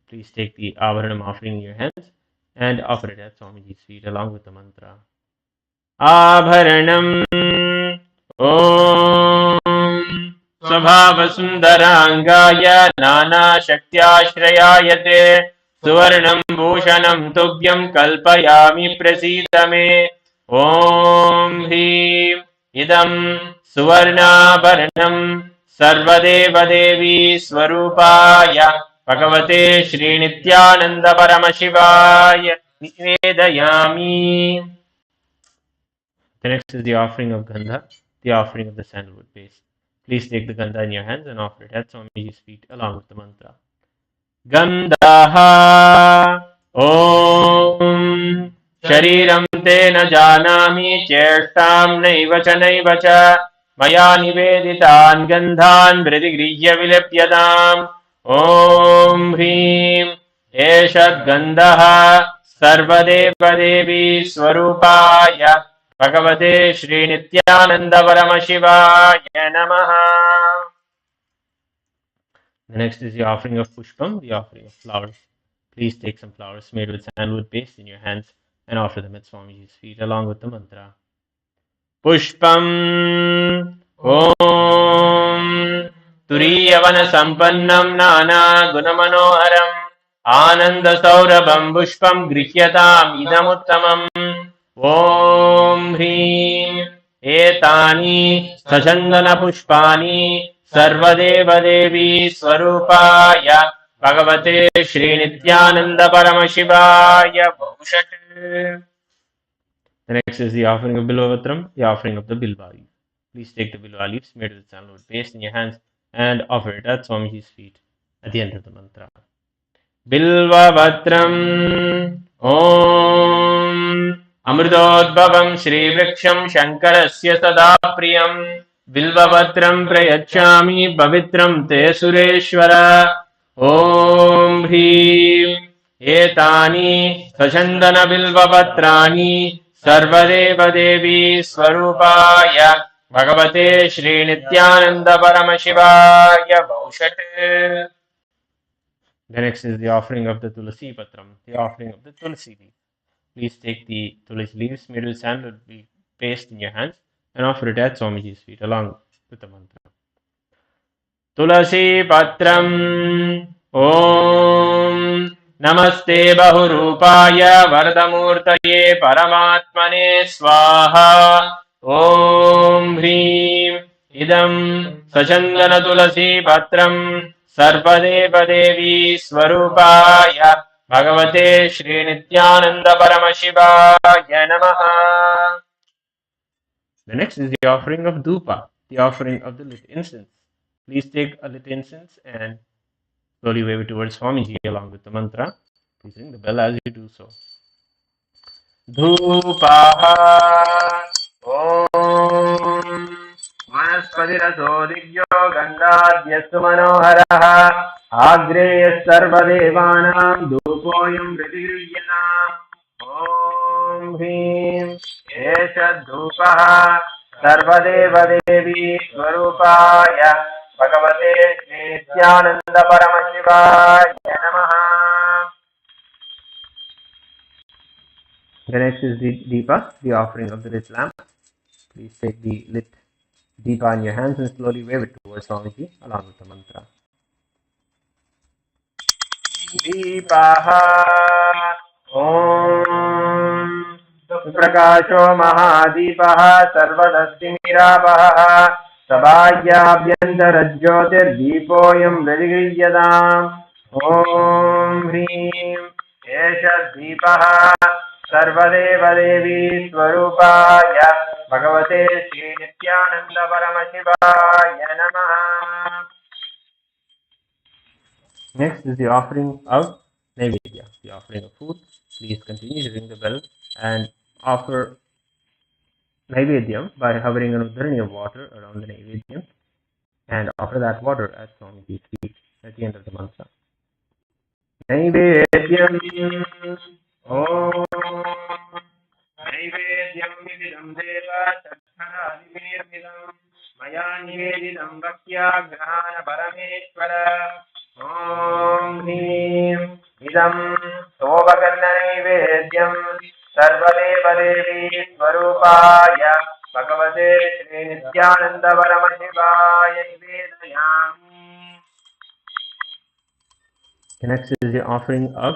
Please take the abharanam offering in your hands and offer it at Swamiji's feet along with the mantra. Abharanam Om Swabhavasundarangaya Nana Shaktyashrayayate Suvarnam Bhushanam Tubhyam Kalpayami Prasidame. Om Hrim Idam Suvarnabharanam Sarvadevadevi Swarupaya Bhagavate Shri Nithyananda Paramashivaya Nivedayami. The next is the offering of Gandha, the offering of the sandalwood paste. Please take the Gandha in your hands and offer it at Swamiji's feet along with the mantra. Gandhaha Om Shariram Te Na Janami Cheshtam Naiva Cha Maya Niveditan Gandhan Vridigriya Vilepyadam. Om Hrim Eshad Gandhaha Sarvadeva Devi Swarupaya Bhagavate Shri Nithyananda Paramashivaya Namaha. The next is the offering of pushpam, the offering of flowers. Please take some flowers made with sandalwood paste in your hands and offer them at Swamiji's feet along with the mantra. Pushpam Om Turiyavana Sampannam Nana Gunamanoharam Ananda Saurabham Pushpam Grihyatam Idamuttamam. Om Hrim Etani Sajandana Pushpani Sarvadevadevi Swarupaya Bhagavate Shri Nithyananda Paramashivaya Bhushat. The next is the offering of Bilvavatram, the offering of the Bilva leaf. Please take the Bilva leaves made with sandalwood paste in your hands and offer it at Swamiji's feet at the end of the mantra. Bilvavatram Om Amritodbhavam Shri Vriksham Shankarasya Sada Priyam Bilvavatram Prayachami Pavitram Te Sureshwara. Om Hrim Etani Sachandana Bilvapatrani Sarvadeva Devi Swarupaya Bhagavate Shri Nithyananda Paramashivaya Bhushat. The next is the offering of the Tulasi Patram, the offering of the Tulasi leaf. Please take the Tulasi leaves made with sandalwood paste in your hands and offer it at Swamiji's feet along with the mantra. Tulasi Patram Om Namaste Bahurupaya Vardamurtaye Paramatmane Swaha. Om Hrim Idam Sachandana Tulasi Patram Sarvadeva Devi Swarupaya Bhagavate Shri Nithyananda Paramashivaya Namaha. The next is the offering of Dhupa, the offering of the lit incense. Please take a lit incense and slowly wave it towards Swamiji along with the mantra. Please ring the bell as you do so. Dhupaha Om Vanaspatiraso Divyo Gandhadhyastu Manoharaha Agreya Sarvadevanam Dhupoyam Vridigriyanam. Om Hrim Esha Dhupaha Sarvadeva Devi Swarupaya Bhagavate Shri Nithyananda Paramashivaya Namaha. The next is the Deepa, the offering of the lit lamp. Please take the lit Deepa in your hands and slowly wave it towards Swamiji along with the mantra. Deepaha Om प्रकाशो महादीपः सर्वदस्तिमिरापहः सबाह्याभ्यन्तरज्योतिर्दीपोऽयं प्रतिगृह्यताम् ॐ ह्रीं एष दीपः सर्वदेवदेवी स्वरूपाय भगवते श्रीनित्यानन्दपरमशिवाय नमः. Next is the offering of Naivedya, the offering of food. Please continue to ring the bell and offer Naivedyam by hovering an udharani of water around the Naivedyam and offer that water at Swamiji's feet at the end of the mantra. Naivedyam Om Naivedyam Vividam Deva Chakkara Divirvidam Maya Nivedidam Vakya Grahana Parameshwara Om Hrim Idam Sovakarna Naivedyam Sarvadevadevi Swarupaya Bhagavate Shri Nithyananda Paramashivaya Nivedayami. The next is the offering of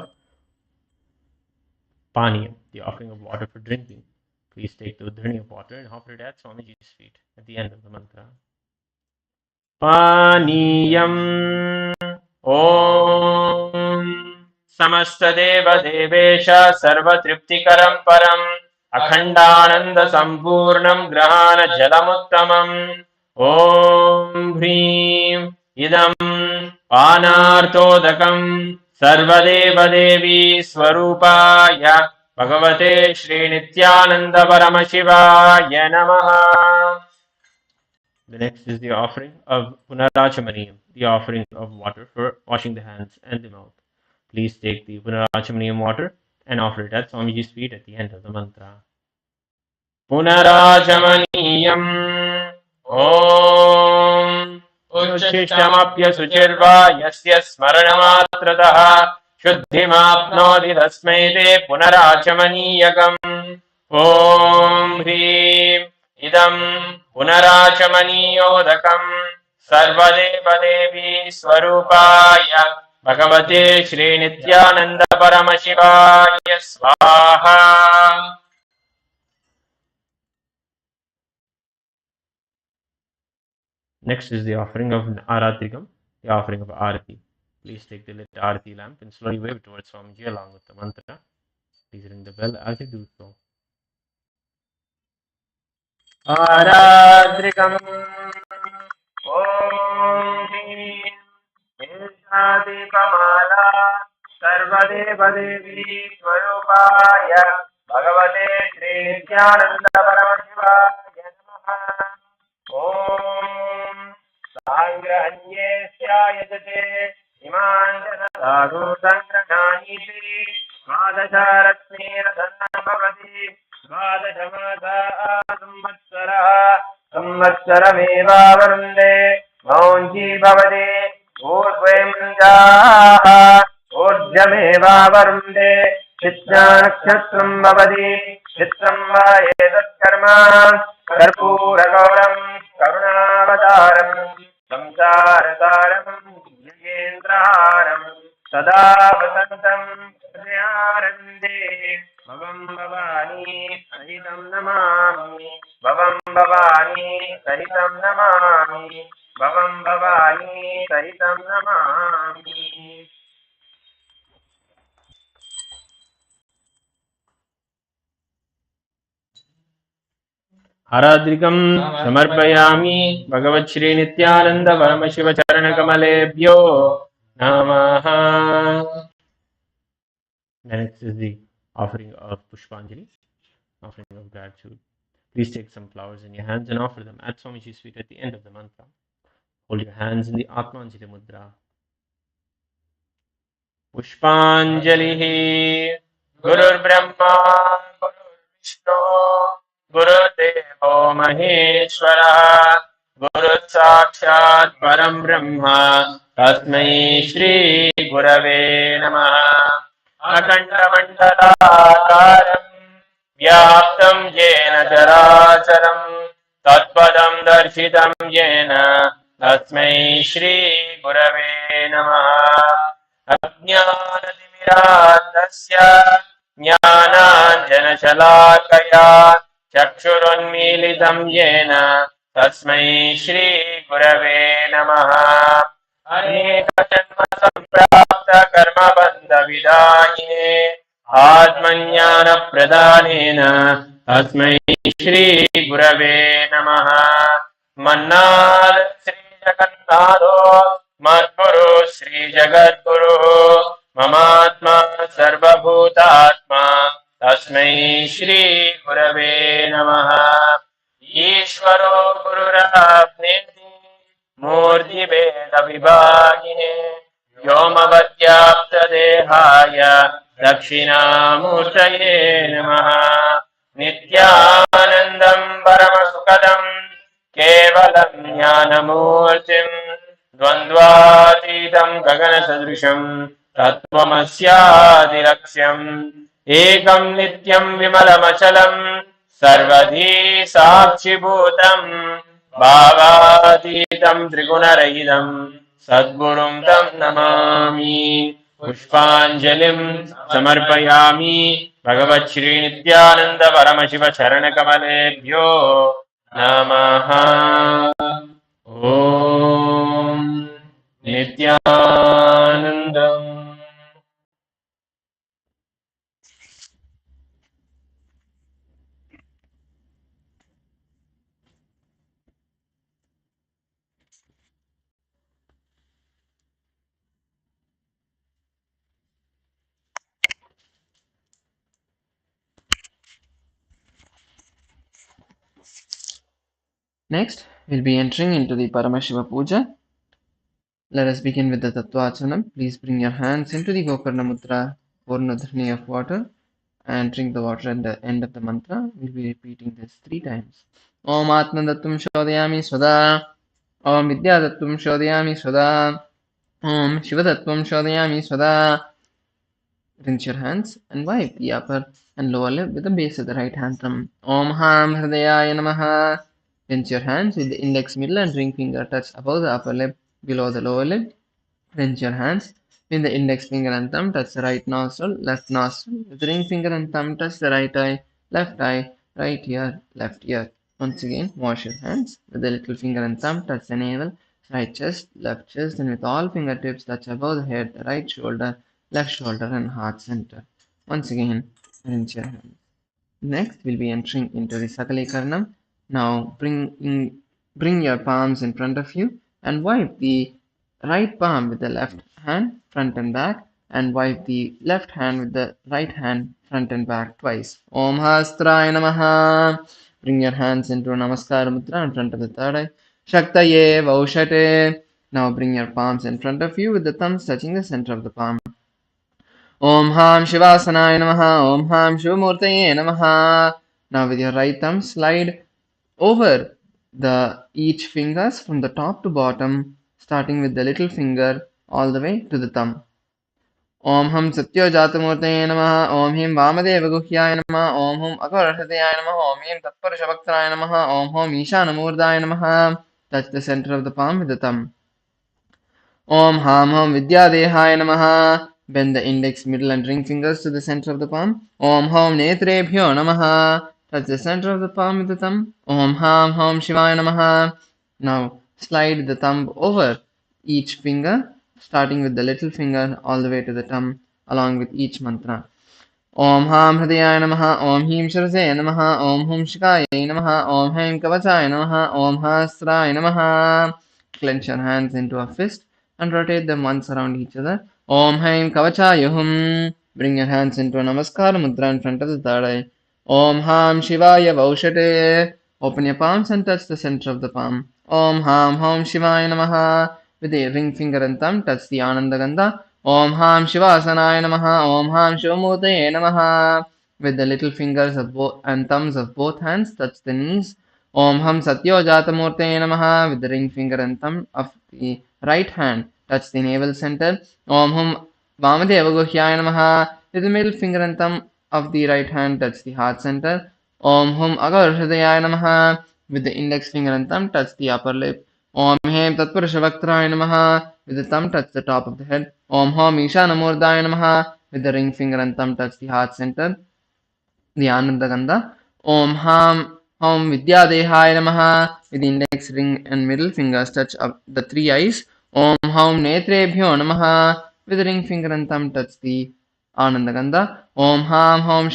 Paniyam, the offering of water for drinking. Please take the udharani of water and offer it at Swamiji's feet at the end of the mantra. Paniyam Om Samastadeva Devesha Sarvatriptikaram Param Akhandananda Sampurnam Grahana Jalamuttamam Om Hrim Idam Panartodakam Sarvadeva Devi Swarupaya Bhagavate Shri Nithyananda Paramashivaya Namaha. The next is the offering of Punarachamaniyam, the offering of water for washing the hands and the mouth. Please take the Punarachamaniyam water and offer it at Swamiji's feet at the end of the mantra. Punarachamaniyam Om Uchishtamapya Suchirva Yasya Smaranamatrataha Shuddhimapnoti Tasmai Te Punarachamaniyakam Om Hrim Idam Punarachamaniyodakam Sarvadevadevi Swarupaya Bhagavate Shri Nithyananda Paramashivaya Swaha. Next is the offering of Aratrikam, the offering of Arati. Please take the lit Arati lamp and slowly wave it towards Swamiji along with the mantra. Please ring the bell as you do so. Aratrikam Om Esha-dipamala Sarvadevadevi Swarupaya Bhagavate Shri Nithyananda Paramashivaya Namaha. Om Sangrahanyesya Yajate Iman Janadago Sangrahaniti Svadasharatmira Dhanna-bhavati Svadashamasa Samvatsaraha Samvatsarameva Varunde Maunji Bhavati Urvemjaha Urjameva Varunde Chitya-nakshatram Bhavati Chitram Vayedat Karma Karpuragauram Karunavataram Samsarataram Yagendraharam Sada Vasantam Prayarande Bhavam Bhavani Sahitam Namami Bhavam Bhavani Sahitam Namami Bhavam Bhavani Sahitam Namami. Haradrikam samarpayami Bhagavat Shri Nithyananda Paramashiva Charanakamaleebhyo Namaha. The next is the offering of Pushpanjali, offering of gratitude. Please take some flowers in your hands and offer them at Swamiji's feet at the end of the mantra. Hold your hands in the Atmanjali Mudra. Pushpanjali Gurur Brahma Gurur Vishnu Gurudevo Maheshwara Guru Sakshat Param Brahma Tasmai Shri Gurave Namaha. Akanta Mandalakaram Vyaptam Yena Characharam Tatpadam Darshitam Yena Tasmai Shri Gurave Namaha. Ajnanatimirandasya ज्ञानाञ्जनशलाकया चक्षुरुन्मीलितं येन तस्मै श्रीगुरवे नमः। अनेकजन्मसम्प्राप्तकर्मबन्धविदायिने आत्मज्ञानप्रदानेन तस्मै श्रीगुरवे नमः। मन्नाथ श्रीजगन्नाथो मद्गुरु श्रीजगद्गुरुः ममात्मा सर्वभूतात्मा तस्मै श्रीगुरवे नमः। ईश्वरो गुरुरात्मेति मूर्तिभेदविभागिने व्योमवद्व्याप्तदेहाय दक्षिणामूर्तये नमः। नित्यानन्दं परमसुखदं केवलं ज्ञानमूर्तिं द्वन्द्वातीतं गगनसदृशं तत्त्वमस्यादिलक्ष्यम् एकं नित्यं विमलमचलं सर्वधी साक्षिभूतं भावातीतं त्रिगुणरहितं सद्गुरुं तं नमामि। पुष्पाञ्जलिं समर्पयामि भगवच्छ्रीनित्यानन्द परमशिवचरणकमलेभ्यो नमः। ॐ नित्यानन्दम्। Next, we'll be entering into the Paramashiva Puja. Let us begin with the Tattvachanam. Please bring your hands into the Gokarna Mudra, Purnadhrani of water, and drink the water at the end of the mantra. We'll be repeating this 3 times. Om Atma Dattum Shodhayami Swada. Om Vidya Dattum Shodhayami Swada. Om Shiva Dattum Shodhayami Swada. Rinse your hands and wipe the upper and lower lip with the base of the right hand thumb. Om Ham Hridayaya Namaha. Rinse your hands with the index, middle, and ring finger touch above the upper lip, below the lower lip. Rinse your hands with the index finger and thumb touch the right nostril, left nostril. With the ring finger and thumb touch the right eye, right ear, left ear. Once again, wash your hands with the little finger and thumb touch the navel, right chest, left chest, and with all fingertips touch above the head, the right shoulder, left shoulder, and heart center. Once again, rinse your hands. Next, we'll be entering into the Sakala Krama. Now, bring your palms in front of you and wipe the right palm with the left hand, front and back, and wipe the left hand with the right hand, front and back twice. Om Hastraya Namaha. Bring your hands into Namaskara Mudra in front of the third eye. Shaktaye Vaushate. Now bring your palms in front of you with the thumbs touching the center of the palm. Om Ham Shivasanaye Namaha. Om Ham Shivamurtaye Namaha. Now with your right thumb, slide over the each fingers from the top to bottom, starting with the little finger all the way to the thumb. Om Ham Satyo Jatamurtaye Namaha. Om Him Vamadeva Guhyaya Namaha. Om Hum Akarhridaya Namaha. Om Him Tatparushabhaktaraya Namaha. Om Hum Ishanamurdaya Namaha. Touch the center of the palm with the thumb. Om Ham Hum Vidyadehaya Namaha. Bend the index, middle, and ring fingers to the center of the palm. Om Hum Netrebhyo Namaha. Touch the center of the palm with the thumb. Om Ham Hum Shivaya Namaha. Now slide the thumb over each finger, starting with the little finger all the way to the thumb, along with each mantra. Om Ham Hridayaya Namaha. Om Him Shirase Namaha. Om Hum Shikaya Namaha. Om Haim Kavachaya Namaha. Om Hasraya Namaha. Clench your hands into a fist and rotate them once around each other. Om Haim Kavachaya Hum. Bring your hands into a Namaskara Mudra in front of the third eye. Om Ham Shivaya Vaushate. Open your palms and touch the center of the palm. Om Ham Hom Shivaya Namaha. With the ring finger and thumb, touch the Ananda Gandha. Om Ham Shivasanaye Namaha. Om Ham Shivamurtaye Namaha. With the little fingers of both and thumbs of both hands, touch the knees. Om Ham Satyo Jatamurtaye Namaha. With the ring finger and thumb of the right hand, touch the navel center. Om Hum Vamadeva Guhyaya Namaha. With the middle finger and thumb of the right hand, touch the heart center. Om Hum Agar Hridayaya Namaha. With the index finger and thumb, touch the upper lip. Om Hem Tatpurushavaktraya Namaha. With the thumb, touch the top of the head. Om Hom Ishanamurdaya Namaha. with the ring finger and thumb touch the heart center, the Ananda Gandha. Om Vidyadehaya Namaha, with the index, ring and middle fingers touch up the three eyes. Om Netrebhyo Namaha, with the ring finger and thumb touch the Ananda Gandha. Om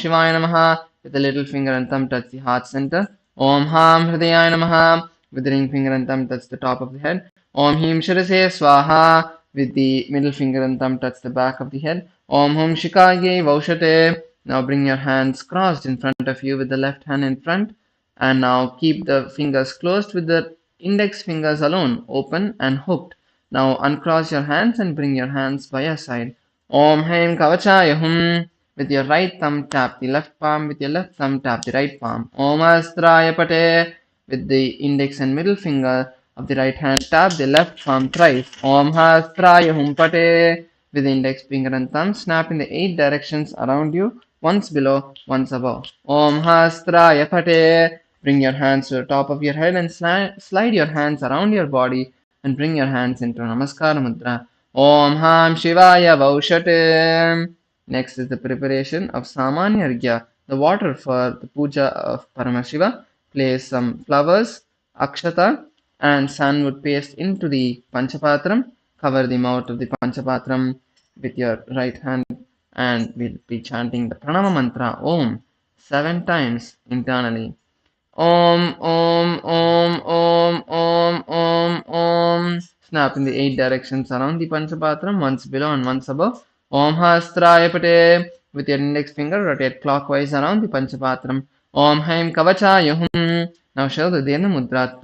Shivaya Namaha, with the little finger and thumb touch the heart center. Om Hridayaya Namaha, with the ring finger and thumb touch the top of the head. Om Shirase Swaha, with the middle finger and thumb touch the back of the head. Om Shikaye Vaushate. Now bring your hands crossed in front of you with the left hand in front, and now keep the fingers closed with the index fingers alone open and hooked. Now uncross your hands and bring your hands by your side. Om Haim Kavachaya Hum. With your right thumb tap the left palm, with your left thumb tap the right palm. Om Astraya Pate. With the index and middle finger of the right hand tap the left palm thrice. Om Astraya Hum Pate. With the index finger and thumb snap in the 8 directions around you, once below, once above. Om Hastraya Pate. Bring your hands to the top of your head and slide your hands around your body and bring your hands into Namaskara Mudra. Om Ham Shivaya Vaushate. Next is the preparation of Samanya Arghya, the water for the puja of Paramashiva. Place some flowers, akshata, and sandalwood paste into the panchapatram. Cover the mouth of the panchapatram with your right hand, and we'll be chanting the pranama mantra Om 7 times internally. Om, Om, Om, Om, Om, Om, Om. Snap in the 8 directions around the panchapatram, once below and once above. Om Hastraya Pate. With your index finger, rotate clockwise around the panchapatram. Om Haim Kavachaya Hum. Now show the Dena Mudra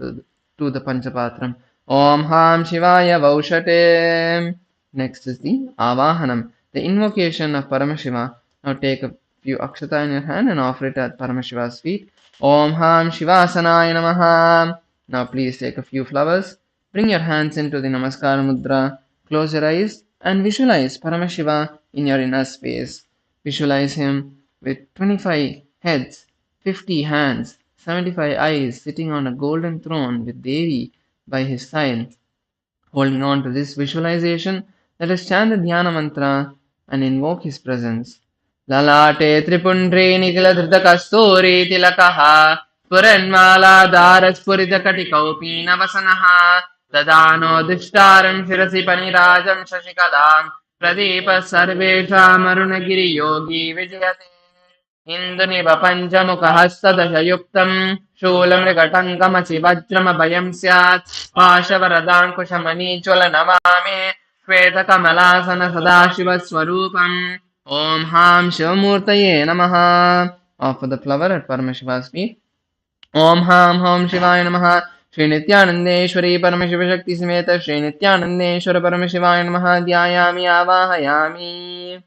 to the panchapatram. Om Ham Shivaya Vaushate. Next is the Avahanam, the invocation of Paramashiva. Now take a few akshata in your hand and offer it at Paramashiva's feet. Om Ham Shivasanaya Namaha. Now please take a few flowers. Bring your hands into the Namaskara Mudra. Close your eyes and visualize Paramashiva in your inner space. Visualize him with 25 heads, 50 hands, 75 eyes, sitting on a golden throne with Devi by his side. Holding on to this visualization, let us chant the Dhyana mantra and invoke his presence. Lalate tripundre nikila dhrita kasturi tilakaha Puranmala dharaspurita katikopina vasanaha Dadano dishtaram shirasi panirajam shashikalam Pradeepa sarvesham arunagiri yogi vijayate Induniva panchamukhahastadashayuktam Shulamrikatankamachi vajramabhayam syat Pashavaradhankushamani namame Shvetakamalasana sadashivaswarupam Om Ham Shivamurtaye Namaha. Offer the flower at Paramashiva's feet. Om Ham Shivaya Namaha. Shri Nithyanandeshwari Paramashiva Shakti Sameta Shri Nithyanandeshwara Paramashivaya Namaha Dhyayami Avahayami.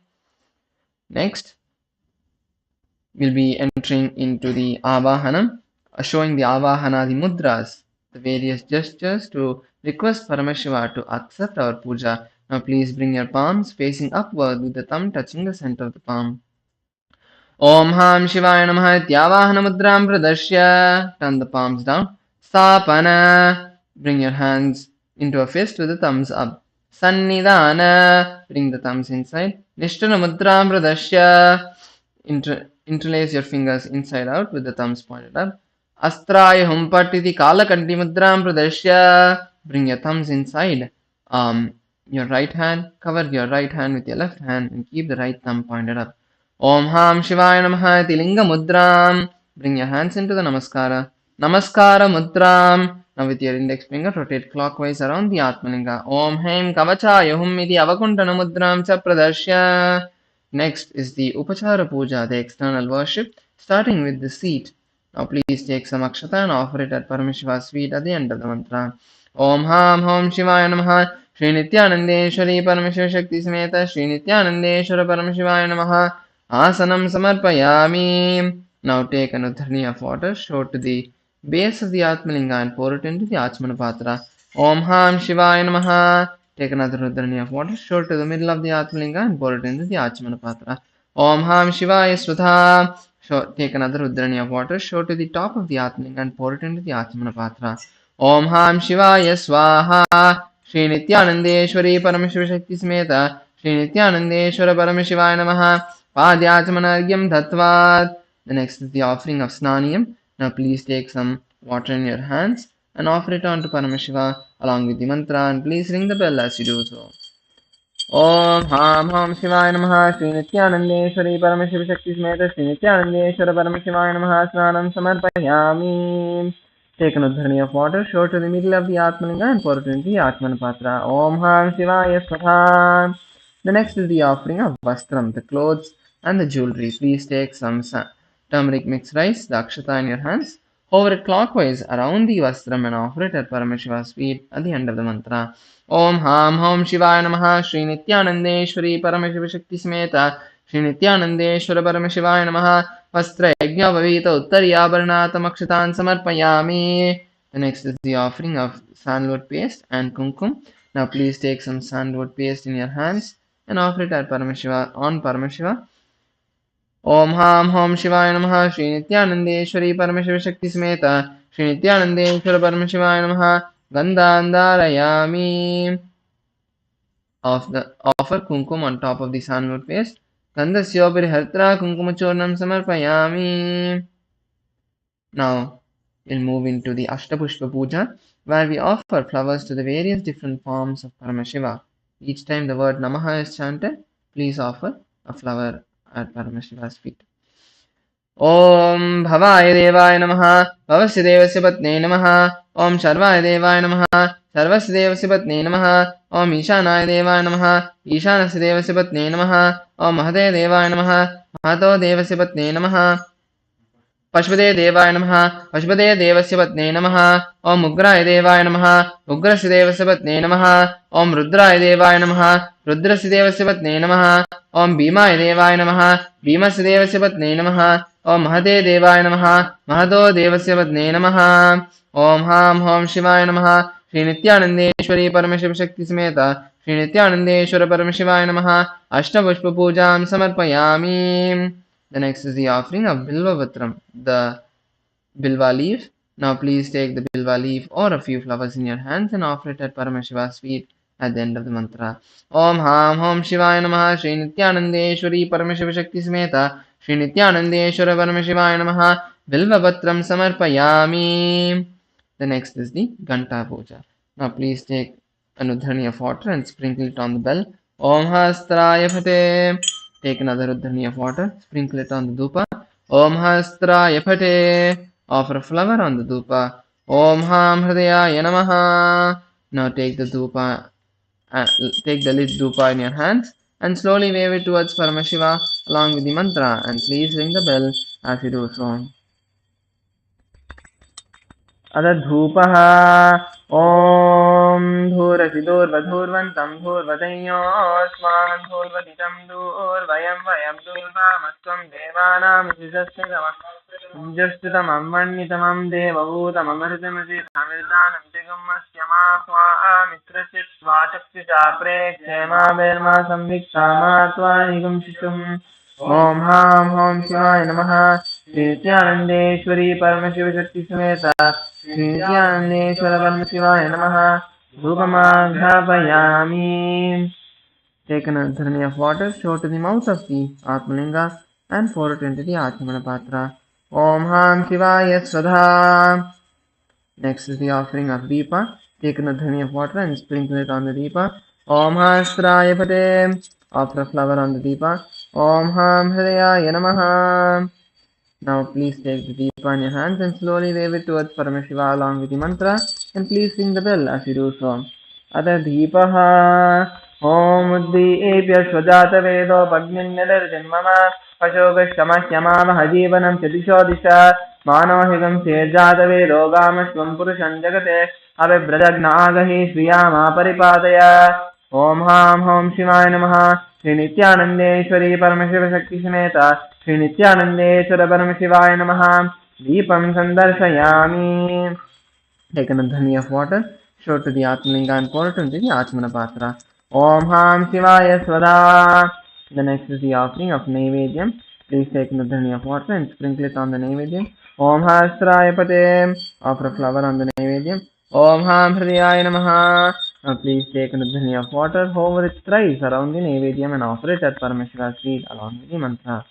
Next, we'll be entering into the Avahanam, showing the Avahanadi mudras, the various gestures to request Paramashiva to accept our puja. Now please bring your palms facing upward with the thumb touching the center of the palm. Om Ham Shivaya Namaha Ityavahana Mudram Pradashya. Turn the palms down. Stapana. Bring your hands into a fist with the thumbs up. Sannidhana. Bring the thumbs inside. Nishtana Mudram Pradashya. Interlace your fingers inside out with the thumbs pointed up. Astraya Humpatiti Kalakanti Mudram Pradashya. Bring your thumbs inside. Your right hand, cover your right hand with your left hand and keep the right thumb pointed up. Om Ham Shivaya Namaha Tilinga Mudram. Bring your hands into the Namaskara. Namaskara Mudram. Now with your index finger, rotate clockwise around the Atmalinga. Om Haim Kavachaya Hum Iti Avakuntana Mudram Cha Pradashya. Next is the Upachara Puja, the external worship, starting with the seat. Now please take some akshata and offer it at Paramashiva's feet at the end of the mantra. Om Ham Shivaya Namaha. Shri Nithyanandeshwari Paramashiva Shakti Sameta Shri Nithyanandeshwara Paramashivaya Namaha Asanam Samarpayami. Now take an udharni of water, show to the base of the Atmalinga and pour it into the Achmana Patra. Om Ham Shivaya Namaha. Take another udharni of water, show to the middle of the Atmalinga and pour it into the Achmana Patra. Om Ham Shivaya Swatha. Take another udharni of water, show to the top of the Atmalinga and pour it into the Achmana Patra. Om Ham Shivaya Swaha. Shri Nithyanandeshwari Paramashiva Shakti Sameta Shri Nithyanandeshwara Parameshivaya Namaha. Padyachmanargyam Dhatvat. The next is the offering of Snaniyam. Now please take some water in your hands and offer it on to Paramashiva along with the mantra, and please ring the bell as you do so. Om Ham Ham Shivaya Namaha. Shri Nithyanandeshwari Paramashiva Shakti Smeta Shri Nithyanandeshwara Paramashivaya Namaha. Snanam Samarpayami. Take an udharani of water, show to the middle of the Atmalinga and pour it into the Atmanapatra. Om Ham Shivaya Swaha. The next is the offering of Vastram, the clothes and the jewelry. Please take some turmeric mixed rice, the akshata in your hands. Hover it clockwise around the Vastram and offer it at Paramashiva's feet at the end of the mantra. Om Ham Ham Shivaya Namaha. Shri Nithyanandeshwari Paramashiva Shakti Smeta Shri Nithyanandeshwara Paramashivaya Namaha. Vastra Yajna Vavita Uttaryabarnatam Akshatan Samarpayami. The next is the offering of sandalwood paste and kumkum. Now please take some sandalwood paste in your hands and offer it at Paramashiva on Paramashiva. Om Ham Ham Shivaya Namaha. Shri Nithyanandeshwari Paramashiva Shakti Smeta Shri Nithyanandeshwara Paramashivaya Namaha. Gandhandarayami. Offer kumkum on top of the sandalwood paste. Gandhasyopari hartra kumkumachornam samarpayami. Now we'll move into the Ashtapushpa Puja, where we offer flowers to the various different forms of Paramashiva. Each time the word Namaha is chanted, please offer a flower at Paramashiva's feet. Om Bhavaya Devaya Namaha. Bhavasya Devasya Patne Namaha. Om Sharvaya Devaya Namaha. Sarvasya Devasya Patne Namaha. Om Ishanaya Devaya Namaha. Ishanasya Devasya Patne Namaha. Om Mahate Devaya Namaha. Mahato Devasya Patne Namaha. Pashvade Devaya Namaha. Pashvade Devasya Patne Namaha. Om Ugraya Devaya Namaha. Ugrasya Devasya Patne Namaha. Om Rudraya Devaya Namaha. Rudrasya Devasya Patne Namaha. Om Bhimaya Devaya Namaha. Bhimasya Devasya Patne Namaha. Om Mahate Devaya Namaha. Mahato Devasya Patne Namaha. Om Ham Ham Shivaya Namaha. Shri Nithyanandeshwari Paramashiva Shakti Smeta Shri Nithyanandeshwara Paramashivaya Namaha. Ashtapushpa Pujam Samarpayami. The next is the offering of Bilvavatram, the Bilva leaf. Now please take the Bilva leaf or a few flowers in your hands and offer it at Paramashiva's feet at the end of the mantra. Om Ham Ham Shivaya Namaha. Shri Nithyanandeshwari Paramashiva Shakti Smeta Shri Nithyanandeshwara Paramashivaya Namaha. Bilvavatram Samarpayami. The next is the Ganta Puja. Now please take an udharani of water and sprinkle it on the bell. Om Hastraya Phate. Take another udharani of water, sprinkle it on the dhupa. Om Hastraya Phate. Offer a flower on the dhupa. Om Ham Hridayaya Namaha. Now take the dhupa, take the lit dhupa in your hands and slowly wave it towards Paramashiva along with the mantra, and please ring the bell as you do so. अदधूपः ॐ धूरसिदूर्वधूर्वन्तं धूर्वदयोऽस्मान् धूर्वदितं दूर्वयं वयं दूर्वामस्त्वं देवानां वह्नितमं देवभूतममृतमसिद्धमिर्दानं दिगुमस्य मा स्वामित्रचित्वा चक्षुषा प्रेक्षे मा वेर्मा संविक्ता मा त्वानिगं शिशुम् ॐ हां हों शिवाय नमः श्री नित्यानन्देश्वरी परमशिवशक्ति समेता श्री नित्यानन्देश्वर परमशिवाय नमः धूपमाघ्रापयामि. Take an udharani of water, show to the mouth of the Atmalinga and pour it into the Atmana Patra. Om Ham Shivaya Swadha. Next is the offering of Deepa. Take an udharani of water and sprinkle it on the Deepa. Om Hastraya Pate. Offer a flower on the Deepa. Om Ham Hridayaya Namaha. Now please take the Deepa in your hands and slowly wave it towards Paramashiva along with the mantra, and please ring the bell as you do so. Ada Deepaha Om Uddiyepya Swajata Vedo Pagninyadarjanmama Ashogashtamahyamanah Jivanam Chatisho Disha Manohigam Sejata Vedo Gamashvam Purusham Jagate Avibrajagnaagahi Sriyama Paripadaya. Om Ham Hom Shivaya Namaha. Shri Nithyanandeshwari Paramashiva Shakti Sameta Shri Nithyanandeshwara Paramashivaya Namaha. Deepam Sandarshayami. Take an udharani of water, show to the Atmalinga and pour it into the Atmana Patra. Om Ham Shivaya Swadha. The next is the offering of Naivedyam. Please take an udharani of water and sprinkle it on the Naivedyam. Om Hastraya Pate. Offer a flower on the Naivedyam. Om Ham Hridayaya Namaha. Now please take Nidhani of water, hover it thrice around the Naivedyam and offer it at Parameshwara's feet along with the mantra.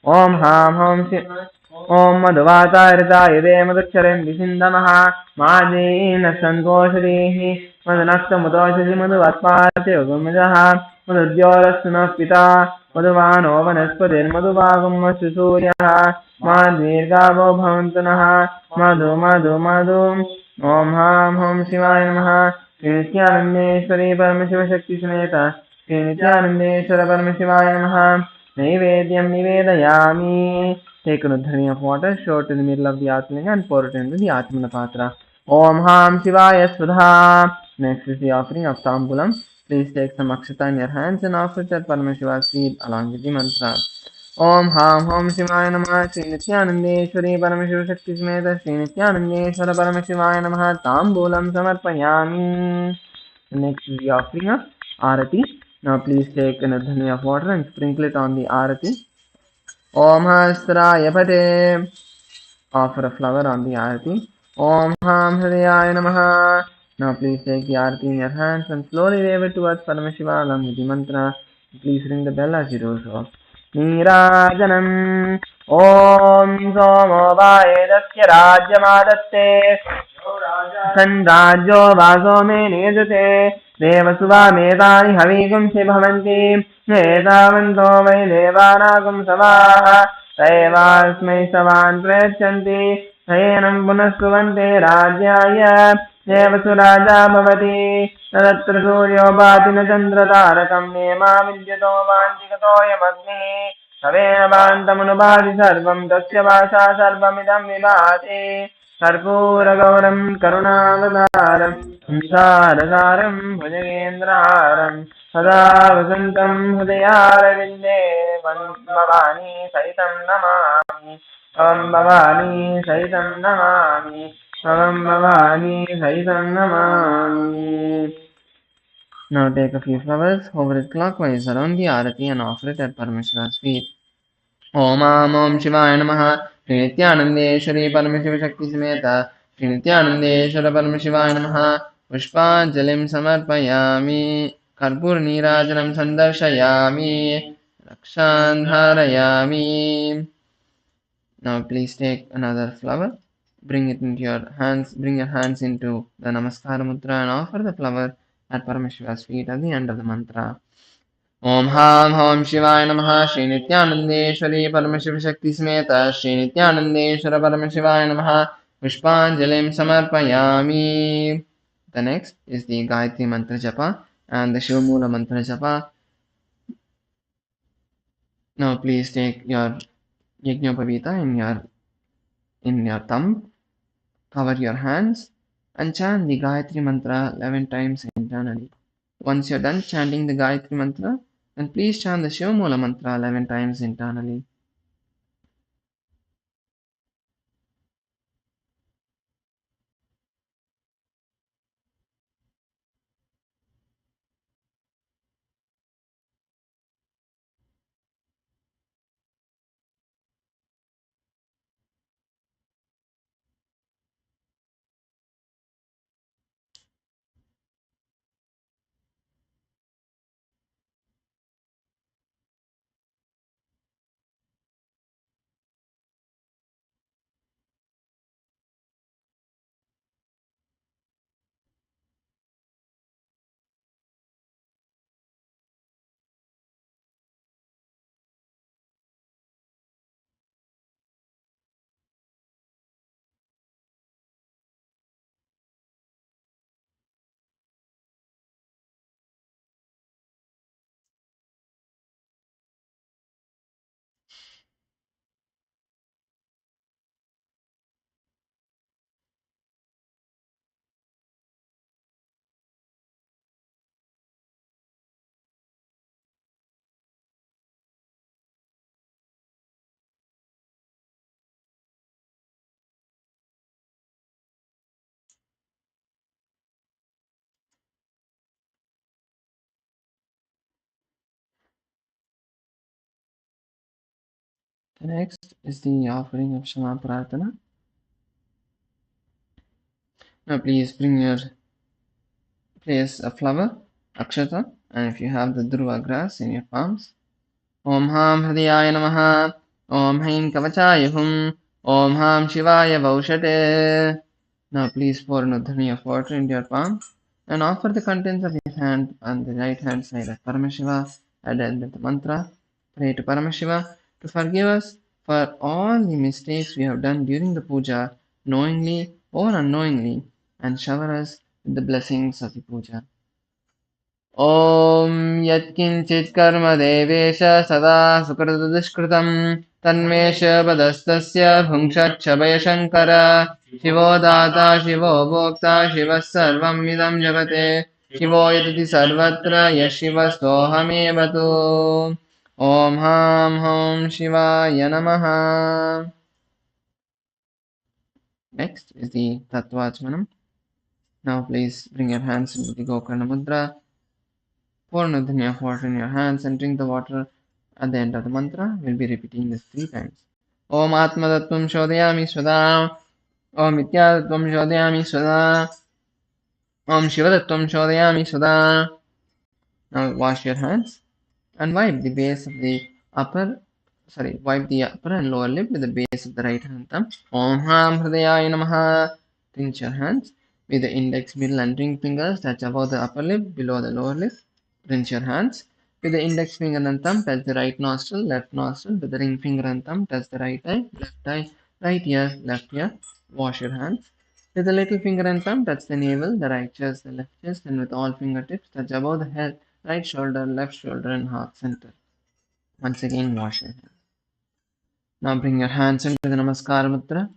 Om Ham Hum Shri Om Madhuvataritaya Demadaksharen Visindamaha Madhina Santoshrihi Madhanakta Mudoshri Madhuvatpate Ugumidaha Madhudyorasuna Pita Madhuvano Vanaspatir Madhuvagam Susuryaha Madhirgavo Bhavantunaha Madhu Madhu Madhu Om Ham Hum Shivaya Namaha Shri Nithyanandeshwari Paramashiva Shameta Shri Nithyanandeshwara Paramashivaaya Namaha Naivedyam Nivedayami. Take an udhani of water, show it in the middle of the Atmalinga and pour it into the Atmana Patra. Om Ham Shivaya Svadha. Next is the offering of Tambulam. Please take some akshata in your hands and offer it at Paramashiva's feet along with the mantra. Om Ham Hum Shivaya Namaha Shri Nithyanandeshwari Paramashiva Shakti Smeta Shri Nithyanandeshwara Paramashivaya Namaha Tambulam Samarpayami. Next is the offering of Arati. Now please take an adhani of water and sprinkle it on the Arati. Om Hasraya Pate. Offer a flower on the Arati. Om Ham Hridayaya Namaha. Now please take the Arati in your hands and slowly wave it towards Paramashiva along with the mantra. Please ring the bell as you do so. Nirajanam Om Somo Vaedasya Rajyamadatte Sanrajyo Vaso Me Nijate Devasuvametāni Havīgumsi Bhavanti Netavanto Vai Devanagum Savaha Taevasmai Savan Prechanti Sayenam Punasuvante Rajyaya Devasuraja Bhavati Tadatra Suryo Bhatina Chandra Tarakam Nema Vidyato Vanchikato Yamasmi Savena Bantamanubhati Sarvam Tasya Vasha Sarvamidam Vibhati Karpuragauram Karunavadaram Samsarasaram Bhujagendraharam Sada Vasantam Hudayarvinde Bhavani Saitam Namami Bhavam Bhavani Saitam Namami Bhavam Bhavani Saitam Namami. Now take a few flowers, hover it clockwise around the Arati and offer it at Parameshwara's feet. Om Om Shivaya Namaha Shri Nithyanandeshwari Paramashiva Shakti Sameta Shri Nithyanandeshwara Paramashivaaya Namaha Pushpanjalim Samarpayami Karpur Nirajanam Sandarshayami Rakshan Dharayami. Now please take another flower, bring it into your hands, bring your hands into the Namaskara Mudra and offer the flower at Parameshwara's feet at the end of the mantra. Om Ham Hum Shivaya Namaha Shri Nithyanandeshwari Paramashiva Shakti Smeta Shri Nithyanandeshwara Paramashivaaya Namaha Pushpanjalim Samarpayami. The next is the Gayatri Mantra Japa and the Shivamula Mantra Japa. Now please take your Yajnopavita in your thumb, cover your hands and chant the Gayatri Mantra 11 times internally. Once you're done chanting the Gayatri Mantra, then please chant the Shivamula Mantra 11 times internally. The next is the offering of Shama Prarthana. Now please bring your place a flower, akshata, and if you have the dhruva grass in your palms. Om Ham Hridayaya Namaha. Om Haim Kavachaya Hum. Om Ham Shivaya Vaushate. Now please pour an udhani of water into your palm and offer the contents of your hand on the right hand side of Paramashiva at the end of the mantra. Pray to Paramashiva to forgive us for all the mistakes we have done during the puja, knowingly or unknowingly, and shower us with the blessings of the puja. ॐ यत्किञ्चित् कर्म देवेश सदा सुकृतदुष्कृतं तन्मे शपदस्तस्य भुङ्क्षक्षभयशङ्कर शिवो दाता शिवो भोक्ता शिवः सर्वम् इदं जगते शिवो यदि सर्वत्र यः शिवस्तोऽहमेव तु ॐ हां हौं शिवाय नमः. Next is the Tattvachmanam. Now please bring your hands into the Gokarna Mudra. Pour an udhani of water in your hands and drink the water at the end of the mantra. We'll be repeating this 3 times. Om Atmadattvam Shodhayami Svada. Om Mityadatvam Shodhayami Svada. Om Shivadattvam Shodhayami Svada. Now wash your hands and wipe the base of the wipe the upper and lower lip with the base of the right hand thumb. Om Ham Hridayaya Namaha. Rinse your hands with the index, middle and ring fingers touch above the upper lip, below the lower lip. Rinse your hands with the index finger and thumb touch the right nostril, left nostril, with the ring finger and thumb touch the right eye, right ear, left ear. Wash your hands. With the little finger and thumb touch the navel, the right chest, the left chest, and with all fingertips touch above the head, right shoulder, left shoulder, and heart center. Once again, wash your hands. Now bring your hands into the Namaskar Mudra.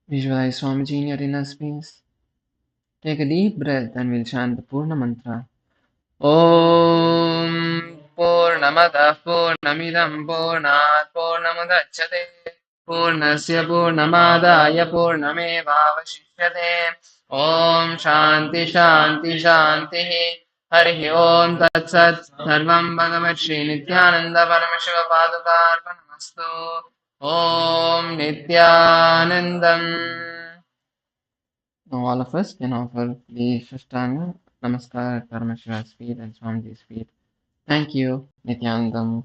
Visualize Swamiji in your inner space. Take a deep breath and we'll chant the Purna Mantra. Om Purnamadah Purnamidam Purnat Purnamudachyate Purnasya Purnamadaya Purnamevavashishyate Om Shanti Shanti Shanti Harihi Om Tat Sat Sarvam Bhagavat Shri Nithyananda Paramashiva Padukarpanamastu Om Nithyanandam. Now all of us can offer the Shashtanga Namaskar at Paramashiva's feet and Swamiji's feet. Thank you, Nithyanandam.